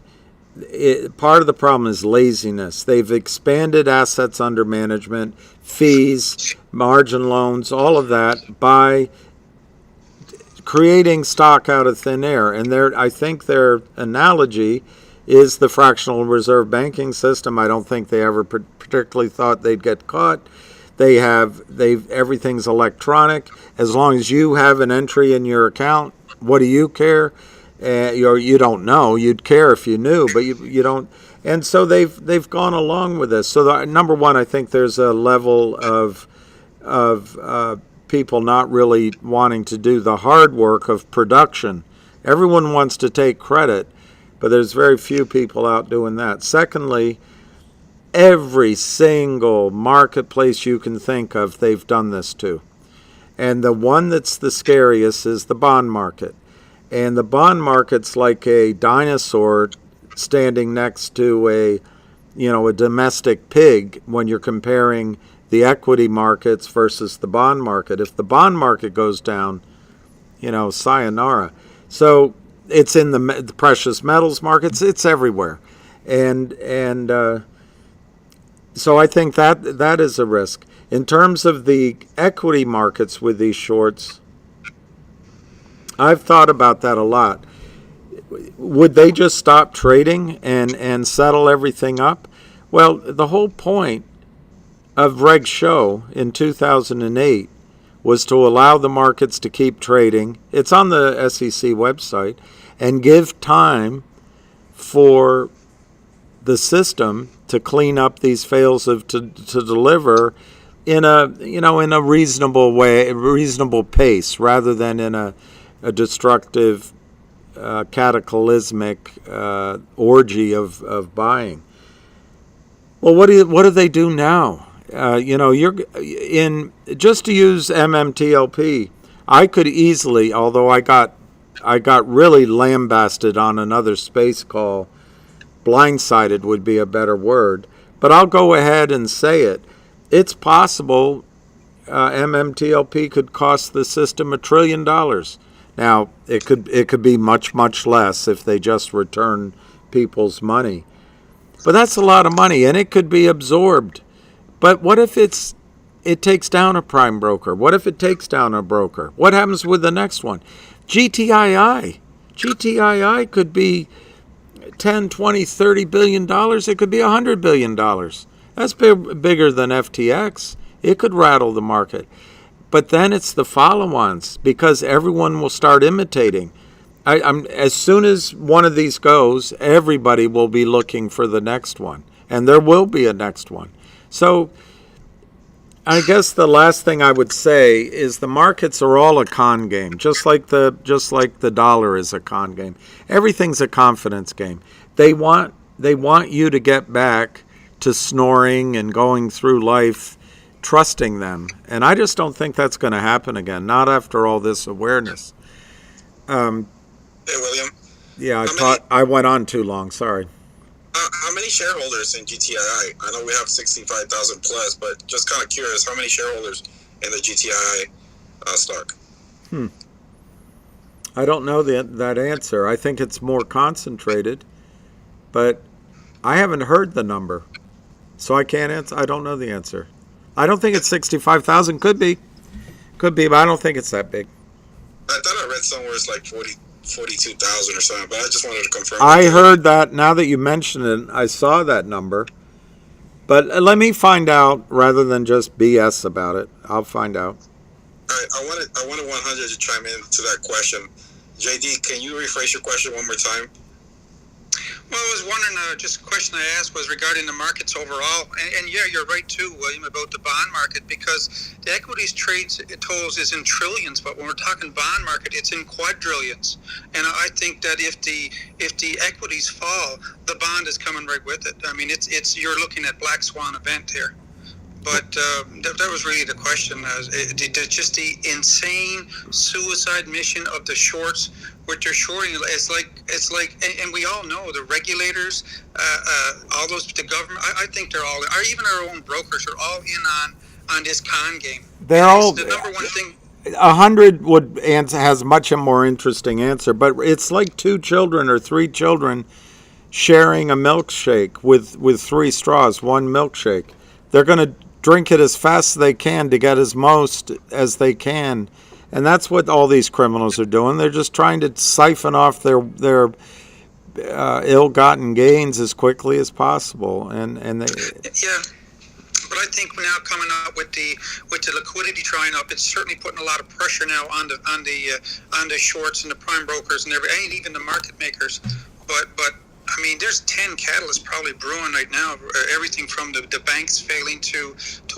part of the problem is laziness. They've expanded assets under management, fees, margin loans, all of that by creating stock out of thin air. And I think their analogy is the fractional reserve banking system. I don't think they ever particularly thought they'd get caught. Everything's electronic. As long as you have an entry in your account, what do you care? You don't know. You'd care if you knew, but you don't. And so they've gone along with this. So number one, I think there's a level of people not really wanting to do the hard work of production. Everyone wants to take credit, but there's very few people out doing that. Secondly, every single marketplace you can think of, they've done this to. And the one that's the scariest is the bond market. And the bond market's like a dinosaur standing next to a domestic pig when you're comparing the equity markets versus the bond market. If the bond market goes down, sayonara. So it's in the precious metals markets. It's everywhere, and so I think that is a risk. In terms of the equity markets with these shorts, I've thought about that a lot. Would they just stop trading and settle everything up? Well, the whole point of Reg Show in 2008 was to allow the markets to keep trading. It's on the SEC website, and give time for the system to clean up these fails to deliver in a reasonable way, reasonable pace, rather than in a destructive cataclysmic orgy of buying. Well, what do they do now? You're in, just to use MMTLP. I could easily, although I got really lambasted on another space call. Blindsided would be a better word, but I'll go ahead and say it. It's possible MMTLP could cost the system $1 trillion. Now, it could be much, much less if they just return people's money. But that's a lot of money, and it could be absorbed. But what if it takes down a prime broker? What if it takes down a broker? What happens with the next one? GTII could be 10, 20, 30 billion dollars. It could be $100 billion. That's bigger than FTX. It could rattle the market. But then it's the follow-ons, because everyone will start imitating. As soon as one of these goes, everybody will be looking for the next one, and there will be a next one. So I guess the last thing I would say is the markets are all a con game, just like the dollar is a con game. Everything's a confidence game. They want you to get back to snoring and going through life trusting them, and I just don't think that's going to happen again. Not after all this awareness. Hey, William. Yeah, I went on too long. Sorry. How many shareholders in GTII? I know we have 65,000 plus, but just kind of curious, how many shareholders in the GTII stock? I don't know that answer. I think it's more concentrated, but I haven't heard the number, so I can't answer. I don't know the answer. I don't think it's 65,000. Could be, but I don't think it's that big. I thought I read somewhere it's like 42,000 or something, but I just wanted to confirm. I heard that. Now that you mention it, I saw that number. But let me find out rather than just BS about it. I'll find out. All right, I wanted 100 to chime in to that question. JD, can you rephrase your question one more time? Well, I was wondering, just a question I asked was regarding the markets overall. And yeah, you're right too, William, about the bond market, because the equities trades totals is in trillions, but when we're talking bond market, it's in quadrillions. And I think that if the equities fall, the bond is coming right with it. I mean, it's you're looking at black swan event here. But that was really the question. Just the insane suicide mission of the shorts, which are shorting. It's like, and we all know the regulators, all those, the government. I think they're all, or even our own brokers, are all in on this con game. They're all the number one thing. 100 would answer, has much a more interesting answer, but it's like 2 children or 3 children sharing a milkshake with 3 straws, one milkshake. They're going to drink it as fast as they can to get as most as they can, and that's what all these criminals are doing. They're just trying to siphon off their ill-gotten gains as quickly as possible, and they. Yeah, but I think now coming up with the liquidity trying up, it's certainly putting a lot of pressure now on the shorts and the prime brokers and even the market makers. But I mean, there's 10 catalysts probably brewing right now. Everything from the banks failing to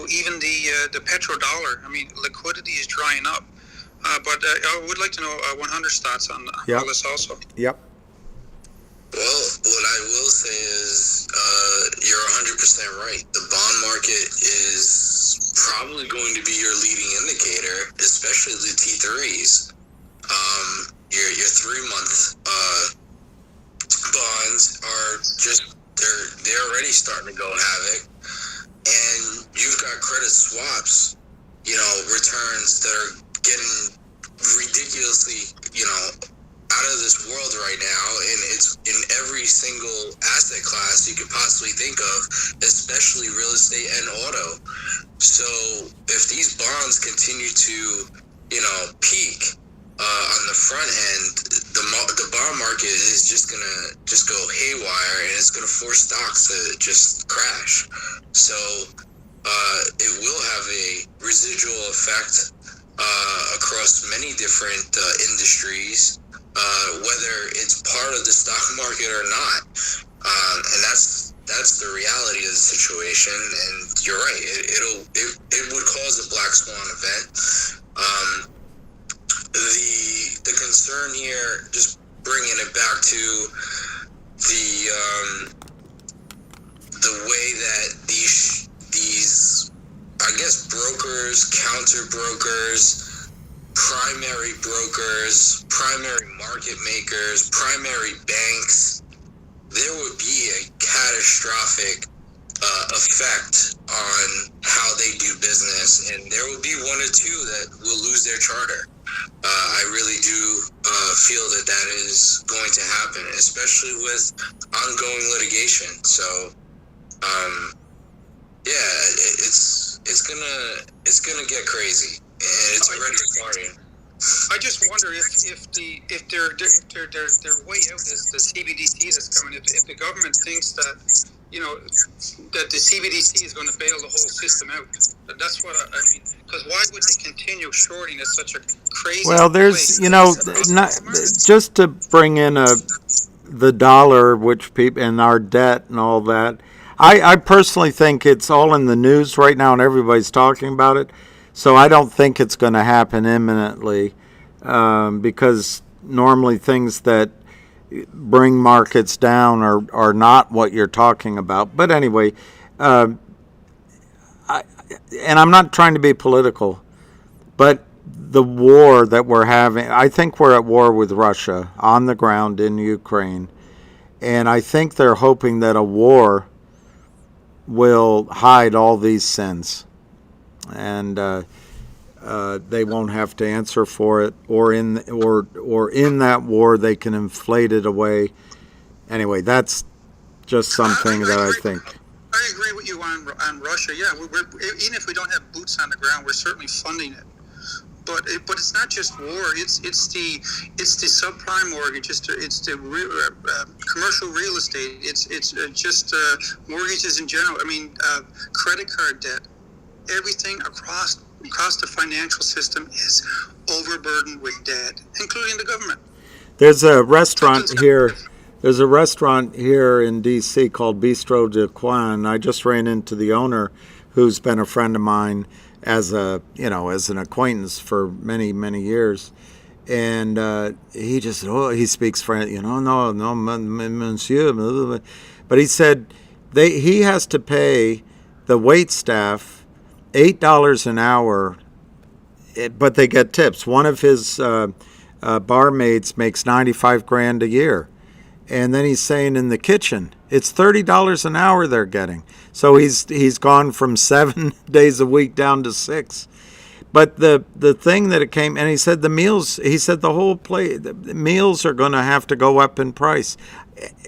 even the petrodollar. I mean, liquidity is drying up. But I would like to know 100's thoughts on all this also. Yep. Well, what I will say is you're 100% right. The bond market is probably going to be your leading indicator, especially the T3s. Your 3-month bonds are just they're already starting to go havoc, and you've got credit swaps, returns that are getting ridiculously, out of this world right now, and it's in every single asset class you could possibly think of, especially real estate and auto. So if these bonds continue to, peak on the front end, the bond market is just gonna go haywire, and it's gonna force stocks to just crash. So it will have a residual effect across many different industries, whether it's part of the stock market or not, and that's the reality of the situation. And you're right, it would cause a black swan event. The concern here, just bringing it back to the way that these I guess brokers, counter brokers, primary brokers, primary market makers, primary banks, there would be a catastrophic effect on how they do business, and there will be one or two that will lose their charter. I really do feel that is going to happen, especially with ongoing litigation. So, it's gonna get crazy, and it's already starting. I just wonder if their way out is the CBDC that's coming. If the government thinks that that the CBDC is going to bail the whole system out, that's what I mean. Because why would they continue shorting at such a crazy? Well, there's not just to bring in the dollar, which people and our debt and all that. I personally think it's all in the news right now, and everybody's talking about it. So I don't think it's going to happen imminently, because normally things that bring markets down are not what you're talking about. But anyway, and I'm not trying to be political, but the war that we're having, I think we're at war with Russia on the ground in Ukraine, and I think they're hoping that a war will hide all these sins, and they won't have to answer for it, or in that war they can inflate it away. Anyway, that's just something that I think. I agree with you on Russia. Yeah, we're, even if we don't have boots on the ground, we're certainly funding it. But it's not just war. It's the subprime mortgage. It's the commercial real estate. It's just mortgages in general. I mean, credit card debt. Everything across the financial system is overburdened with debt, including the government. There's a restaurant here. There's a restaurant here in D.C. called Bistro de Coin. I just ran into the owner, who's been a friend of mine as an acquaintance for many, many years. And he just he speaks French, no, monsieur. But he said he has to pay the wait staff $8 an hour, but they get tips. One of his barmaids makes $95,000 a year. And then he's saying in the kitchen, it's $30 an hour they're getting. So he's gone from 7 days a week down to 6. But the thing that it came, and he said the whole plate, the meals are going to have to go up in price.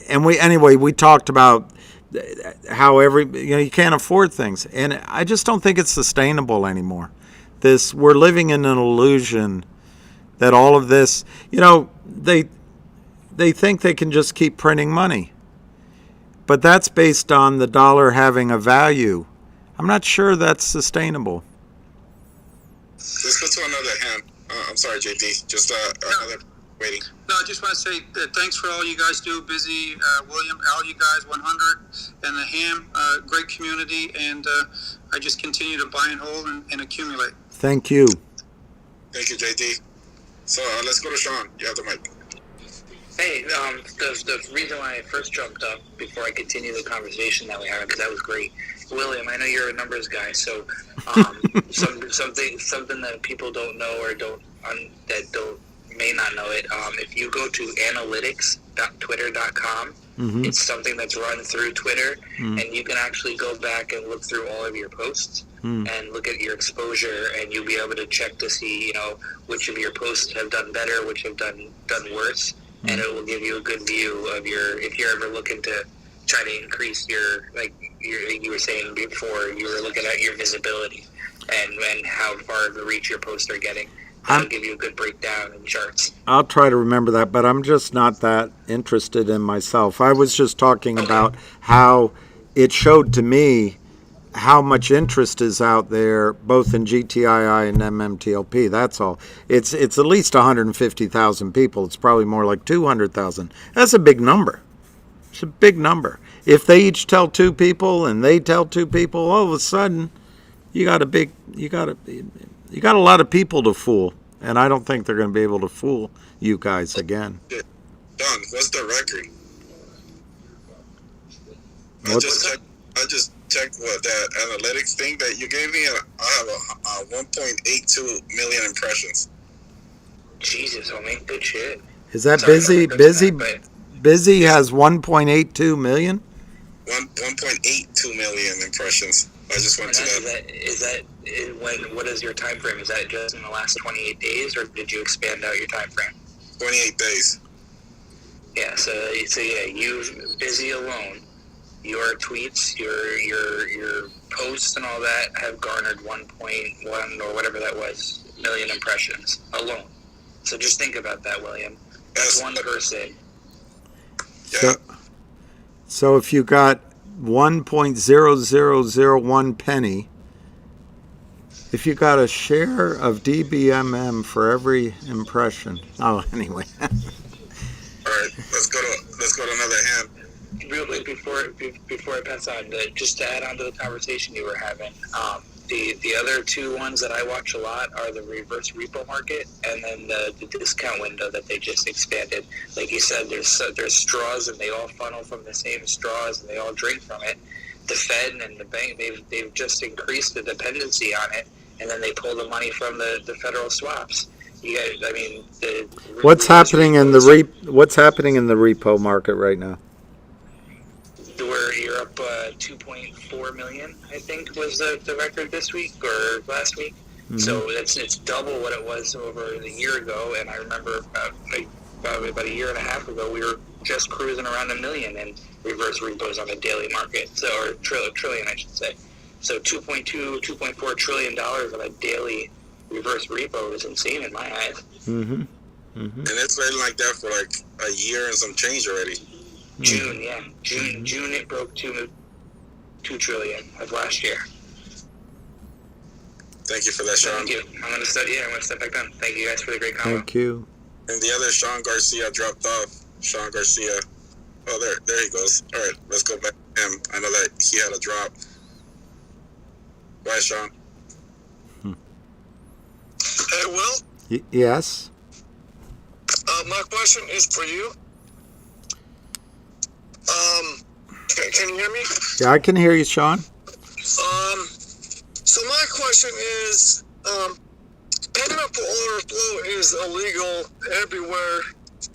And we talked about how you can't afford things. And I just don't think it's sustainable anymore. We're living in an illusion that all of this, they think they can just keep printing money. But that's based on the dollar having a value. I'm not sure that's sustainable. Let's go to another hand. I'm sorry, JD. Just another waiting. No, I just want to say thanks for all you guys do. Busy, William, all you guys, 100, and the Ham, great community. And I just continue to buy and hold and accumulate. Thank you. Thank you, JD. So let's go to Sean. You have the mic. Hey, the reason why I first jumped up before I continue the conversation that we had, because that was great. William, I know you're a numbers guy, so something that people don't know or may not know it. If you go to analytics.twitter.com, it's something that's run through Twitter, and you can actually go back and look through all of your posts and look at your exposure, and you'll be able to check to see, which of your posts have done better, which have done worse. And it will give you a good view of if you're ever looking to try to increase you were saying before, you were looking at your visibility and how far of the reach your posts are getting. That'll give you a good breakdown in charts. I'll try to remember that, but I'm just not that interested in myself. I was just talking about how it showed to me how much interest is out there, both in GTII and MMTLP. That's all. It's at least 150,000 people. It's probably more like 200,000. That's a big number. It's a big number. If they each tell 2 people and they tell 2 people, all of a sudden, you got a lot of people to fool. And I don't think they're going to be able to fool you guys again. done? What's the record? I just checked what that analytics thing that you gave me. I have a 1.82 million impressions. Jesus, homie, good shit. Is that Sorry, Busy has 1.82 million? 1.82 million impressions. I just went to that. What is your time frame? Is that just in the last 28 days, or did you expand out your time frame? 28 days. Yeah, so yeah, you Busy alone, your tweets, your posts and all that have garnered 1.1 or whatever that was million impressions alone. So just think about that, William. That's one person. So if you got 1.0001 penny, if you got a share of DBMM for every impression. Oh, anyway. All right, let's go to another hand. Real quick before I pass on, just to add on to the conversation you were having, the other two ones that I watch a lot are the reverse repo market and then the discount window that they just expanded. Like you said, there's straws and they all funnel from the same straws and they all drink from it. The Fed and the bank, they've just increased the dependency on it, and then they pull the money from the federal swaps. You guys, I mean, what's happening in the repo market right now? Where you're up 2.4 million, I think was the record this week or last week. Mm-hmm. So it's double what it was over a year ago. And I remember about a year and a half ago, we were just cruising around $1 million in reverse repos on the daily market, or trillion, I should say. So $2.4 trillion on a daily reverse repo is insane in my eyes. Mm-hmm. Mm-hmm. And it's been like that for like a year and some change already. June it broke 2 trillion of last year. Thank you for that, Sean. Thank you. I'm gonna step back down. Thank you guys for the great comment. Thank you. And the other Sean Garcia dropped off. Sean Garcia. Oh, there he goes. All right, let's go back to him. I know that he had a drop. Bye, Sean. Hey, Will? Yes? My question is for you. Can you hear me? Yeah, I can hear you, Sean. So my question is, payment for order flow is illegal everywhere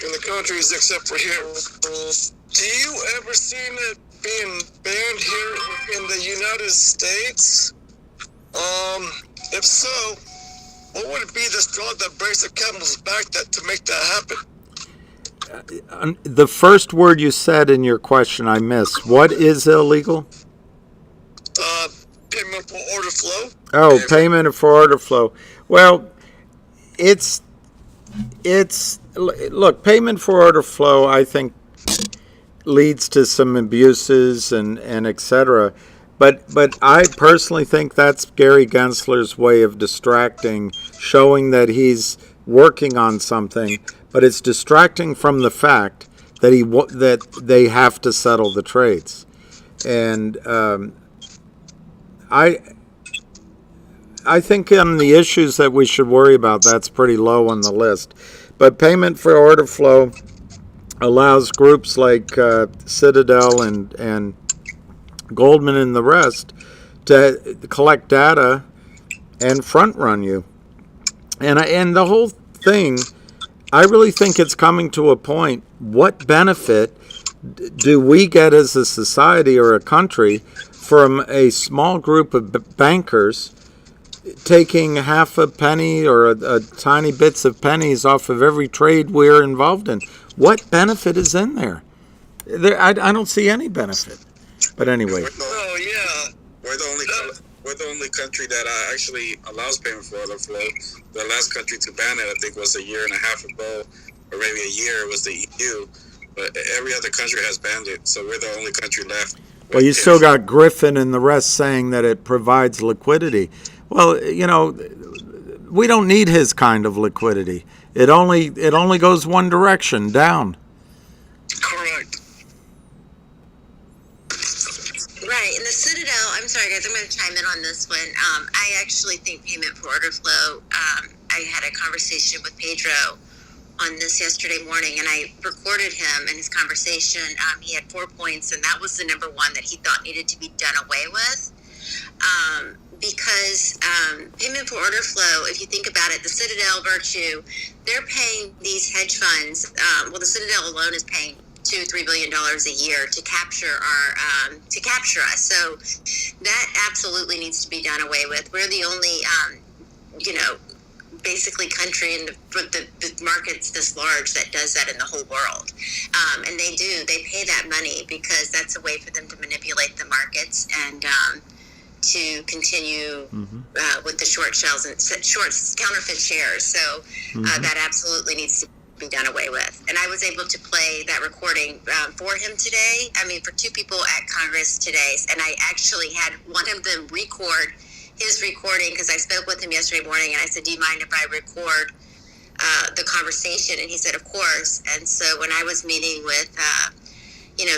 in the countries except for here. Do you ever seen it being banned here in the United States? If so, what would be the straw that breaks the camel's back to make that happen? The first word you said in your question I missed. What is illegal? Payment for order flow. Oh, payment for order flow. Well, it's look, payment for order flow, I think, leads to some abuses and et cetera. But I personally think that's Gary Gensler's way of distracting, showing that he's working on something, but it's distracting from the fact that that they have to settle the trades. And I think on the issues that we should worry about, that's pretty low on the list. But payment for order flow allows groups like Citadel and Goldman and the rest to collect data and front run you. And the whole thing, I really think it's coming to a point, what benefit do we get as a society or a country from a small group of bankers taking half a penny or a tiny bits of pennies off of every trade we're involved in? What benefit is in there? I don't see any benefit. But anyway. Oh, yeah. We're the only country that actually allows payment for order flow. The last country to ban it, I think, was a year and a half ago, or maybe a year, was the EU. But every other country has banned it, so we're the only country left. Well, you still got Griffin and the rest saying that it provides liquidity. Well, we don't need his kind of liquidity. It only goes one direction, down. Correct. Right, and the Citadel, I'm sorry guys, I'm going to chime in on this one. I actually think payment for order flow, I had a conversation with Pedro on this yesterday morning, and I recorded him and his conversation. He had 4 points, and that was the number one that he thought needed to be done away with. Because payment for order flow, if you think about it, the Citadel Virtue, they're paying these hedge funds. The Citadel alone is paying $2-3 billion a year to capture us. So that absolutely needs to be done away with. We're the only, basically country in the markets this large that does that in the whole world. And they pay that money because that's a way for them to manipulate the markets and to continue with the short shells and short counterfeit shares. So that absolutely needs to be done away with. And I was able to play that recording for him today. I mean, for two people at Congress today. And I actually had one of them record his recording because I spoke with him yesterday morning and I said, do you mind if I record the conversation? And he said, of course. And so when I was meeting with,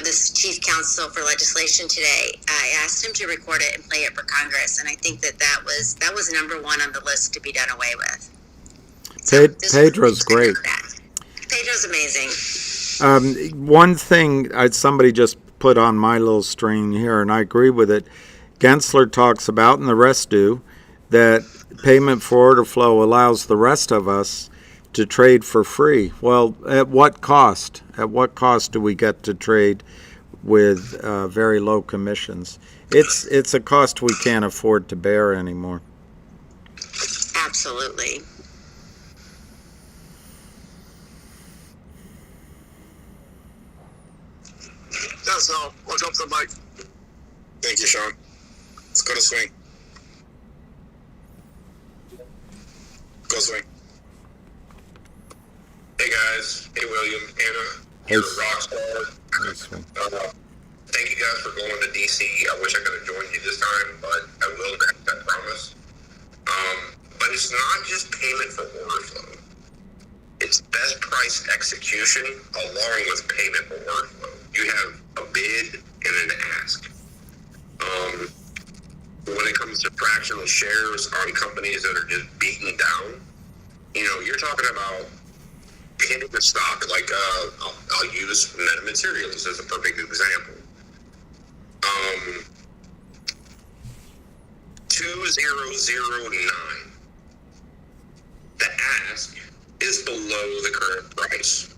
this chief counsel for legislation today, I asked him to record it and play it for Congress. And I think that was number one on the list to be done away with. So Pedro's great. Pedro's amazing. One thing somebody just put on my little screen here, and I agree with it. Gensler talks about, and the rest do, that payment for order flow allows the rest of us to trade for free. Well, at what cost? At what cost do we get to trade with very low commissions? It's a cost we can't afford to bear anymore. Absolutely. That's all. I'll jump to the mic. Thank you, Sean. Let's go to swing. Go swing. Hey guys. Hey William, Anna, you're a rock star. Thank you guys for going to DC. I wish I could have joined you this time, but I will next, I promise. But it's not just payment for order flow. It's best price execution along with payment for order flow. You have a bid and an ask. When it comes to fractional shares on companies that are just beaten down, you're talking about hitting the stock. Like I'll use metamaterials as a perfect example. 2009. The ask is below the current price.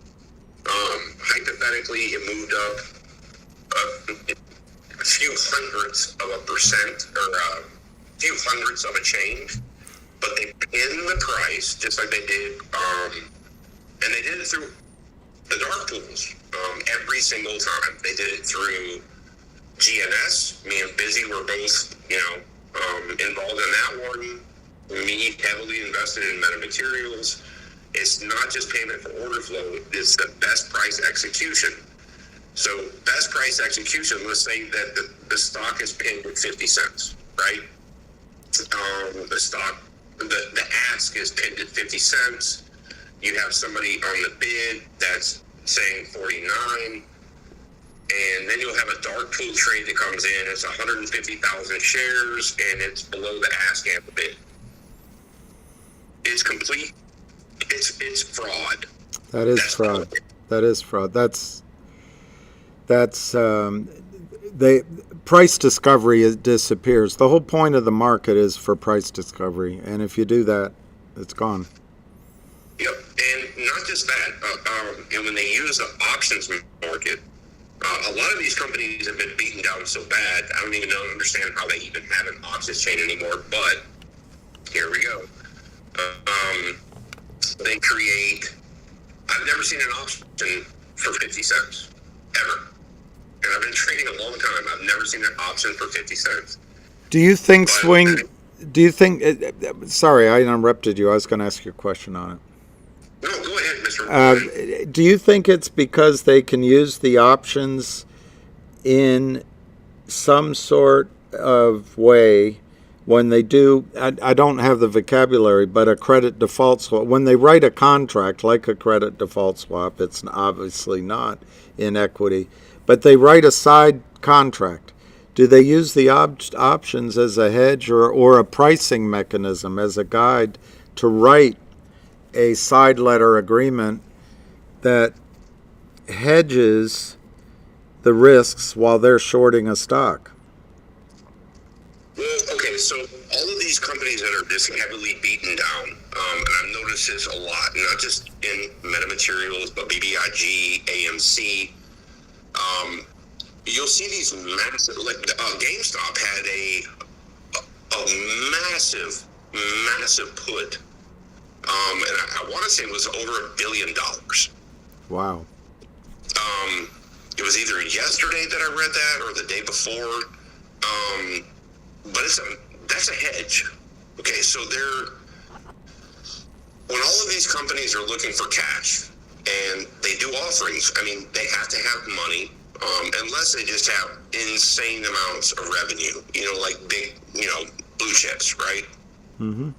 Hypothetically, it moved up a few hundredths of a percent or a few hundredths of a change, but they pinned the price just like they did, and they did it through the dark pools every single time. They did it through GNS. Me and Busy were both, involved in that one. Me heavily invested in metamaterials. It's not just payment for order flow, it's the best price execution. So best price execution, let's say that the stock is pinned at 50 cents, right? The stock, the ask is pinned at 50 cents. You have somebody on the bid that's saying 49, and then you'll have a dark pool trade that comes in. It's 150,000 shares, and it's below the ask and the bid. It's complete. It's fraud. That's fraud. That is fraud. Price discovery disappears. The whole point of the market is for price discovery, and if you do that, it's gone. Yep, and not just that. And when they use the options market, a lot of these companies have been beaten down so bad, I don't even understand how they even have an options chain anymore. But here we go. They create. I've never seen an option for 50 cents ever. And I've been trading a long time. I've never seen an option for 50 cents. Do you think sorry, I interrupted you. I was going to ask you a question on it. No, go ahead, Mr. Do you think it's because they can use the options in some sort of way when they do, I don't have the vocabulary, but a credit default swap, when they write a contract like a credit default swap, it's obviously not in equity, but they write a side contract. Do they use the options as a hedge or a pricing mechanism as a guide to write a side letter agreement that hedges the risks while they're shorting a stock? Well, okay, so all of these companies that are just heavily beaten down, and I've noticed this a lot, not just in metamaterials, but BBIG, AMC, you'll see these massive, like GameStop had a massive put, and I want to say it was over $1 billion. Wow. It was either yesterday that I read that or the day before, but that's a hedge. Okay, so when all of these companies are looking for cash and they do offerings, I mean, they have to have money, unless they just have insane amounts of revenue, like big, blue chips, right? Mm-hmm.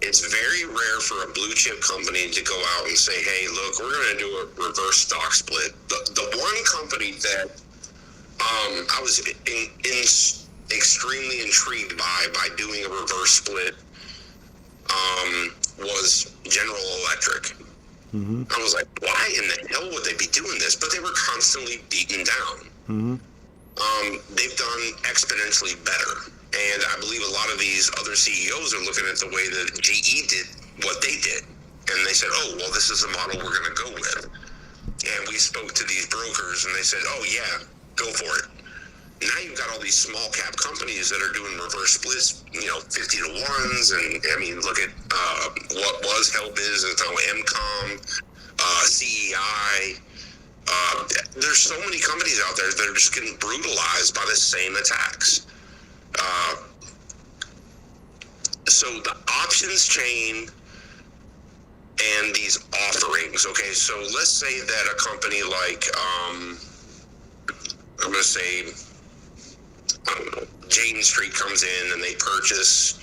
It's very rare for a blue chip company to go out and say, hey, look, we're going to do a reverse stock split. The one company that I was extremely intrigued by doing a reverse split was General Electric. Mm-hmm. I was like, why in the hell would they be doing this? But they were constantly beaten down. Mm-hmm. They've done exponentially better. And I believe a lot of these other CEOs are looking at the way that GE did what they did. And they said, oh, well, this is the model we're going to go with. And we spoke to these brokers and they said, oh, yeah, go for it. Now you've got all these small cap companies that are doing reverse splits, 50 to 1s. And I mean, look at what was Hellbiz, it's now MCOM, CEI. There's so many companies out there that are just getting brutalized by the same attacks. So the options chain and these offerings, okay, so let's say that a company like, I'm going to say, I don't know, Jayden Street comes in and they purchase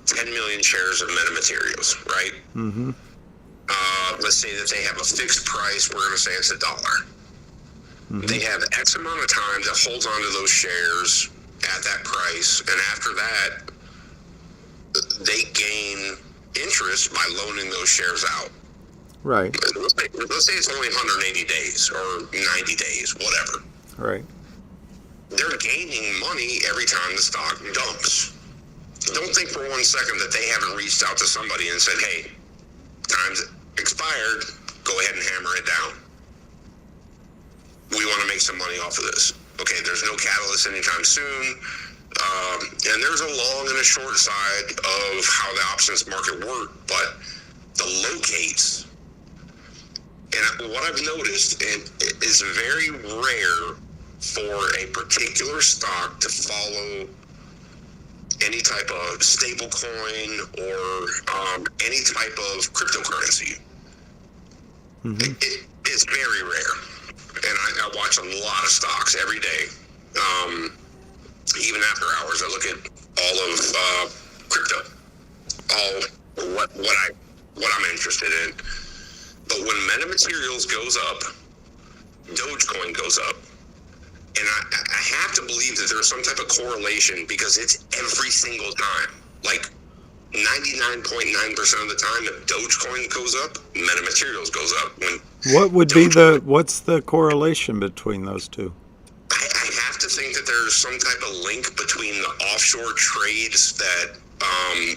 10 million shares of metamaterials, right? Mm-hmm. Let's say that they have a fixed price, we're going to say it's $1. Mm-hmm. They have X amount of time that holds on to those shares at that price, and after that, they gain interest by loaning those shares out. Right. Let's say it's only 180 days or 90 days, whatever. Right. They're gaining money every time the stock dumps. Don't think for 1 second that they haven't reached out to somebody and said, hey, time's expired, go ahead and hammer it down. We want to make some money off of this. Okay, there's no catalyst anytime soon. And there's a long and a short side of how the options market work, but the locates, and what I've noticed, it is very rare for a particular stock to follow any type of stable coin or any type of cryptocurrency. Mm-hmm. It's very rare. And I watch a lot of stocks every day. Even after hours, I look at all of crypto, all what I'm interested in. But when metamaterials goes up, Dogecoin goes up, and I have to believe that there's some type of correlation because it's every single time. Like 99.9% of the time, if Dogecoin goes up, metamaterials goes up. What's the correlation between those two? I have to think that there's some type of link between the offshore trades that,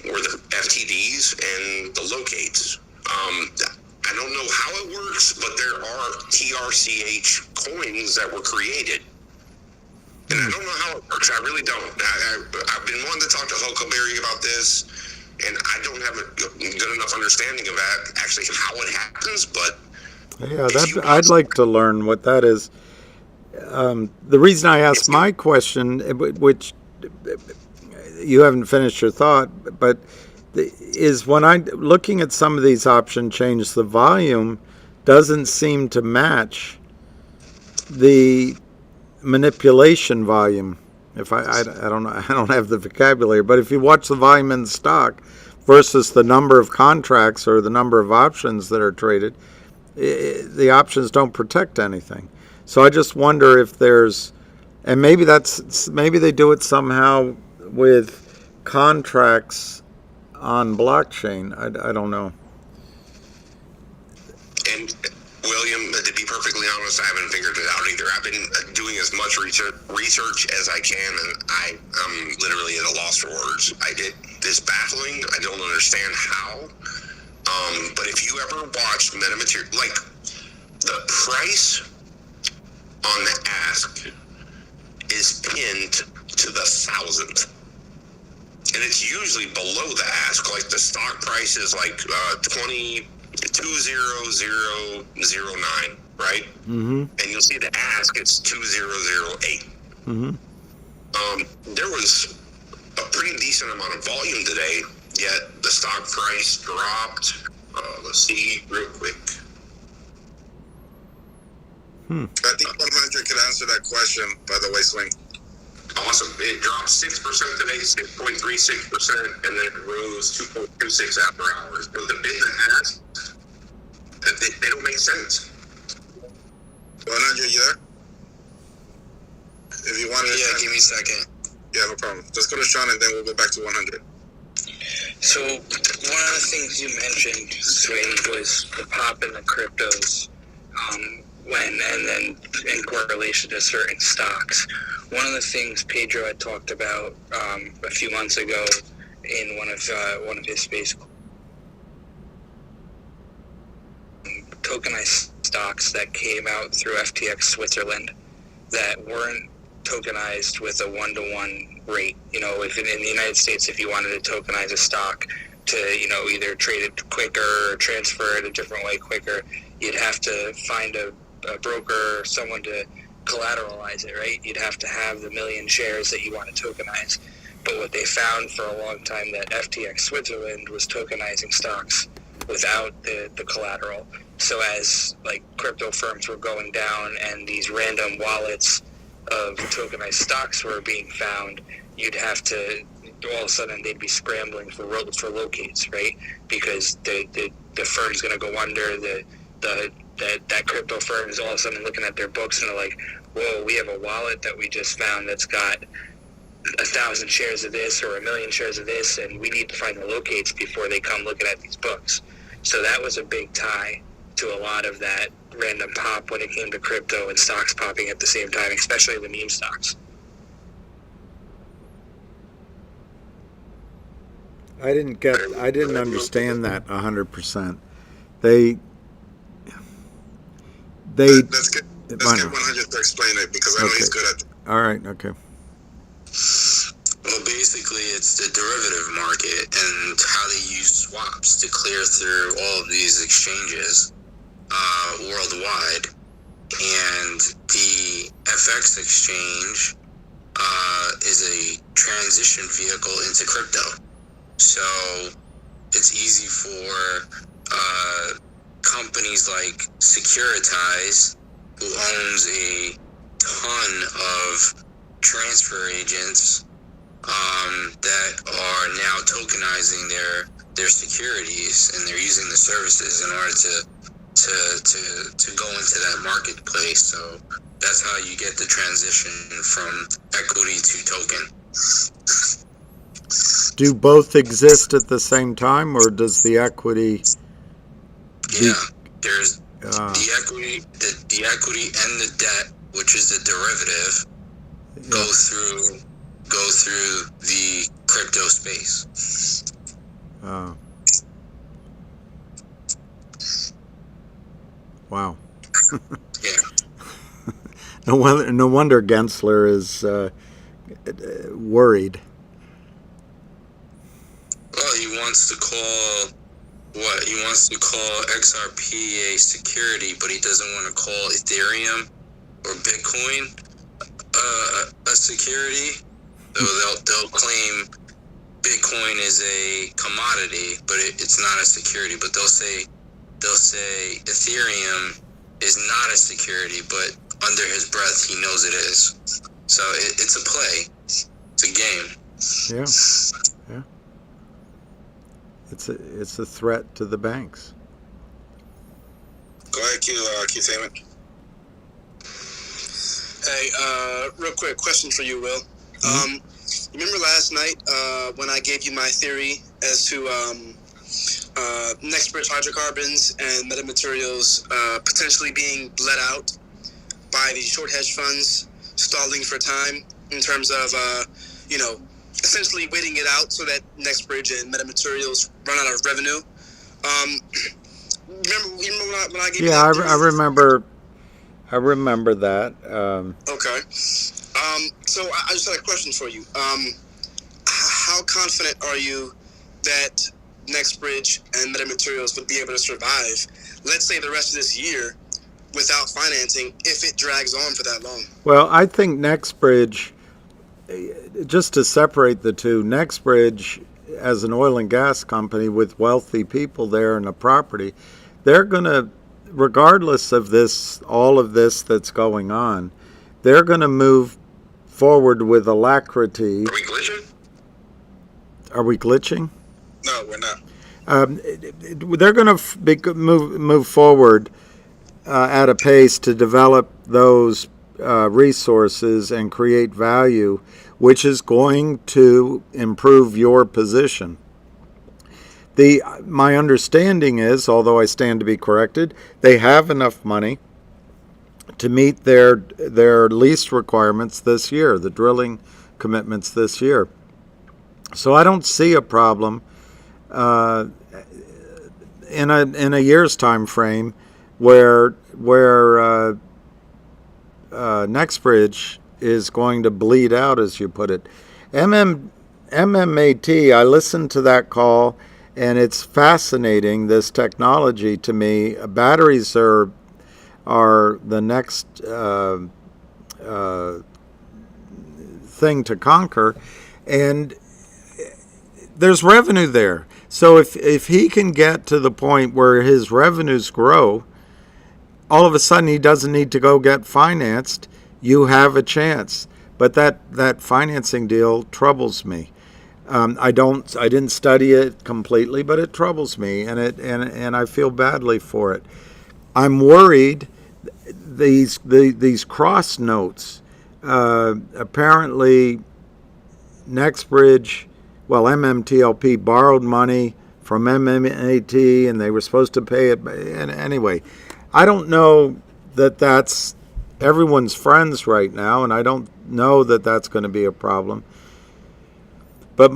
or the FTDs and the locates. I don't know how it works, but there are TRCH coins that were created. And I don't know how it works. I really don't. I've been wanting to talk to Huckleberry about this, and I don't have a good enough understanding of that, actually how it happens, but... Yeah, I'd like to learn what that is. The reason I asked my question, which you haven't finished your thought, but is when I'm looking at some of these option chains, the volume doesn't seem to match the manipulation volume. If I don't know, I don't have the vocabulary, but if you watch the volume in the stock versus the number of contracts or the number of options that are traded, the options don't protect anything. So I just wonder if there's, and maybe they do it somehow with contracts on blockchain. I don't know. And William, honest, I haven't figured it out either. I've been doing as much research as I can, and I'm literally at a loss for words. It's baffling. I don't understand how. But if you ever watch metamaterial, like the price on the ask is pinned to the thousandth. And it's usually below the ask. Like the stock price is like 20009, right? Mm-hmm. And you'll see the ask, it's 2008. Mm-hmm. There was a pretty decent amount of volume today, yet the stock price dropped. Let's see real quick. I think 100 could answer that question, by the way, Swing. Awesome. It dropped 6% today, 6.36%, and then it rose 2.26 after hours. But the bid and ask, they don't make sense. 100, you there? If you want to... Yeah, give me a second. Yeah, no problem. Let's go to Sean, and then we'll go back to 100. So, one of the things you mentioned, Swing, was the pop in the cryptos, and then in correlation to certain stocks. One of the things Pedro had talked about a few months ago in one of his space, tokenized stocks that came out through FTX Switzerland that weren't tokenized with a 1-to-1 rate. If in the United States, if you wanted to tokenize a stock to, either trade it quicker or transfer it a different way quicker, you'd have to find a broker or someone to collateralize it, right? You'd have to have the 1 million shares that you want to tokenize. But what they found for a long time, that FTX Switzerland was tokenizing stocks without the collateral. So as crypto firms were going down and these random wallets of tokenized stocks were being found, you'd have to, all of a sudden they'd be scrambling for locates, right? Because the firm's going to go under, that crypto firm is all of a sudden looking at their books and they're like, whoa, we have a wallet that we just found that's got 1,000 shares of this or 1 million shares of this, and we need to find the locates before they come looking at these books. So that was a big tie to a lot of that random pop when it came to crypto and stocks popping at the same time, especially the meme stocks. I didn't understand that 100%. Let's get 100 to explain it, because I know he's good at it. All right, okay. Well, basically, it's the derivative market and how they use swaps to clear through all of these exchanges worldwide. And the FX exchange is a transition vehicle into crypto. So it's easy for companies like Securitize, who owns a ton of transfer agents that are now tokenizing their securities, and they're using the services in order to go into that marketplace. So that's how you get the transition from equity to token. Do both exist at the same time, or does the equity? There's the equity and the debt, which is the derivative, go through the crypto space. Wow. Yeah. No wonder Gensler is worried. Well, he wants to call XRP a security, but he doesn't want to call Ethereum or Bitcoin a security. They'll claim Bitcoin is a commodity, but it's not a security. But they'll say Ethereum is not a security, but under his breath he knows it is. So it's a play. It's a game. Yeah. It's a threat to the banks. Go ahead, Q Taman. Hey, real quick question for you, Will. You remember last night when I gave you my theory as to next bridge hydrocarbons and metamaterials potentially being bled out by these short hedge funds stalling for time in terms of, essentially waiting it out so that NextBridge and Metamaterials run out of revenue. Remember when I gave you that theory? I remember that. Okay. So I just had a question for you. How confident are you that NextBridge and Metamaterials would be able to survive, let's say, the rest of this year without financing if it drags on for that long? Well, I think NextBridge, just to separate the two, NextBridge as an oil and gas company with wealthy people there and a property, they're going to, regardless of this, all of this that's going on, they're going to move forward with alacrity. Are we glitching? Are we glitching? No, we're not. They're going to move forward at a pace to develop those resources and create value, which is going to improve your position. My understanding is, although I stand to be corrected, they have enough money to meet their lease requirements this year, the drilling commitments this year. So I don't see a problem in a year's time frame where NextBridge is going to bleed out, as you put it. MMAT, I listened to that call, and it's fascinating, this technology to me. Batteries are the next thing to conquer, and there's revenue there. So if he can get to the point where his revenues grow, all of a sudden he doesn't need to go get financed, you have a chance. But that financing deal troubles me. I didn't study it completely, but it troubles me, and I feel badly for it. I'm worried these cross notes. Apparently, NextBridge, MMTLP borrowed money from MMAT, and they were supposed to pay it. And anyway, I don't know that that's everyone's friends right now, and I don't know that that's going to be a problem. But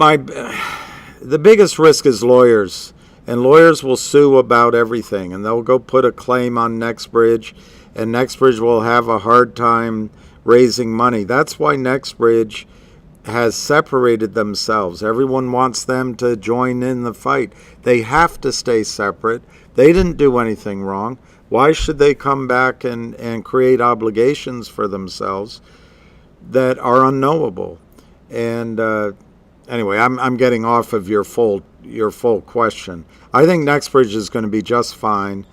the biggest risk is lawyers, and lawyers will sue about everything, and they'll go put a claim on NextBridge, and NextBridge will have a hard time raising money. That's why NextBridge has separated themselves. Everyone wants them to join in the fight. They have to stay separate. They didn't do anything wrong. Why should they come back and create obligations for themselves that are unknowable? And anyway, I'm getting off of your full question. I think NextBridge is going to be just fine.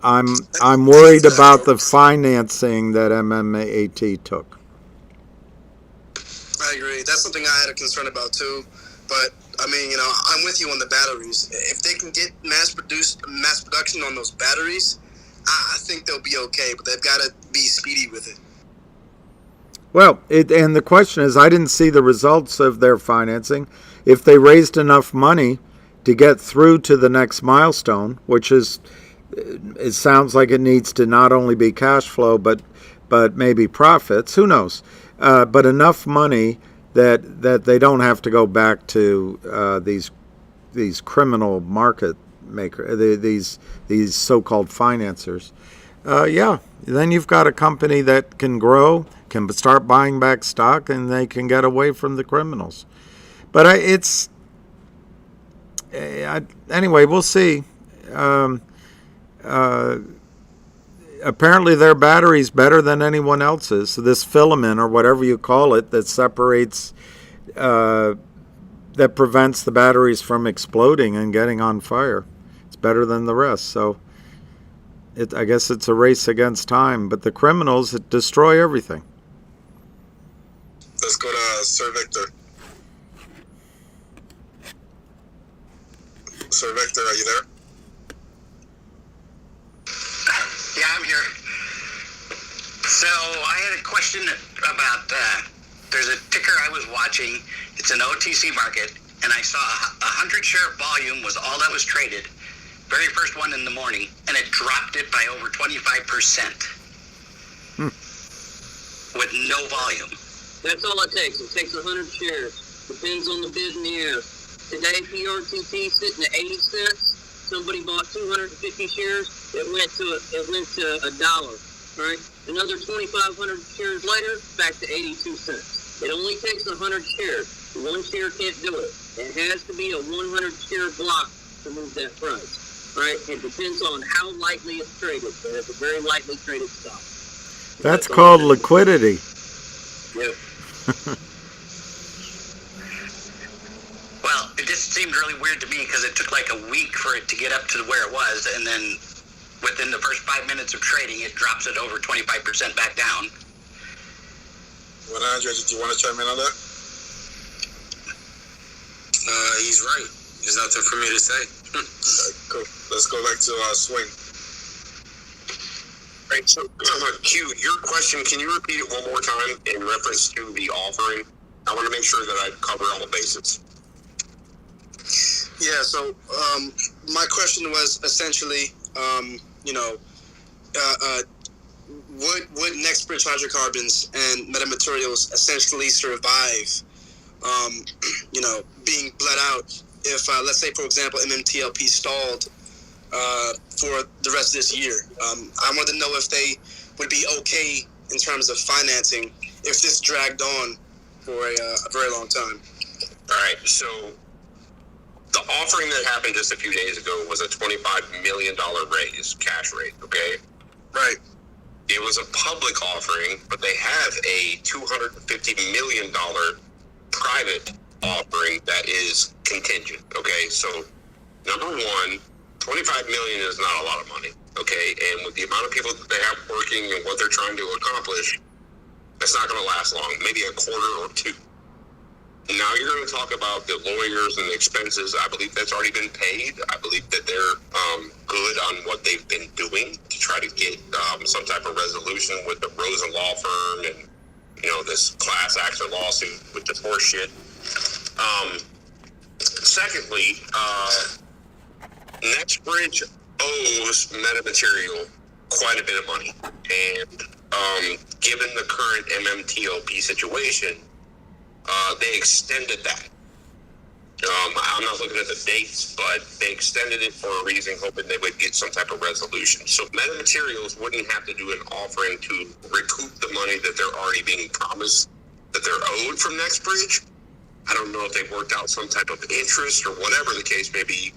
I'm worried about the financing that MMAT took. I agree. That's something I had a concern about too. But I mean, I'm with you on the batteries. If they can get mass production on those batteries, I think they'll be okay. But they've got to be speedy with it. Well, and the question is, I didn't see the results of their financing. If they raised enough money to get through to the next milestone, which is, it sounds like it needs to not only be cash flow, but maybe profits. Who knows? But enough money that they don't have to go back to these criminal market maker, these so-called financiers. Then you've got a company that can grow, can start buying back stock, and they can get away from the criminals. But anyway, we'll see. Apparently their battery's better than anyone else's. So this filament, or whatever you call it, that separates, that prevents the batteries from exploding and getting on fire, it's better than the rest. So I guess it's a race against time. But the criminals destroy everything. Let's go to Sir Victor. Sir Victor, are you there? Yeah, I'm here. So I had a question about, there's a ticker I was watching. It's an OTC market, and I saw 100 share volume was all that was traded. Very first one in the morning, and it dropped it by over 25%. with no volume. That's all it takes. It takes 100 shares. Depends on the bid in the air. Today, PRTT sitting at 80 cents. Somebody bought 250 shares. It went to $1. Right? Another 2,500 shares later, back to 82 cents. It only takes 100 shares. One share can't do it. It has to be a 100 share block to move that price. Right? It depends on how lightly it's traded. So it's a very lightly traded stock. That's called liquidity. Yep. Well, it just seemed really weird to me because it took like a week for it to get up to where it was, and then within the first 5 minutes of trading, it drops it over 25% back down. Well, Andre, did you want to chime in on that? He's right. There's nothing for me to say. Cool. Let's go back to Swing. Right, so Q, your question, can you repeat it one more time in reference to the offering? I want to make sure that I cover all the bases. Yeah, so my question was essentially, would NextBridge Hydrocarbons and Metamaterials essentially survive, being bled out if, let's say, for example, MMTLP stalled for the rest of this year? I wanted to know if they would be okay in terms of financing if this dragged on for a very long time. All right, so the offering that happened just a few days ago was a $25 million raise, cash raise, okay? Right. It was a public offering, but they have a $250 million private offering that is contingent, okay? So, number one, $25 million is not a lot of money, okay? And with the amount of people that they have working and what they're trying to accomplish, it's not going to last long, maybe a quarter or two. Now you're going to talk about the lawyers and the expenses. I believe that's already been paid. I believe that they're good on what they've been doing to try to get some type of resolution with the Rosen law firm and, this class action lawsuit with this horse shit. Secondly, NextBridge owes Metamaterial quite a bit of money. And given the current MMTLP situation, they extended that. I'm not looking at the dates, but they extended it for a reason, hoping they would get some type of resolution. So Metamaterials wouldn't have to do an offering to recoup the money that they're already being promised that they're owed from NextBridge. I don't know if they've worked out some type of interest or whatever the case may be.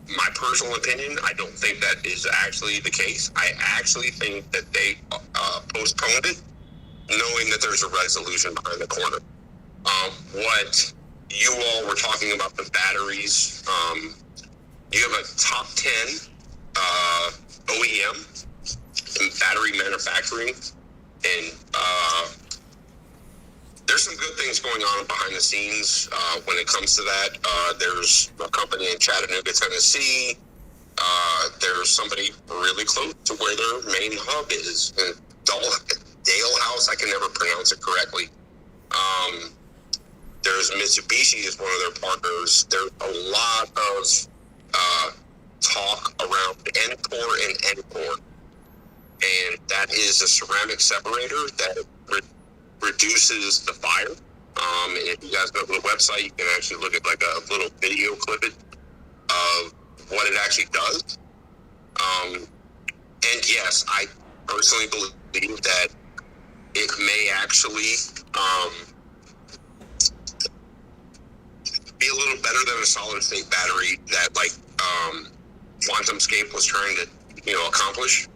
My personal opinion, I don't think that is actually the case. I actually think that they postponed it, knowing that there's a resolution behind the corner. What you all were talking about, the batteries, you have a top 10 OEM in battery manufacturing, and there's some good things going on behind the scenes when it comes to that. There's a company in Chattanooga, Tennessee. There's somebody really close to where their main hub is. Dale House, I can never pronounce it correctly. There's Mitsubishi is one of their partners. There's a lot of talk around NCore and NCore. And that is a ceramic separator that reduces the fire. And if you guys go to the website, you can actually look at like a little video clip of what it actually does. And yes, I personally believe that it may actually be a little better than a solid state battery that QuantumScape was trying to accomplish.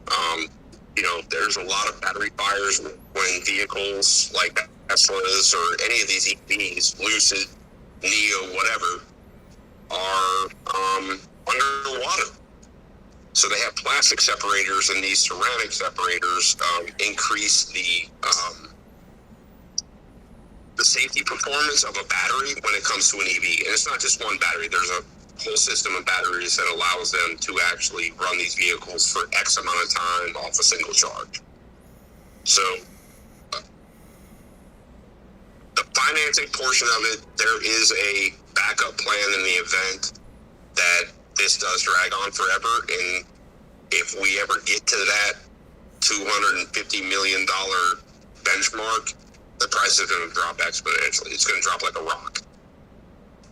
There's a lot of battery fires when vehicles like Teslas or any of these EVs, Lucid, Neo, whatever, are underwater. So they have plastic separators, and these ceramic separators increase the safety performance of a battery when it comes to an EV. And it's not just one battery. There's a whole system of batteries that allows them to actually run these vehicles for X amount of time off a single charge. So the financing portion of it, there is a backup plan in the event that this does drag on forever. And if we ever get to that $250 million benchmark, the price is going to drop exponentially. It's going to drop like a rock.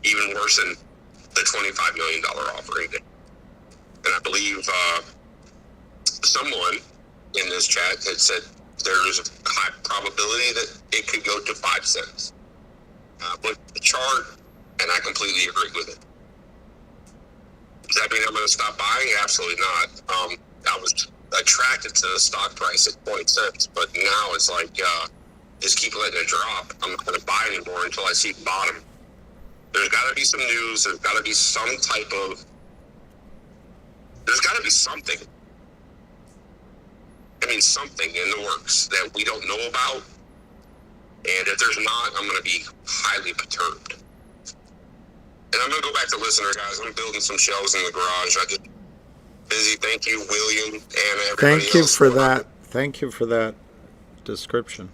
Even worse than the $25 million offering. And I believe someone in this chat had said there's a high probability that it could go to 5 cents. But the chart, and I completely agree with it. Does that mean I'm going to stop buying? Absolutely not. I was attracted to the stock price at 20 cents, but now it's like, just keep letting it drop. I'm not going to buy anymore until I see the bottom. There's got to be some news. There's got to be some type of, there's got to be something. I mean, something in the works that we don't know about. And if there's not, I'm going to be highly perturbed. And I'm going to go back to listener, guys. I'm building some shelves in the garage. I just busy. Thank you, William, and everybody Thank you else. for that. Thank you for that description.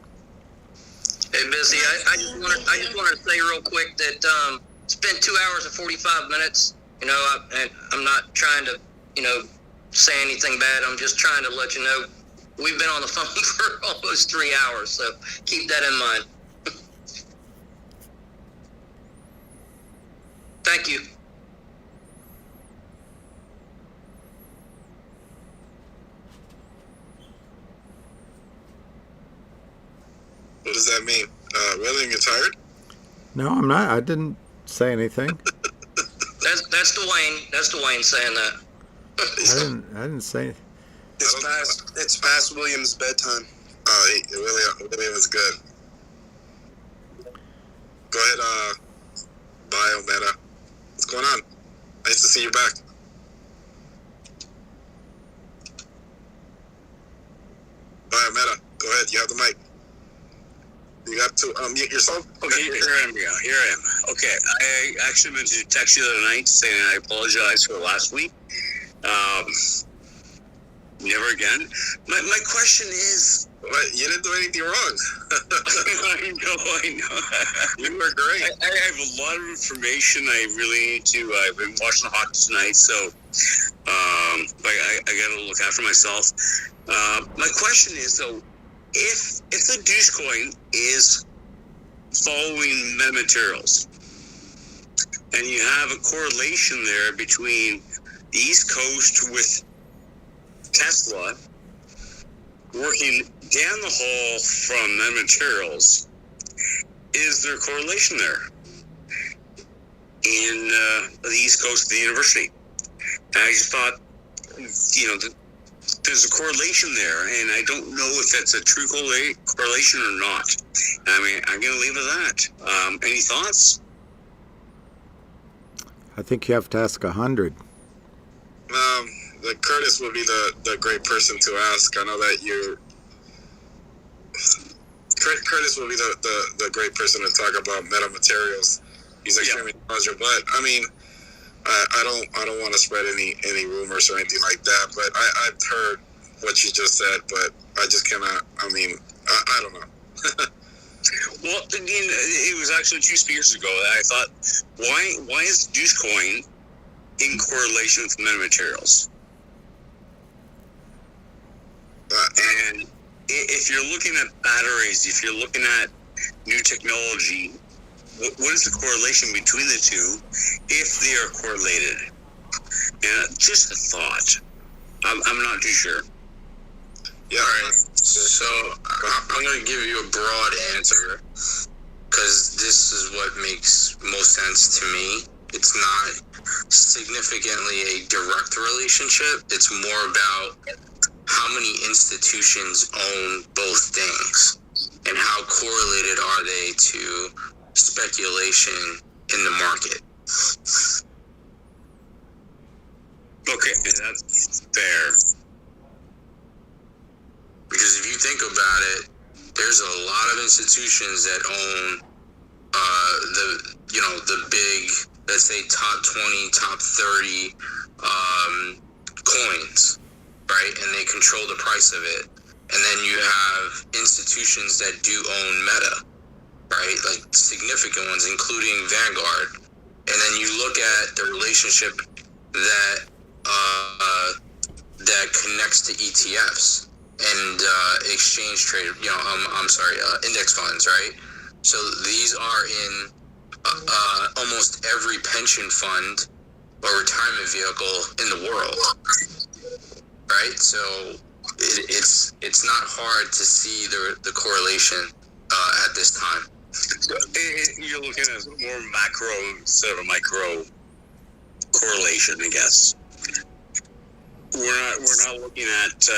Hey, Busy, I just wanted to say real quick that it's been 2 hours and 45 minutes. You know, I'm not trying to, say anything bad. I'm just trying to let you know we've been on the phone for almost 3 hours, so keep that in mind. Thank you. What does that mean? William, you're tired? No, I'm not. I didn't say anything. That's Dwayne. That's Dwayne saying that. I didn't say. It's past William's bedtime. William is good. Go ahead, Biometa. What's going on? Nice to see you back. Biometa, go ahead. You have the mic. You got to unmute yourself. Okay, here I am. Okay, I actually meant to text you the other night saying I apologize for last week. Never again. My question is... What? You didn't do anything wrong. I know. You were great. I have a lot of information I really need to... I've been watching the hockey tonight, so I got to look after myself. My question is, though, if the Dogecoin is following metamaterials, and you have a correlation there between the East Coast with Tesla working down the hall from metamaterials, is there a correlation there in the East Coast of the university? And I just thought, there's a correlation there, and I don't know if that's a true correlation or not. I mean, I'm going to leave it at that. Any thoughts? I think you have to ask 100. Curtis would be the great person to ask. I know that Curtis will be the great person to talk about metamaterials. He's extremely knowledgeable, but I mean, I don't want to spread any rumors or anything like that. But I've heard what you just said, but I just cannot. I mean, I don't know. Well, again, it was actually 2 speakers ago that I thought, why is Dogecoin in correlation with metamaterials? And if you're looking at batteries, if you're looking at new technology, what is the correlation between the two, if they are correlated? And just a thought. I'm not too sure. Yeah, all right. So I'm going to give you a broad answer because this is what makes most sense to me. It's not significantly a direct relationship. It's more about how many institutions own both things and how correlated are they to speculation in the market. Okay, that's fair. Because if you think about it, there's a lot of institutions that own the big, let's say, top 20, top 30 coins, right? And they control the price of it. And then you have institutions that do own Meta, right? Like significant ones, including Vanguard. And then you look at the relationship that connects to ETFs. and exchange trade, index funds, right? So these are in almost every pension fund or retirement vehicle in the world, right? So it's not hard to see the correlation at this time. You're looking at more macro instead of a micro correlation, I guess. We're not looking at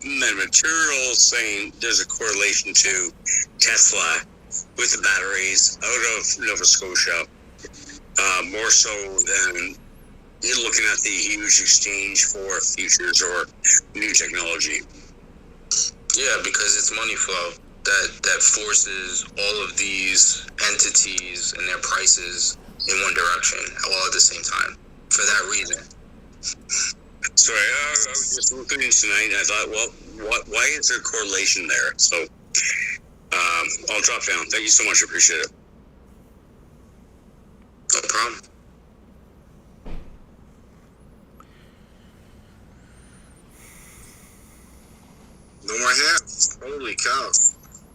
materials saying there's a correlation to Tesla with the batteries out of Nova Scotia, more so than you're looking at the huge exchange for futures or new technology. Yeah, because it's money flow that forces all of these entities and their prices in one direction all at the same time for that reason. Sorry, I was just looking in tonight and I thought, well, why is there a correlation there? So I'll drop down. Thank you so much. I appreciate it. No problem. No more hands. Holy cow.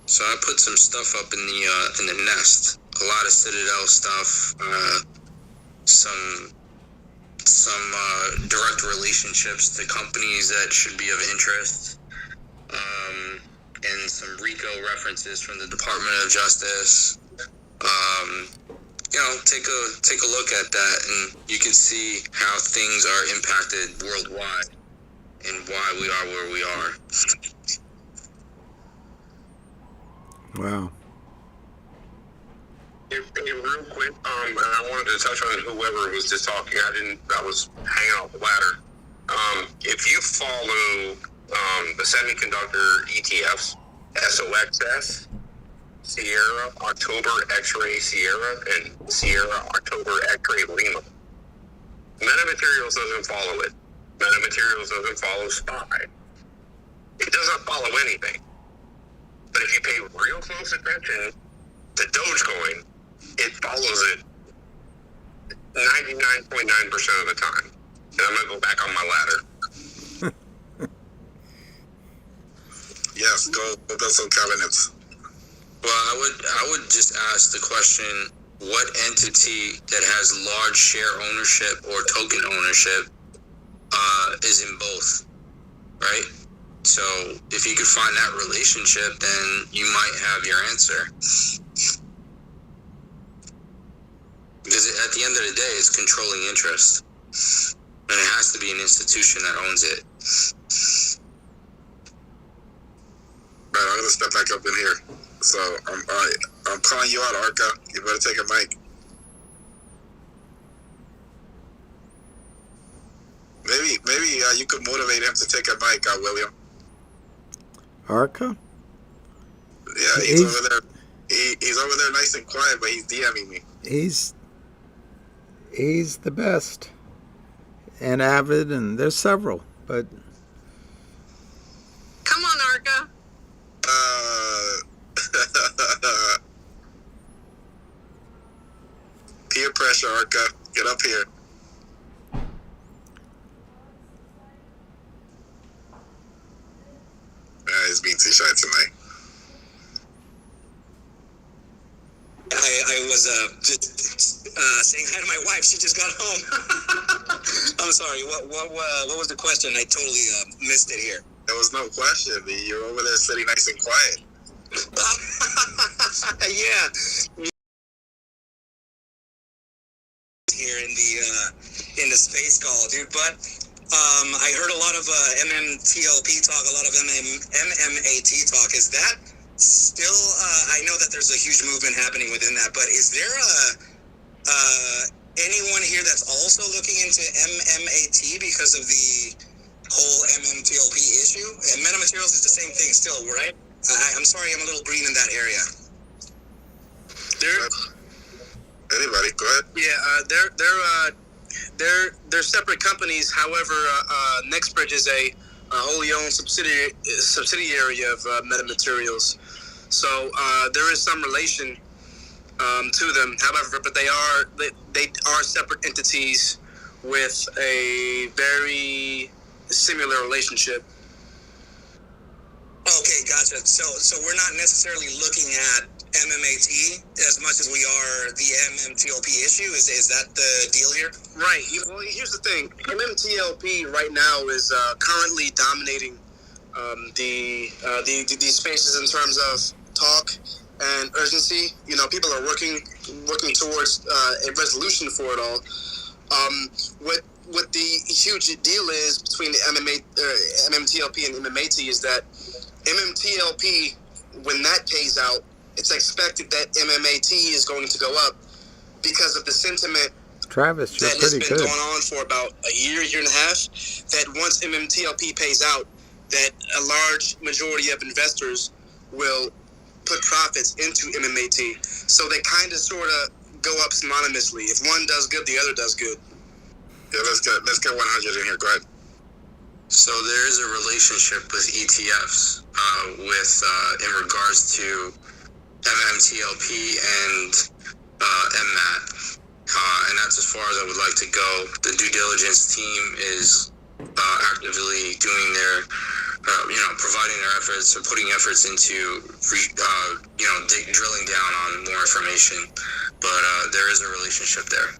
So I put some stuff up in the nest. A lot of Citadel stuff. Some direct relationships to companies that should be of interest. And some RICO references from the Department of Justice. Take a look at that, and you can see how things are impacted worldwide and why we are where we are. Wow. Real quick, and I wanted to touch on whoever was just talking. I was hanging off the ladder. If you follow the semiconductor ETFs, SOXS, Sierra, October, X-Ray, Sierra, and Sierra, October, X-Ray, Lima. Metamaterials doesn't follow it. Metamaterials doesn't follow SPY. It doesn't follow anything. But if you pay real close attention to Dogecoin, it follows it 99.9% of the time. And I'm going to go back on my ladder. Yes, go build some cabinets. Well, I would just ask the question, what entity that has large share ownership or token ownership is in both, right? So if you could find that relationship, then you might have your answer. Because at the end of the day, it's controlling interest. And it has to be an institution that owns it. Right, I'm going to step back up in here. So I'm calling you out, Arca. You better take a mic. Maybe you could motivate him to take a mic, William. Arca? Yeah, he's over there. He's over there nice and quiet, but he's DMing me. He's the best. And Avid, and there's several, but... Come on, Arca. Peer pressure, Arca. Get up here. He's being too shy tonight. I was just saying hi to my wife. She just got home. I'm sorry. What was the question? I totally missed it here. There was no question. You're over there sitting nice and quiet. Yeah. Here in the space call, dude. But I heard a lot of MMTLP talk, a lot of MMAT talk. Is that still? I know that there's a huge movement happening within that, but is there anyone here that's also looking into MMAT because of the whole MMTLP issue? And metamaterials is the same thing still, right? I'm sorry, I'm a little green in that area. Anybody, go ahead. Yeah, they're separate companies. However, NextBridge is a wholly owned subsidiary of metamaterials. So there is some relation to them. However, but they are separate entities with a very similar relationship. Okay, gotcha. So we're not necessarily looking at MMAT as much as we are the MMTLP issue. Is that the deal here? Right. Well, here's the thing. MMTLP right now is currently dominating these spaces in terms of talk and urgency. You know, people are working towards a resolution for it all. What the huge deal is between the MMTLP and MMAT is that MMTLP, when that pays out, it's expected that MMAT is going to go up because of the sentiment Travis, you're that has pretty been good. going on for about a year and a half, that once MMTLP pays out, that a large majority of investors will put profits into MMAT. So they kind of sort of go up synonymously. If one does good, the other does good. Yeah, let's get 100 in here. Go ahead. So there is a relationship with ETFs in regards to MMTLP and MMAT. And that's as far as I would like to go. The due diligence team is actively doing their, providing their efforts or putting efforts into, drilling down on more information. But there is a relationship there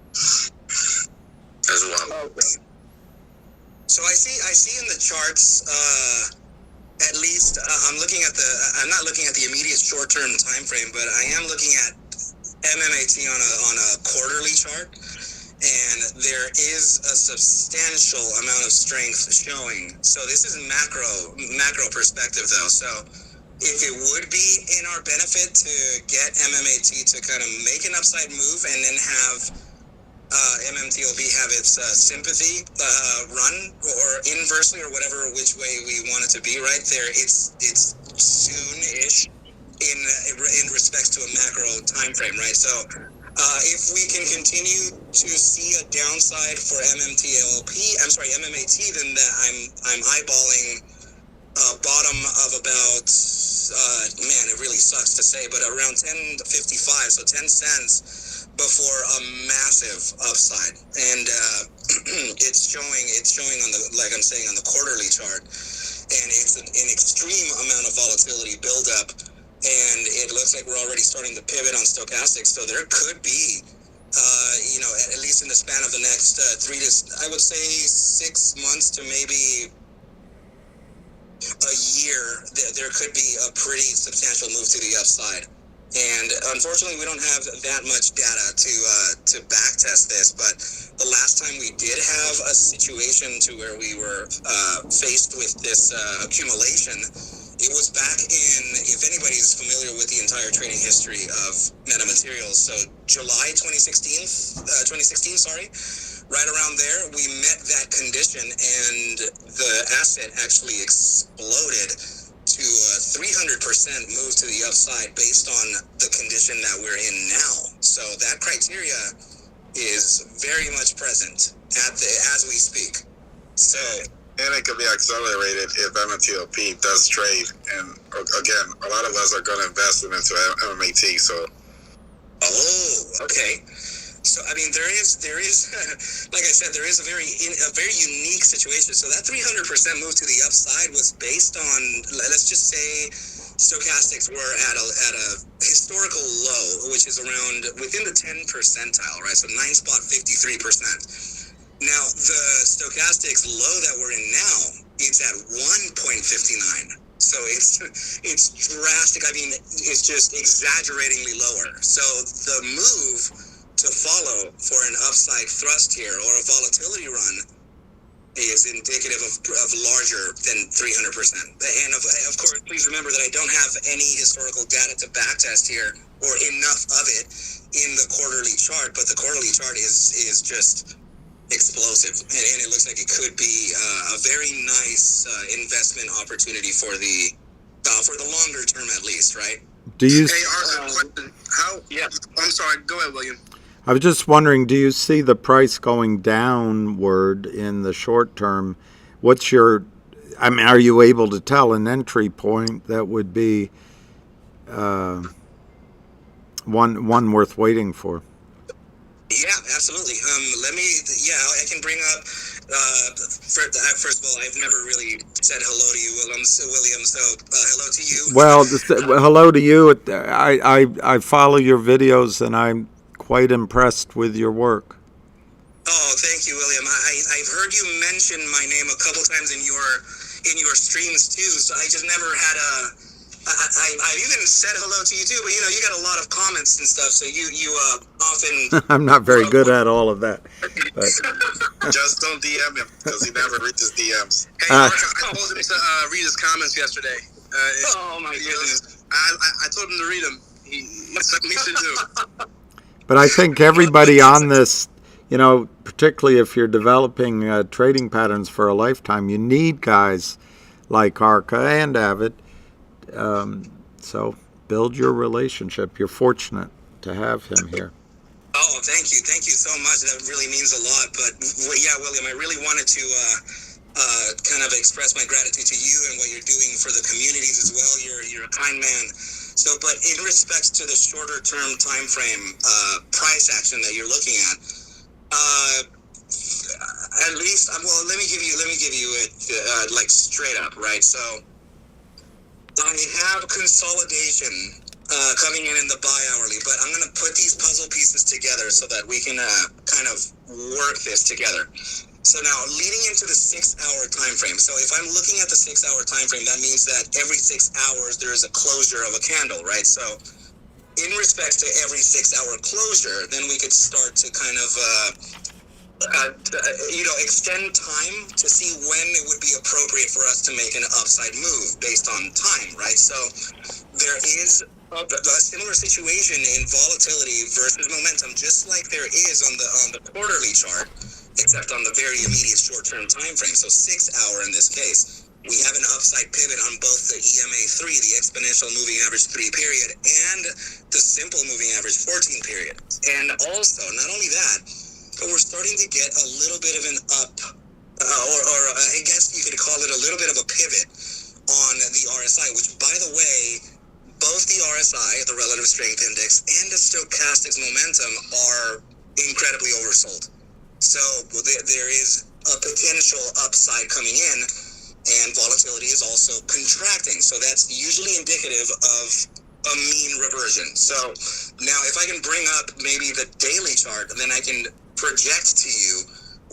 as well. Okay. So I see in the charts, at least I'm not looking at the immediate short-term time frame, but I am looking at MMAT on a quarterly chart, and there is a substantial amount of strength showing. So this is macro perspective though. So if it would be in our benefit to get MMAT to kind of make an upside move and then have MMTLP have its sympathy run, or inversely, or which way we want it to be, right there, it's soon-ish in respects to a macro time frame, right? So if we can continue to see a downside for MMAT, then I'm eyeballing a bottom of about it really sucks to say, but around 10.55, so 10 cents before a massive upside. And it's showing on the, like I'm saying, on the quarterly chart, and it's an extreme amount of volatility buildup, and it looks like we're already starting to pivot on stochastics. So there could be at least in the span of the next 6 months to maybe a year, there could be a pretty substantial move to the upside. And unfortunately, we don't have that much data to backtest this. But the last time we did have a situation to where we were faced with this accumulation, it was back in, if anybody's familiar with the entire trading history of metamaterials, so July 2016, right around there, we met that condition, and the asset actually exploded to a 300% move to the upside based on the condition that we're in now. So that criteria is very much present as we speak. So, and it could be accelerated if MMTLP does trade. And again, a lot of us are going to invest into MMAT. So, okay. So I mean, there is, like I said, there is a very unique situation. So that 300% move to the upside was based on, let's just say, stochastics were at a historical low, which is around within the 10 percentile, right? So 9.53%. Now the stochastics low that we're in now, it's at 1.59. So it's drastic. I mean, it's just exaggeratingly lower. So the move to follow for an upside thrust here or a volatility run is indicative of larger than 300%. And of course, please remember that I don't have any historical data to backtest here or enough of it in the quarterly chart, but the quarterly chart is just explosive, and it looks like it could be a very nice investment opportunity for the longer term, at least, right? Do you? Hey, Arthur, I'm sorry. Go ahead, William. I was just wondering, do you see the price going downward in the short term? What's your, I mean, are you able to tell an entry point that would be one worth waiting for? Yeah, absolutely. I can bring up First of all, I've never really said hello to you, William. So hello to you. Well, hello to you. I follow your videos, and I'm quite impressed with your work. Oh, thank you, William. I've heard you mention my name a couple times in your streams too. So I just never had I even said hello to you too, but you got a lot of comments and stuff, so you often. I'm not very good at all of that. But. Just don't DM him because he never reads his DMs. Hey, Mark, I told him to read his comments yesterday. Oh my goodness! I told him to read them. It's something he should do. But I think everybody on this, particularly if you're developing trading patterns for a lifetime, you need guys like Arca and Avid. So build your relationship. You're fortunate to have him here. Oh, thank you so much. That really means a lot. But yeah, William, I really wanted to kind of express my gratitude to you and what you're doing for the communities as well. You're a kind man. So, but in respect to the shorter term time frame price action that you're looking at, at least, well, let me give you it like straight up, right? So I have consolidation coming in the bi-hourly, but I'm going to put these puzzle pieces together so that we can kind of work this together. So now, leading into the 6-hour time frame. So if I'm looking at the 6-hour time frame, that means that every 6 hours there is a closure of a candle, right? So in respect to every 6-hour closure, then we could start to kind of extend time to see when it would be appropriate for us to make an upside move based on time, right? So there is a similar situation in volatility versus momentum, just like there is on the quarterly chart, except on the very immediate short-term time frame. So 6-hour in this case, we have an upside pivot on both the EMA3, the exponential moving average 3 period, and the simple moving average 14 period. And also, not only that, but we're starting to get a little bit of an up, or I guess you could call it a little bit of a pivot on the RSI, which, by the way, both the RSI, the relative strength index, and the stochastics momentum are incredibly oversold. So there is a potential upside coming in, and volatility is also contracting. So that's usually indicative of a mean reversion. So now if I can bring up maybe the daily chart, then I can project to you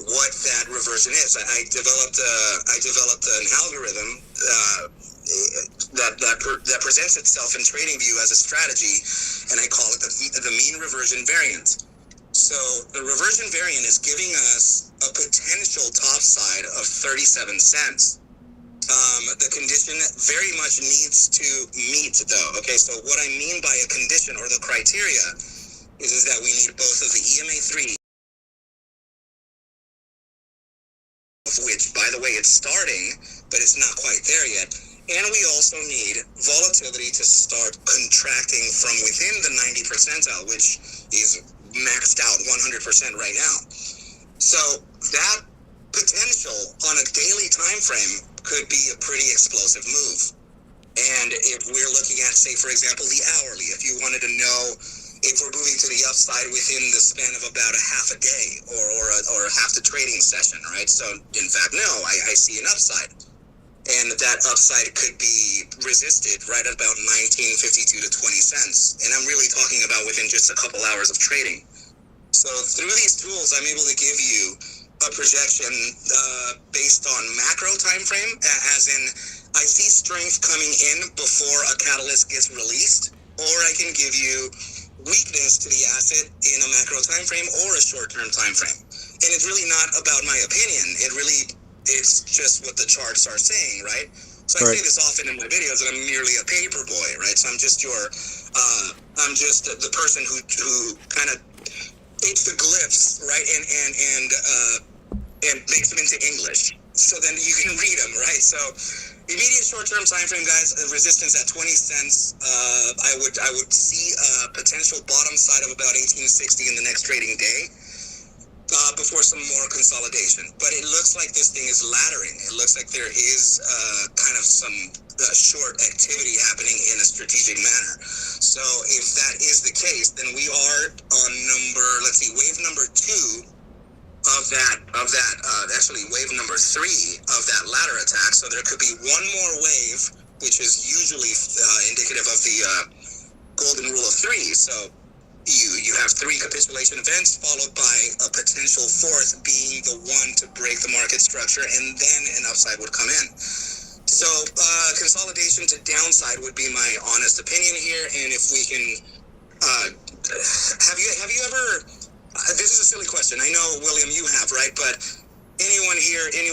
what that reversion is. I developed an algorithm that presents itself in TradingView as a strategy, and I call it the mean reversion variant. So the reversion variant is giving us a potential top side of 37 cents. The condition very much needs to meet, though. Okay, so what I mean by a condition or the criteria is that we need both of the EMA3, which, by the way, it's starting, but it's not quite there yet. And we also need volatility to start contracting from within the 90 percentile, which is maxed out 100% right now. So that potential on a daily time frame could be a pretty explosive move. And if we're looking at, say, for example, the hourly, if you wanted to know if we're moving to the upside within the span of about a half a day or half the trading session, right? So, in fact, no, I see an upside. And that upside could be resisted right at about 19.52 to 20 cents. And I'm really talking about within just a couple hours of trading. So through these tools, I'm able to give you a projection based on macro time frame, as in I see strength coming in before a catalyst gets released, or I can give you weakness to the asset in a macro time frame or a short-term time frame. And it's really not about my opinion. It's just what the charts are saying, right? So I say this often in my videos that I'm merely a paper boy, right? So I'm just I'm just the person who kind of takes the glyphs, right, and makes them into English. So then you can read them, right? So immediate short-term time frame, guys, resistance at 20 cents. I would see a potential bottom side of about 1860 in the next trading day. Before some more consolidation. But it looks like this thing is laddering. It looks like there is kind of some short activity happening in a strategic manner. So if that is the case, then we are on wave number 2 actually wave number 3 of that ladder attack. So there could be one more wave, which is usually indicative of the golden rule of 3. So you have 3 capitulation events followed by a potential 4th being the one to break the market structure, and then an upside would come in. So consolidation to downside would be my honest opinion here. And if we can, have you ever? This is a silly question. I know, William, you have, right? But anyone here in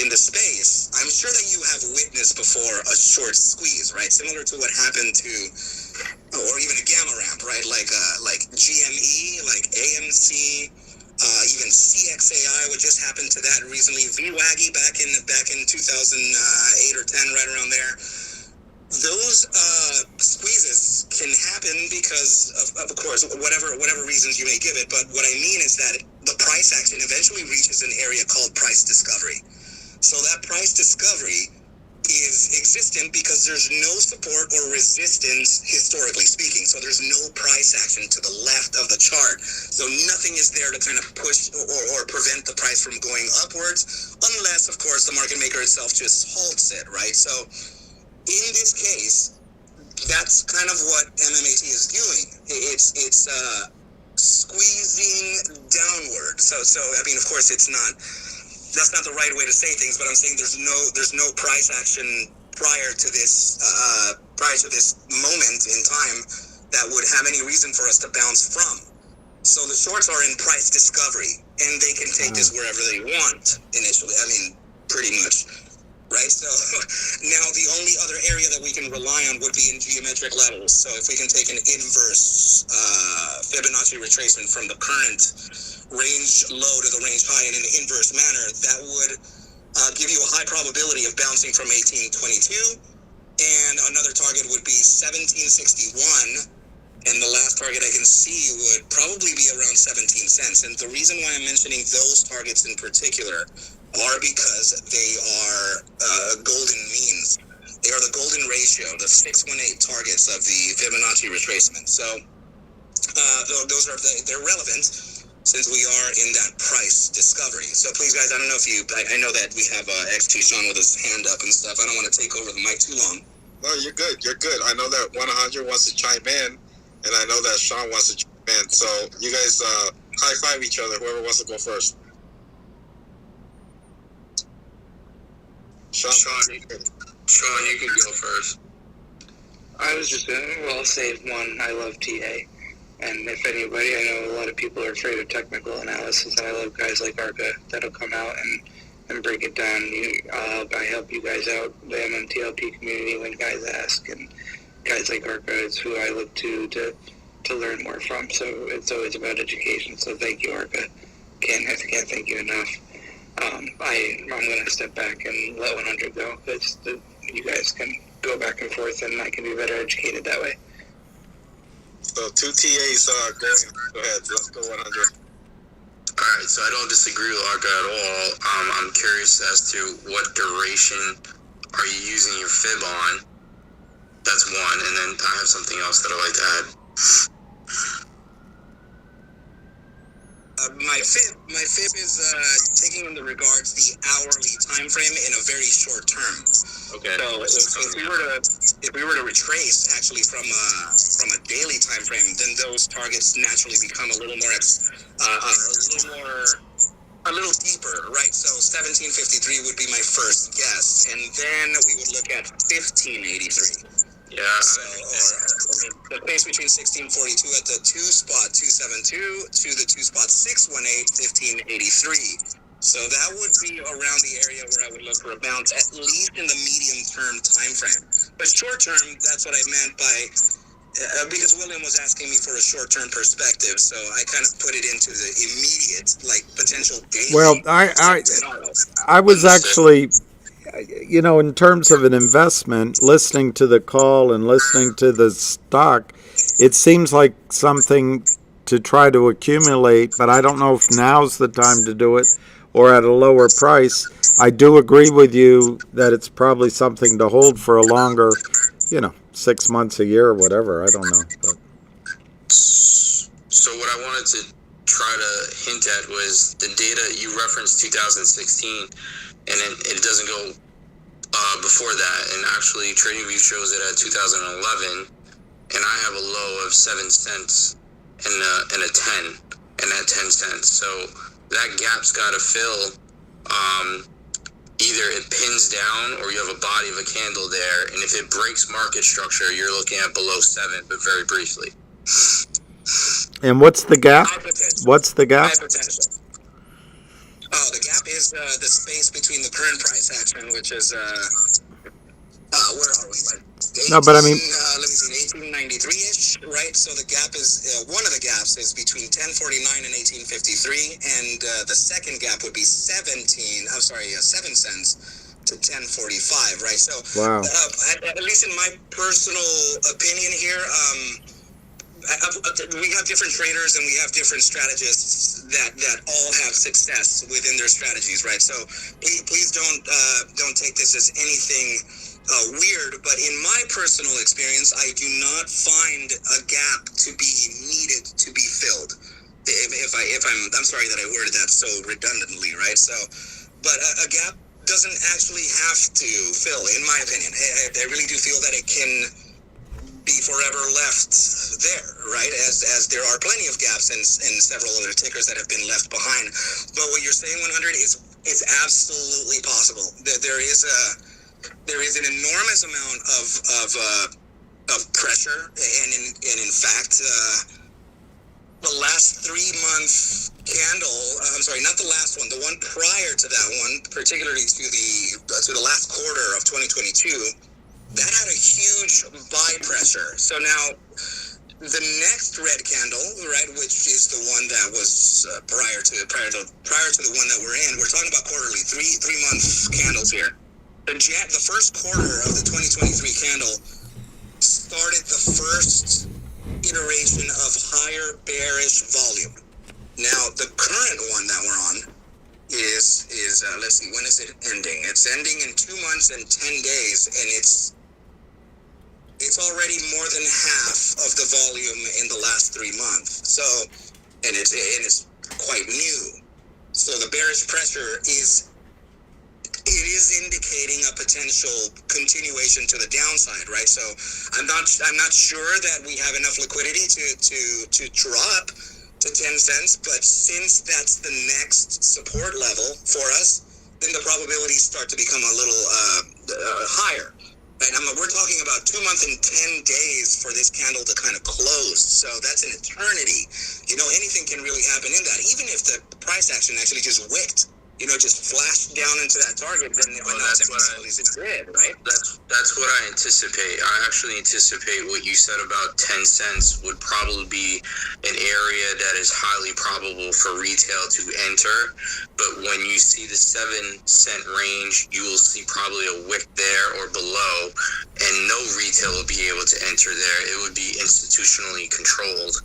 the space, I'm sure that you have witnessed before a short squeeze, right? Similar to what happened to, or even a gamma ramp, right? Like GME, like AMC, even CXAI, what just happened to that recently, VWAGI back in 2008 or 10, right around there. Those squeezes can happen because of course, whatever reasons you may give it. But what I mean is that the price action eventually reaches an area called price discovery. So that price discovery is existent because there's no support or resistance, historically speaking. So there's no price action to the left of the chart. So nothing is there to kind of push or prevent the price from going upwards, unless, of course, the market maker itself just halts it, right? So in this case, that's kind of what MMAT is doing. It's squeezing downward. So I mean, of course, that's not the right way to say things, but I'm saying there's no price action prior to this moment in time that would have any reason for us to bounce from. So the shorts are in price discovery, and they can take this wherever they want initially. I mean, pretty much. Right, so now the only other area that we can rely on would be in geometric levels. So if we can take an inverse Fibonacci retracement from the current range low to the range high in an inverse manner, that would give you a high probability of bouncing from 1822. And another target would be 1761. And the last target I can see would probably be around 17 cents. And the reason why I'm mentioning those targets in particular are because they are golden means. They are the golden ratio, the 618 targets of the Fibonacci retracement. So they're relevant since we are in that price discovery. So please, guys, I don't know if I know that we have XT Sean with his hand up and stuff. I don't want to take over the mic too long. No, you're good. You're good. I know that 100 wants to chime in, and I know that Sean wants to chime in. So you guys high five each other. Whoever wants to go first. Sean, you can go first. I was just I'll say one. I love TA, and if anybody, I know a lot of people are afraid of technical analysis, and I love guys like Arca that'll come out and break it down. I help you guys out, the MMTLP community, when guys ask, and guys like Arca is who I look to learn more from. So it's always about education. So thank you, Arca. Can't thank you enough. I'm going to step back and let 100 go, because you guys can go back and forth, and I can be better educated that way. So 2 TAs going. Go ahead. Let's go 100. All right, so I don't disagree with Arca at all. I'm curious as to what duration are you using your fib on? That's one, and then I have something else that I'd like to add. My fib is taking into regards the hourly time frame in a very short term. Okay. So if we were to retrace actually from a daily time frame, then those targets naturally become a little deeper, right? So 1753 would be my first guess, and then we would look at 1583. Yeah. So, the space between 1642 at the 2 spot 272 to the 2 spot 618 1583. So that would be around the area where I would look for a bounce, at least in the medium term time frame. But short term, that's what I meant by because William was asking me for a short term perspective, so I kind of put it into the immediate, like, potential daily. Well, I was actually, in terms of an investment, listening to the call and listening to the stock, it seems like something to try to accumulate, but I don't know if now's the time to do it or at a lower price. I do agree with you that it's probably something to hold for a longer, 6 months, a year, or whatever. I don't know. But. So what I wanted to try to hint at was the data you referenced 2016, and it doesn't go before that. And actually, TradingView shows it at 2011, and I have a low of 7 cents and a 10, and at 10 cents. So that gap's got to fill. Either it pins down or you have a body of a candle there, and if it breaks market structure, you're looking at below 7, but very briefly. And what's the gap? What's the gap? Oh, the gap is the space between the current price action, which is where are we, Mike? No, but I mean, let me see, 1893-ish, right? So the gap is, one of the gaps is between 1049 and 1853, and the second gap would be 7 cents to 1045, right? So, wow. At least in my personal opinion here, we have different traders and we have different strategists that all have success within their strategies, right? So please don't take this as anything weird, but in my personal experience, I do not find a gap to be needed to be filled. I'm sorry that I worded that so redundantly, right? So, but a gap doesn't actually have to fill, in my opinion. I really do feel that it can be forever left there, right? As there are plenty of gaps and several other tickers that have been left behind. But what you're saying, 100, is absolutely possible. There is an enormous amount of pressure, and in fact, the last 3-month candle, I'm sorry, not the last one, the one prior to that one, particularly to the last quarter of 2022, that had a huge buy pressure. So now the next red candle, right, which is the one that was prior to the one that we're in, we're talking about quarterly, three month candles here. The first quarter of the 2023 candle started the first iteration of higher bearish volume. Now, the current one that we're on is let's see, when is it ending? It's ending in 2 months and 10 days, and it's already more than half of the volume in the last 3 months. So, and it's quite new. So the bearish pressure is indicating a potential continuation to the downside, right? So I'm not sure that we have enough liquidity to drop to 10 cents, but since that's the next support level for us, then the probabilities start to become a little higher. Right? We're talking about 2 months and 10 days for this candle to kind of close. So that's an eternity. Anything can really happen in that. Even if the price action actually just wicked, just flashed down into that target, then that's what it did, right? That's what I anticipate. I actually anticipate what you said about 10 cents would probably be an area that is highly probable for retail to enter. But when you see the 7 cent range, you will see probably a wick there or below, and no retail will be able to enter there. It would be institutionally controlled,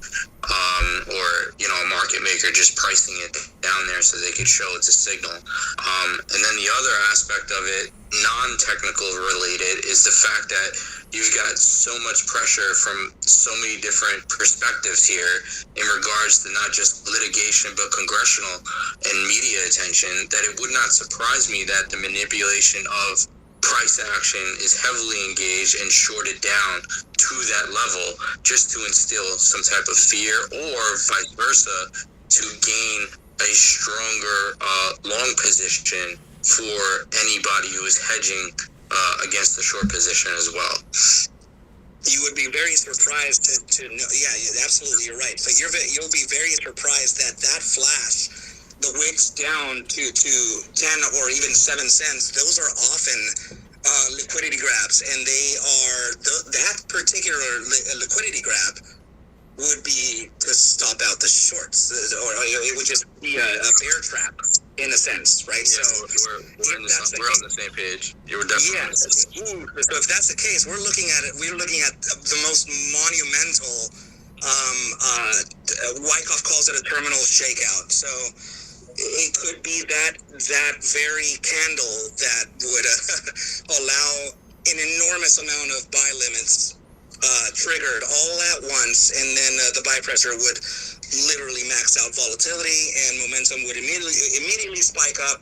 or a market maker just pricing it down there so they could show it's a signal. And then the other aspect of it, non-technical related, is the fact that you've got so much pressure from so many different perspectives here in regards to not just litigation but congressional and media attention, that it would not surprise me that the manipulation of price action is heavily engaged and shorted down to that level just to instill some type of fear, or vice versa, to gain a stronger long position for anybody who is hedging against the short position as well. You would be very surprised to know. Yeah, absolutely, you're right. So you'll be very surprised that flash, the wicks down to 10 or even 7 cents, those are often liquidity grabs, and they are that particular liquidity grab would be to stop out the shorts, or it would just be a bear trap in a sense, right? Yeah, so we're on the same page. You were definitely on the same page. So if that's the case, we're looking at the most monumental. Wyckoff calls it a terminal shakeout. So it could be that very candle that would allow an enormous amount of buy limits triggered all at once, and then the buy pressure would literally max out volatility, and momentum would immediately spike up.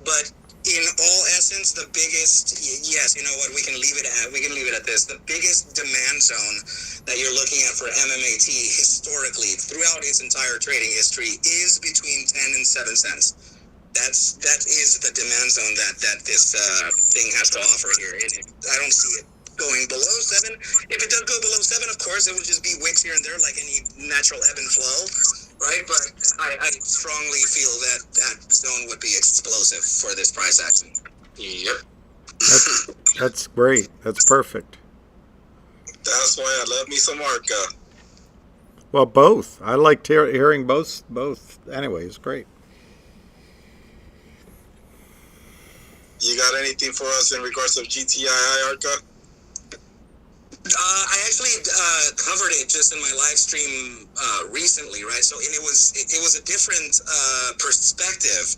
But in all essence, the biggest, yes, you know what, we can leave it at this. The biggest demand zone that you're looking at for MMAT historically throughout its entire trading history is between 10 and 7 cents. That is the demand zone that this thing has to offer here. And I don't see it going below 7. If it does go below 7, of course, it would just be wicks here and there like any natural ebb and flow, right? But I strongly feel that zone would be explosive for this price action. Yep. That's great. That's perfect. That's why I love me some Arca. Well, both. I liked hearing both. Anyway, it's great. You got anything for us in regards of GTII Arca? I actually covered it just in my live stream recently, right? So, and it was a different perspective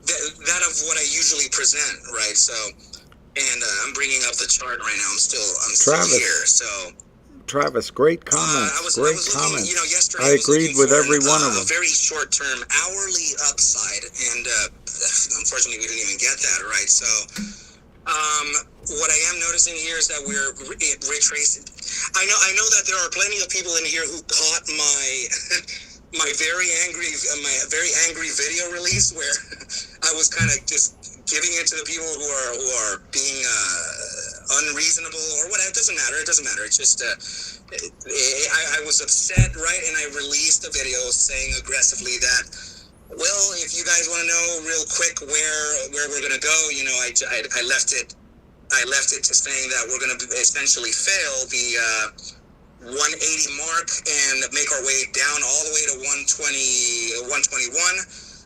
that of what I usually present, right? So, and I'm bringing up the chart right now. I'm still here. So, Travis, great comments. Great comments. Yesterday I agreed with every one of them. A very short-term hourly upside, and unfortunately, we didn't even get that, right? So, what I am noticing here is that we're retracing. I know that there are plenty of people in here who caught my very angry video release where I was kind of just giving it to the people who are being unreasonable or whatever. It doesn't matter. It's just I was upset, right? And I released a video saying aggressively that, well, if you guys want to know real quick where we're gonna go, I left it to saying that we're gonna essentially fail the 180 mark and make our way down all the way to 120, 121.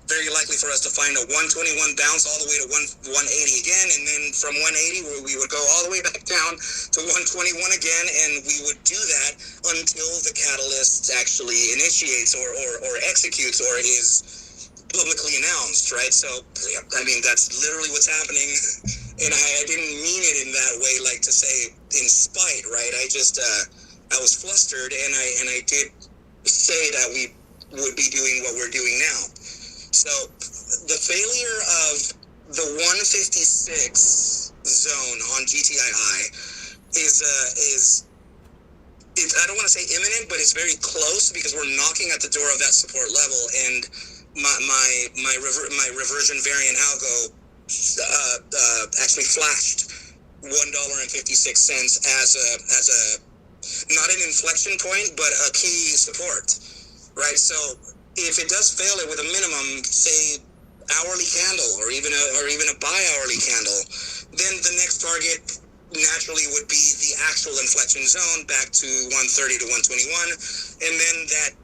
Very likely for us to find a 121 bounce all the way to 180 again, and then from 180 we would go all the way back down to 121 again, and we would do that until the catalyst actually initiates or executes or is publicly announced, right? So, I mean, that's literally what's happening, and I didn't mean it in that way, like to say in spite, right? I just I was flustered, and I did say that we would be doing what we're doing now. So the failure of the 156 zone on GTII is I don't want to say imminent, but it's very close because we're knocking at the door of that support level, and my reversion variant algo actually flashed $1.56 as a not an inflection point, but a key support, right? So if it does fail it with a minimum, say, hourly candle or even a bi-hourly candle, then the next target naturally would be the actual inflection zone back to 130 to 121, and then that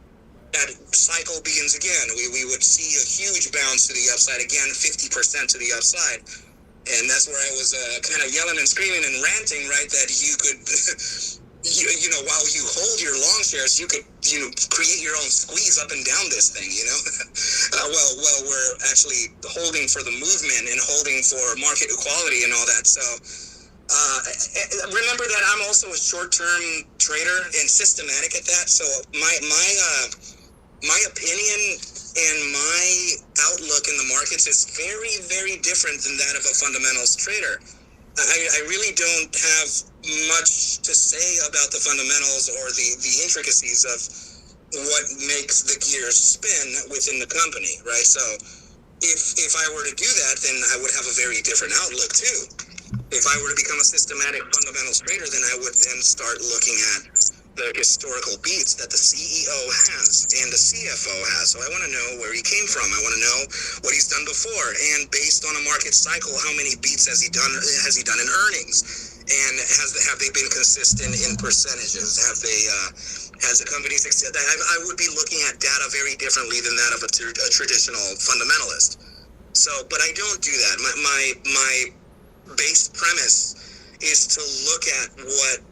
cycle begins again. We would see a huge bounce to the upside again, 50% to the upside, and that's where I was kind of yelling and screaming and ranting, right, that you could you know, while you hold your long shares, you could, create your own squeeze up and down this thing, well, we're actually holding for the movement and holding for market equality and all that. So remember that I'm also a short-term trader and systematic at that. So my opinion and my outlook in the markets is very, very different than that of a fundamentals trader. I really don't have much to say about the fundamentals or the intricacies of what makes the gears spin within the company, right? So if I were to do that, then I would have a very different outlook too. If I were to become a systematic fundamentals trader, then I would then start looking at the historical beats that the CEO has and the CFO has. So I want to know where he came from. I want to know what he's done before, and based on a market cycle, how many beats has he done in earnings, and have they been consistent in percentages? Has the company succeeded? I would be looking at data very differently than that of a traditional fundamentalist. So, but I don't do that. My base premise is to look at what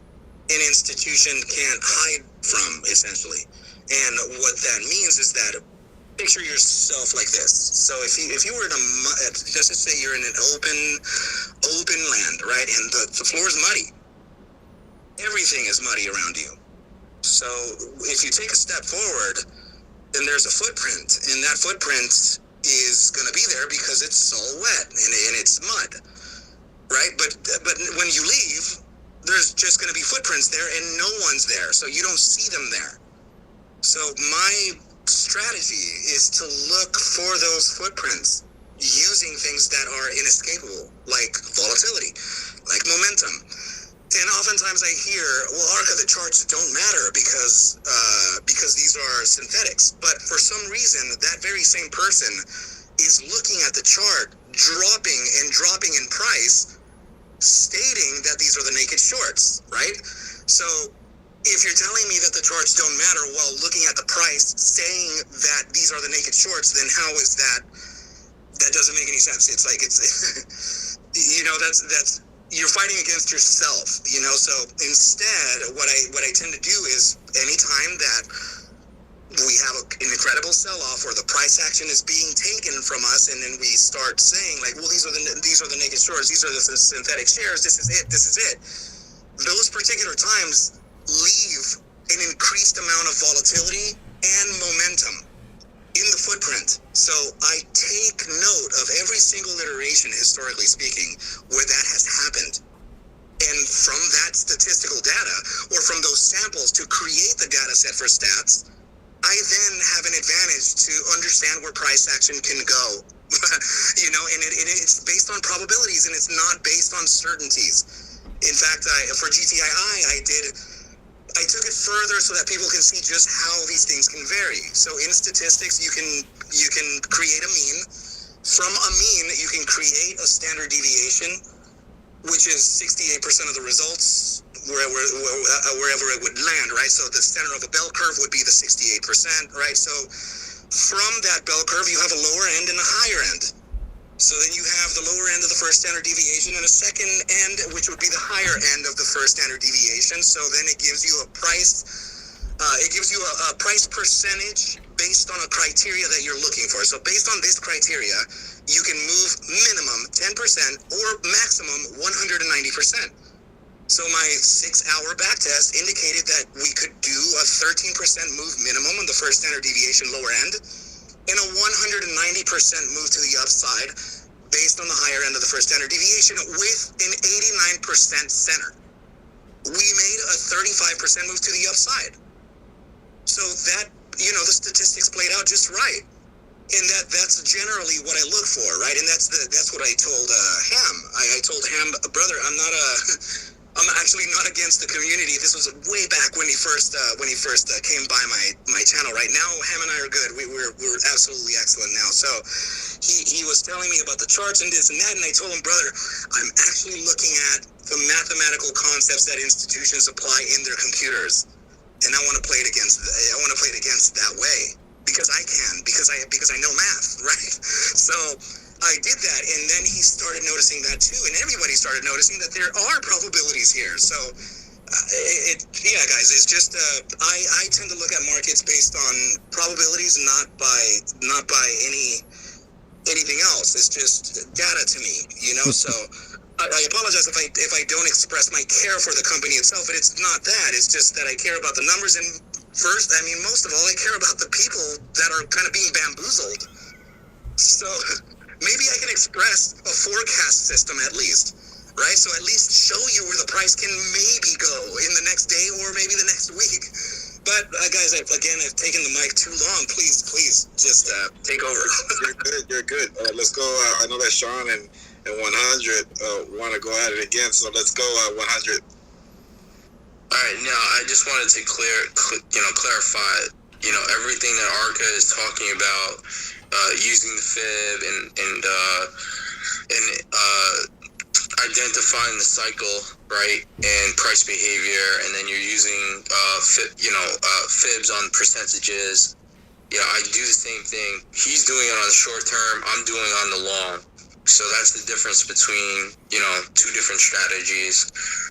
an institution can't hide from, essentially. And what that means is that, picture yourself like this. So if you were in just to say you're in an open land, right, and the floor is muddy, everything is muddy around you. So if you take a step forward, then there's a footprint, and that footprint is going to be there because it's all wet and it's mud, right? But when you leave, there's just going to be footprints there and no one's there, so you don't see them there. So my strategy is to look for those footprints using things that are inescapable, like volatility, like momentum. And oftentimes I hear, well, Arca, the charts don't matter because these are synthetics. But for some reason, that very same person is looking at the chart, dropping in price, stating that these are the naked shorts, right? So if you're telling me that the charts don't matter while looking at the price, saying that these are the naked shorts, then how is that? That doesn't make any sense. It's like, it's, you know, that's, you're fighting against yourself, you know? So instead, what I tend to do is anytime that we have an incredible sell-off or the price action is being taken from us, and then we start saying like, well, these are the naked shorts, these are the synthetic shares, this is it. Those particular times leave an increased amount of volatility and momentum in the footprint. So I take note of every single iteration, historically speaking, where that has happened. And from that statistical data, or from those samples to create the data set for stats, I then have an advantage to understand where price action can go. You know, and it's based on probabilities, and it's not based on certainties. In fact, for GTII, I took it further so that people can see just how these things can vary. So in statistics, you can create a mean. From a mean, you can create a standard deviation, which is 68% of the results wherever it would land, right? So the center of a bell curve would be the 68%, right? So from that bell curve, you have a lower end and a higher end. So then you have the lower end of the first standard deviation and a second end, which would be the higher end of the first standard deviation. So then it gives you a price, a price percentage based on a criteria that you're looking for. So based on this criteria, you can move minimum 10% or maximum 190%. So my 6-hour back test indicated that we could do a 13% move minimum on the first standard deviation lower end, and a 190% move to the upside based on the higher end of the first standard deviation with an 89% center. We made a 35% move to the upside. So that, you know, the statistics played out just right. And that's generally what I look for, right? And that's what I told Ham. I told Ham, brother, I'm actually not against the community. This was way back when he first came by my channel. Right now, Ham and I are good. We're absolutely excellent now. So he was telling me about the charts and this and that, and I told him, brother, I'm actually looking at the mathematical concepts that institutions apply in their computers, and I want to play it against that way because I can, because I know math, right? So I did that, and then he started noticing that too, and everybody started noticing that there are probabilities here. So, guys, it's just I tend to look at markets based on probabilities, not by anything else. It's just data to me, you know. So I apologize if I don't express my care for the company itself, but it's not that. It's just that I care about the numbers, and most of all, I care about the people that are kind of being bamboozled. So maybe I can express a forecast system at least, right? So at least show you where the price can maybe go in the next day or maybe the next week. But guys, I've taken the mic too long. Please, just take over. You're good. Let's go. I know that Sean and 100 want to go at it again, so let's go 100. All right, now I just wanted to clarify, everything that Arca is talking about, using the fib and identifying the cycle, right, and price behavior, and then you're using fibs on percentages. I do the same thing. He's doing it on the short term. I'm doing it on the long. So that's the difference between, two different strategies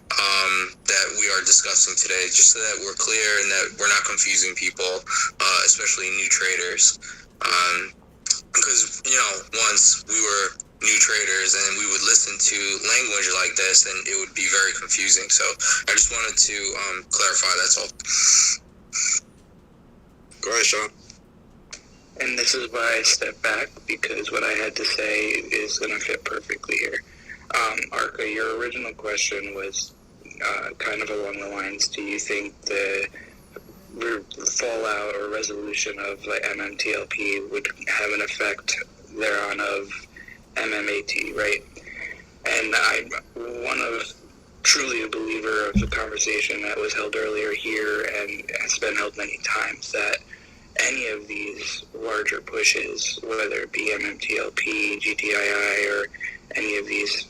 that we are discussing today, just so that we're clear and that we're not confusing people, especially new traders. Because, once we were new traders, and we would listen to language like this, and it would be very confusing. So I just wanted to clarify. That's all. Go ahead, Sean. And this is why I step back, because what I had to say is going to fit perfectly here. Arca, your original question was kind of along the lines, do you think the fallout or resolution of the MMTLP would have an effect thereon of MMAT, right? And I'm truly a believer of the conversation that was held earlier here and has been held many times, that any of these larger pushes, whether it be MMTLP, GTII, or any of these,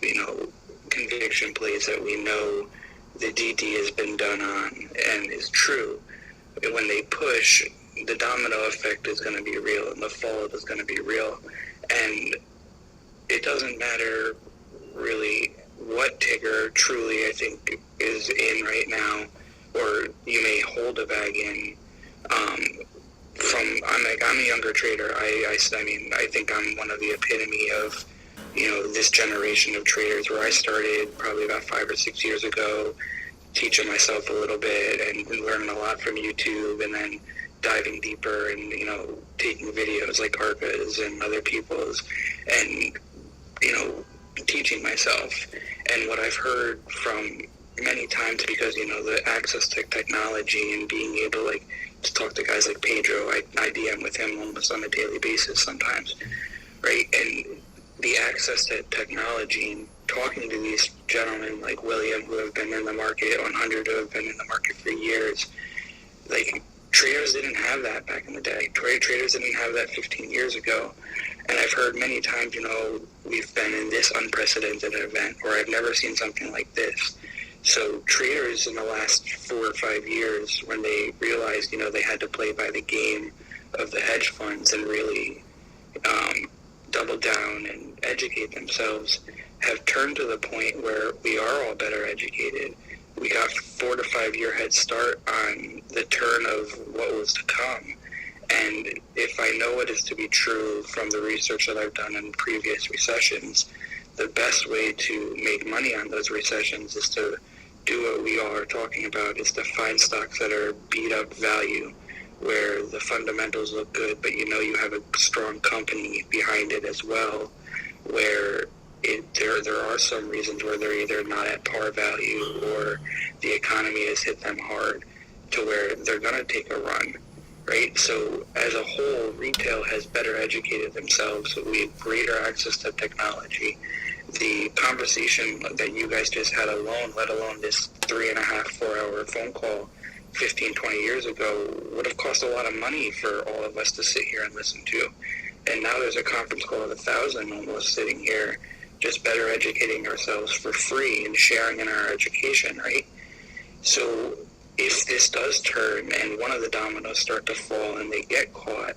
conviction plays that we know the DD has been done on and is true, when they push, the domino effect is going to be real and the fallout is going to be real. And it doesn't matter really what ticker truly I think is in right now, or you may hold a bag in. I'm a younger trader. I think I'm one of the epitome of, this generation of traders, where I started probably about 5 or 6 years ago, teaching myself a little bit and learning a lot from YouTube, and then diving deeper and, taking videos like Arca's and other people's, and, teaching myself. And what I've heard from many times, because, the access to technology and being able, to talk to guys like Pedro, I DM with him almost on a daily basis sometimes, right? And the access to technology and talking to these gentlemen like William, who have been in the market, 100 who have been in the market for years, traders didn't have that back in the day. Traders didn't have that 15 years ago. And I've heard many times, we've been in this unprecedented event, or I've never seen something like this. So traders in the last 4 or 5 years, when they realized, they had to play by the game of the hedge funds and really double down and educate themselves, have turned to the point where we are all better educated. We got 4 to 5 year head start on the turn of what was to come. And if I know it is to be true from the research that I've done in previous recessions, the best way to make money on those recessions is to do what we all are talking about, is to find stocks that are beat up value, where the fundamentals look good, but you have a strong company behind it as well, where there are some reasons where they're either not at par value, or the economy has hit them hard to where they're going to take a run, right? So as a whole, retail has better educated themselves. We have greater access to technology. The conversation that you guys just had alone, let alone this 3.5, 4 hour phone call 15, 20 years ago, would have cost a lot of money for all of us to sit here and listen to. And now there's a conference call of 1,000 almost sitting here, just better educating ourselves for free and sharing in our education, right? So if this does turn and one of the dominoes start to fall and they get caught,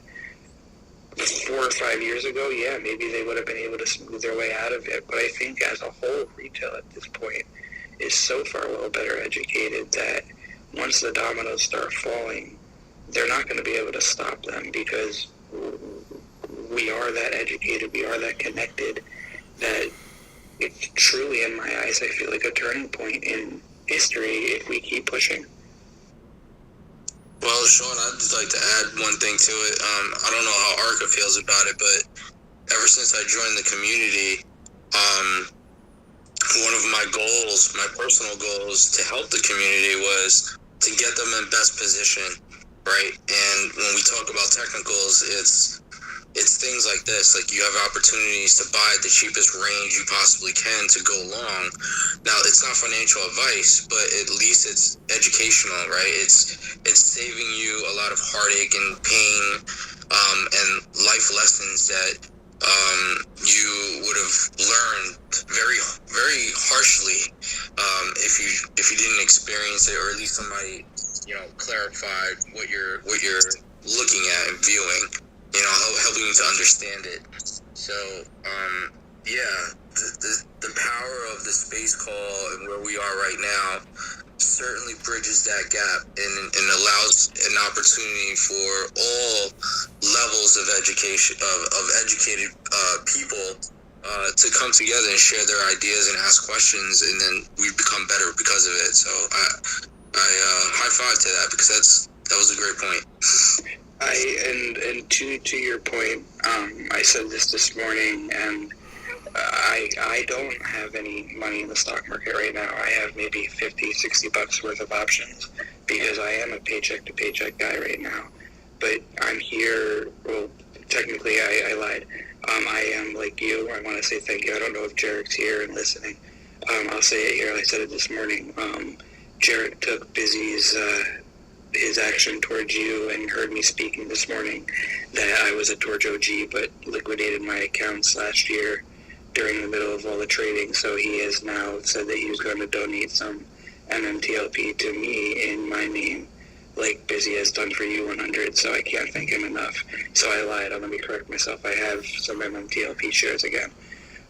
4 or 5 years ago, yeah, maybe they would have been able to smooth their way out of it. But I think as a whole, retail at this point is so far well better educated that once the dominoes start falling, they're not going to be able to stop them, because we are that educated, we are that connected, that it's truly, in my eyes, I feel like a turning point in history if we keep pushing. Well, Sean, I'd just like to add one thing to it. I don't know how Arca feels about it, but ever since I joined the community, one of my goals, my personal goals to help the community, was to get them in best position, right? And when we talk about technicals, it's things like this. Like, you have opportunities to buy at the cheapest range you possibly can to go long. Now, it's not financial advice, but at least it's educational, right? It's saving you a lot of heartache and pain, and life lessons that you would have learned very, very harshly if you didn't experience it, or at least somebody clarified what you're looking at and viewing. Helping you to understand it. So, the power of the space call and where we are right now certainly bridges that gap and allows an opportunity for all levels of education, of educated people to come together and share their ideas and ask questions, and then we become better because of it. So I high five to that, because that was a great point. And to your point, I said this morning, and I don't have any money in the stock market right now. I have maybe $50-$60 worth of options, because I am a paycheck to paycheck guy right now. But I'm here. Well, technically, I lied. I am like you. I want to say thank you. I don't know if Jarek's here and listening. I'll say it here. I said it this morning. Jarek took Busy's his action towards you and heard me speaking this morning that I was a Torch OG, but liquidated my accounts last year during the middle of all the trading. So he has now said that he was going to donate some MMTLP to me in my name, like Busy has done for you 100. So I can't thank him enough. So I lied. Let me correct myself. I have some MMTLP shares again.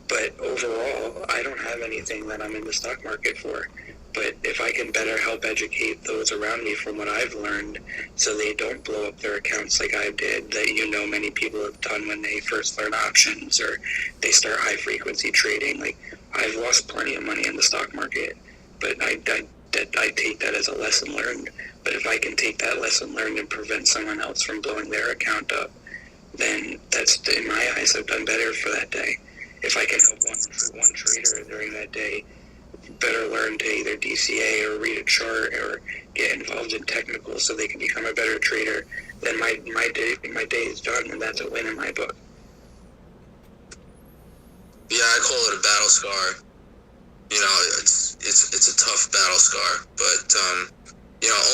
But overall, I don't have anything that I'm in the stock market for. But if I can better help educate those around me from what I've learned, so they don't blow up their accounts like I did, that many people have done when they first learn options or they start high frequency trading. Like, I've lost plenty of money in the stock market, but I take that as a lesson learned. But if I can take that lesson learned and prevent someone else from blowing their account up, then that's, in my eyes, I've done better for that day. If I can help one trader during that day better learn to either DCA or read a chart or get involved in technicals so they can become a better trader, then my day is done, and that's a win in my book. Yeah, I call it a battle scar. It's a tough battle scar, but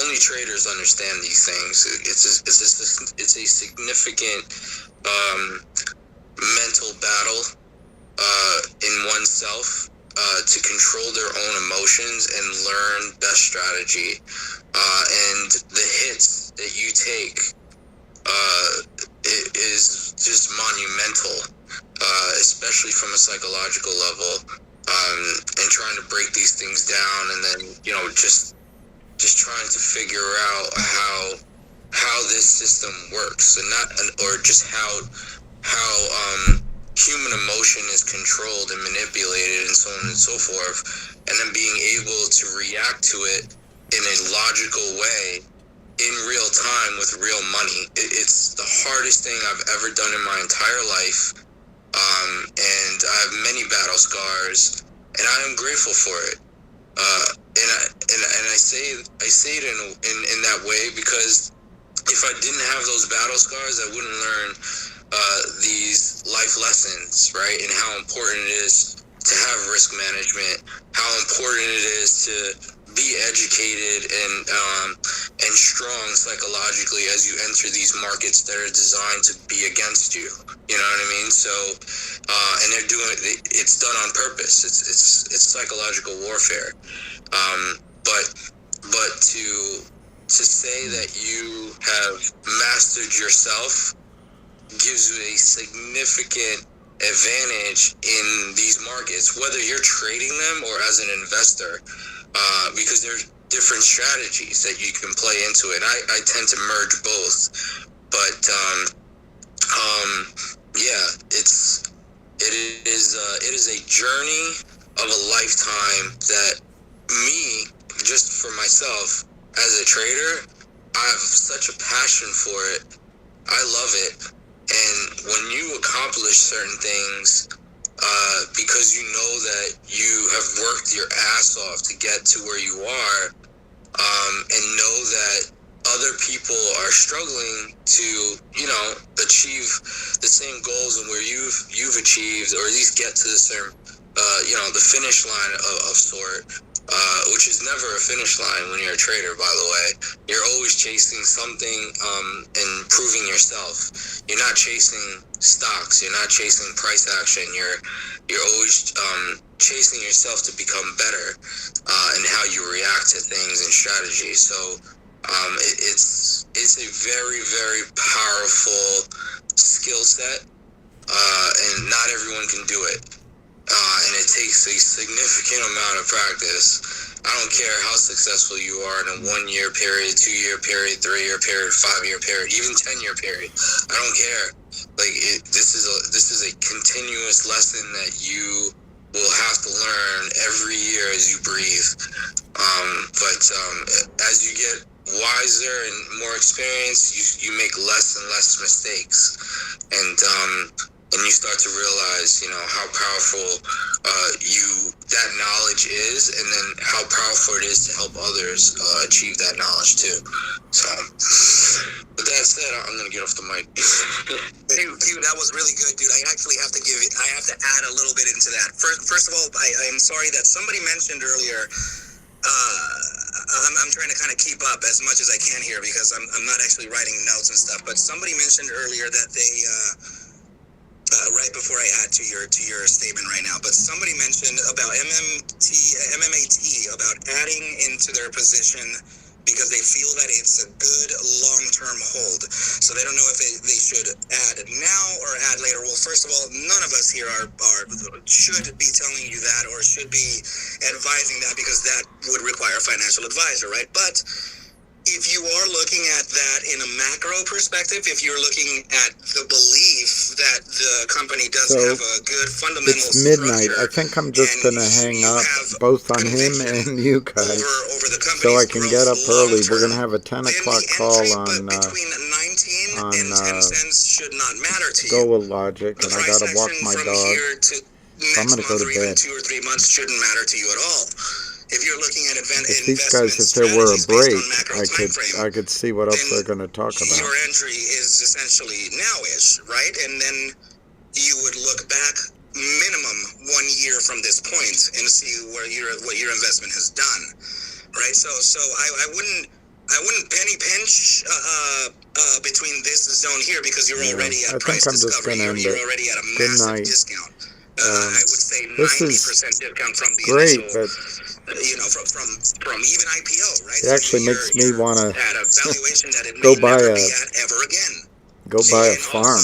only traders understand these things. It's a significant mental battle in oneself. To control their own emotions and learn best strategy. And the hits that you take, it is just monumental, especially from a psychological level, and trying to break these things down, and then, just trying to figure out how this system works, or just how human emotion is controlled and manipulated and so on and so forth, and then being able to react to it in a logical way in real time with real money. It's the hardest thing I've ever done in my entire life, and I have many battle scars, and I am grateful for it. And I say it in that way because if I didn't have those battle scars, I wouldn't learn these life lessons, right? And how important it is to have risk management, how important it is to be educated and strong psychologically as you enter these markets that are designed to be against you. You know what I mean? So, and they're doing it's done on purpose. It's psychological warfare. But to say that you have mastered yourself gives you a significant advantage in these markets, whether you're trading them or as an investor, because there's different strategies that you can play into it. I tend to merge both, but it is a journey of a lifetime that me, just for myself as a trader, I have such a passion for it. I love it. And when you accomplish certain things, because you know that you have worked your ass off to get to where you are, and know that other people are struggling to, achieve the same goals and where you've achieved, or at least get to the certain, the finish line of sort, which is never a finish line when you're a trader, by the way. You're always chasing something and proving yourself. You're not chasing stocks. You're not chasing price action. You're always chasing yourself to become better in how you react to things and strategies. So it's a very, very powerful skill set, and not everyone can do it. And it takes a significant amount of practice I don't care how successful you are in a 1 year period, 2 year period, 3 year period, 5 year period, even 10 year period. I don't care. Like this is a continuous lesson that you will have to learn every year as you breathe. But as you get wiser and more experienced, you make less and less mistakes, and you start to realize, you know, how powerful that knowledge is, and then how powerful it is to help others achieve that knowledge too. So, with that said, I'm gonna get off the mic. Q, that was really good, dude. I actually have to add a little bit into that. First of all, I'm sorry that somebody mentioned earlier. I'm trying to kind of keep up as much as I can here because I'm not actually writing notes and stuff. But somebody mentioned earlier that they right before I add to your statement right now, but somebody mentioned about MMAT about adding into their position because they feel that it's a good long-term hold. So they don't know if they should add now or add later. Well, first of all, none of us here should be telling you that or should be advising that because that would require a financial advisor, right? But if you are looking at that in a macro perspective, if you're looking at the belief that the company does have a good fundamental it's midnight. I think I'm just going to hang up both on him and you guys so I can get up early. We're going to have a 10 o'clock call on Go with Logic, and I got to walk my dog. So I'm going to go to bed. 2 or 3 months shouldn't matter to you at all. If you're looking at if these guys, if there were a break, I could see what else they're going to talk about. Your entry is essentially now-ish, right? And then you would look back minimum 1 year from this point and see what your investment has done, right? So I wouldn't penny pinch between this zone here because you're already at price discovery. You're already at a massive discount. I would say 90% discount from the great, initial, but you know, from even IPO, right? It actually makes me want to go buy a farm.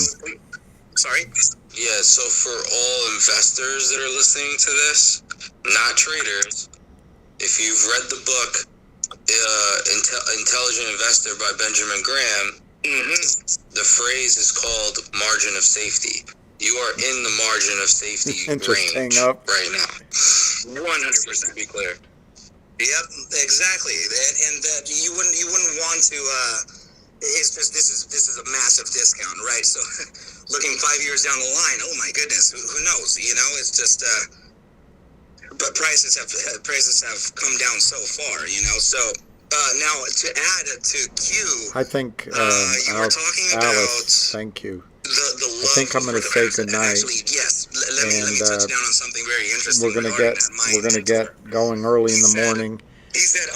Sorry? Yeah, so for all investors that are listening to this, not traders, if you've read the book Intelligent Investor by Benjamin Graham, the phrase is called margin of safety. You are in the margin of safety range right now. 100% be clear. Yep, exactly. And that you wouldn't want to it's just this is a massive discount, right? So looking 5 years down the line, oh my goodness, who knows? You know, it's just but prices have come down so far, you know. So now to add to Q, I think Alice, thank you. I think I'm going to say goodnight. Let me touch down on something very interesting. We're going to get going early in the morning. He said,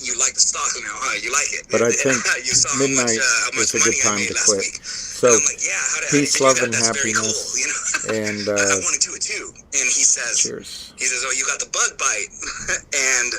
you like the stock now, huh? You like it. But I think midnight is a good time to quit. So, peace, love, and happiness. And I want to do it too. And he says, cheers. He says, oh, you got the bug bite. And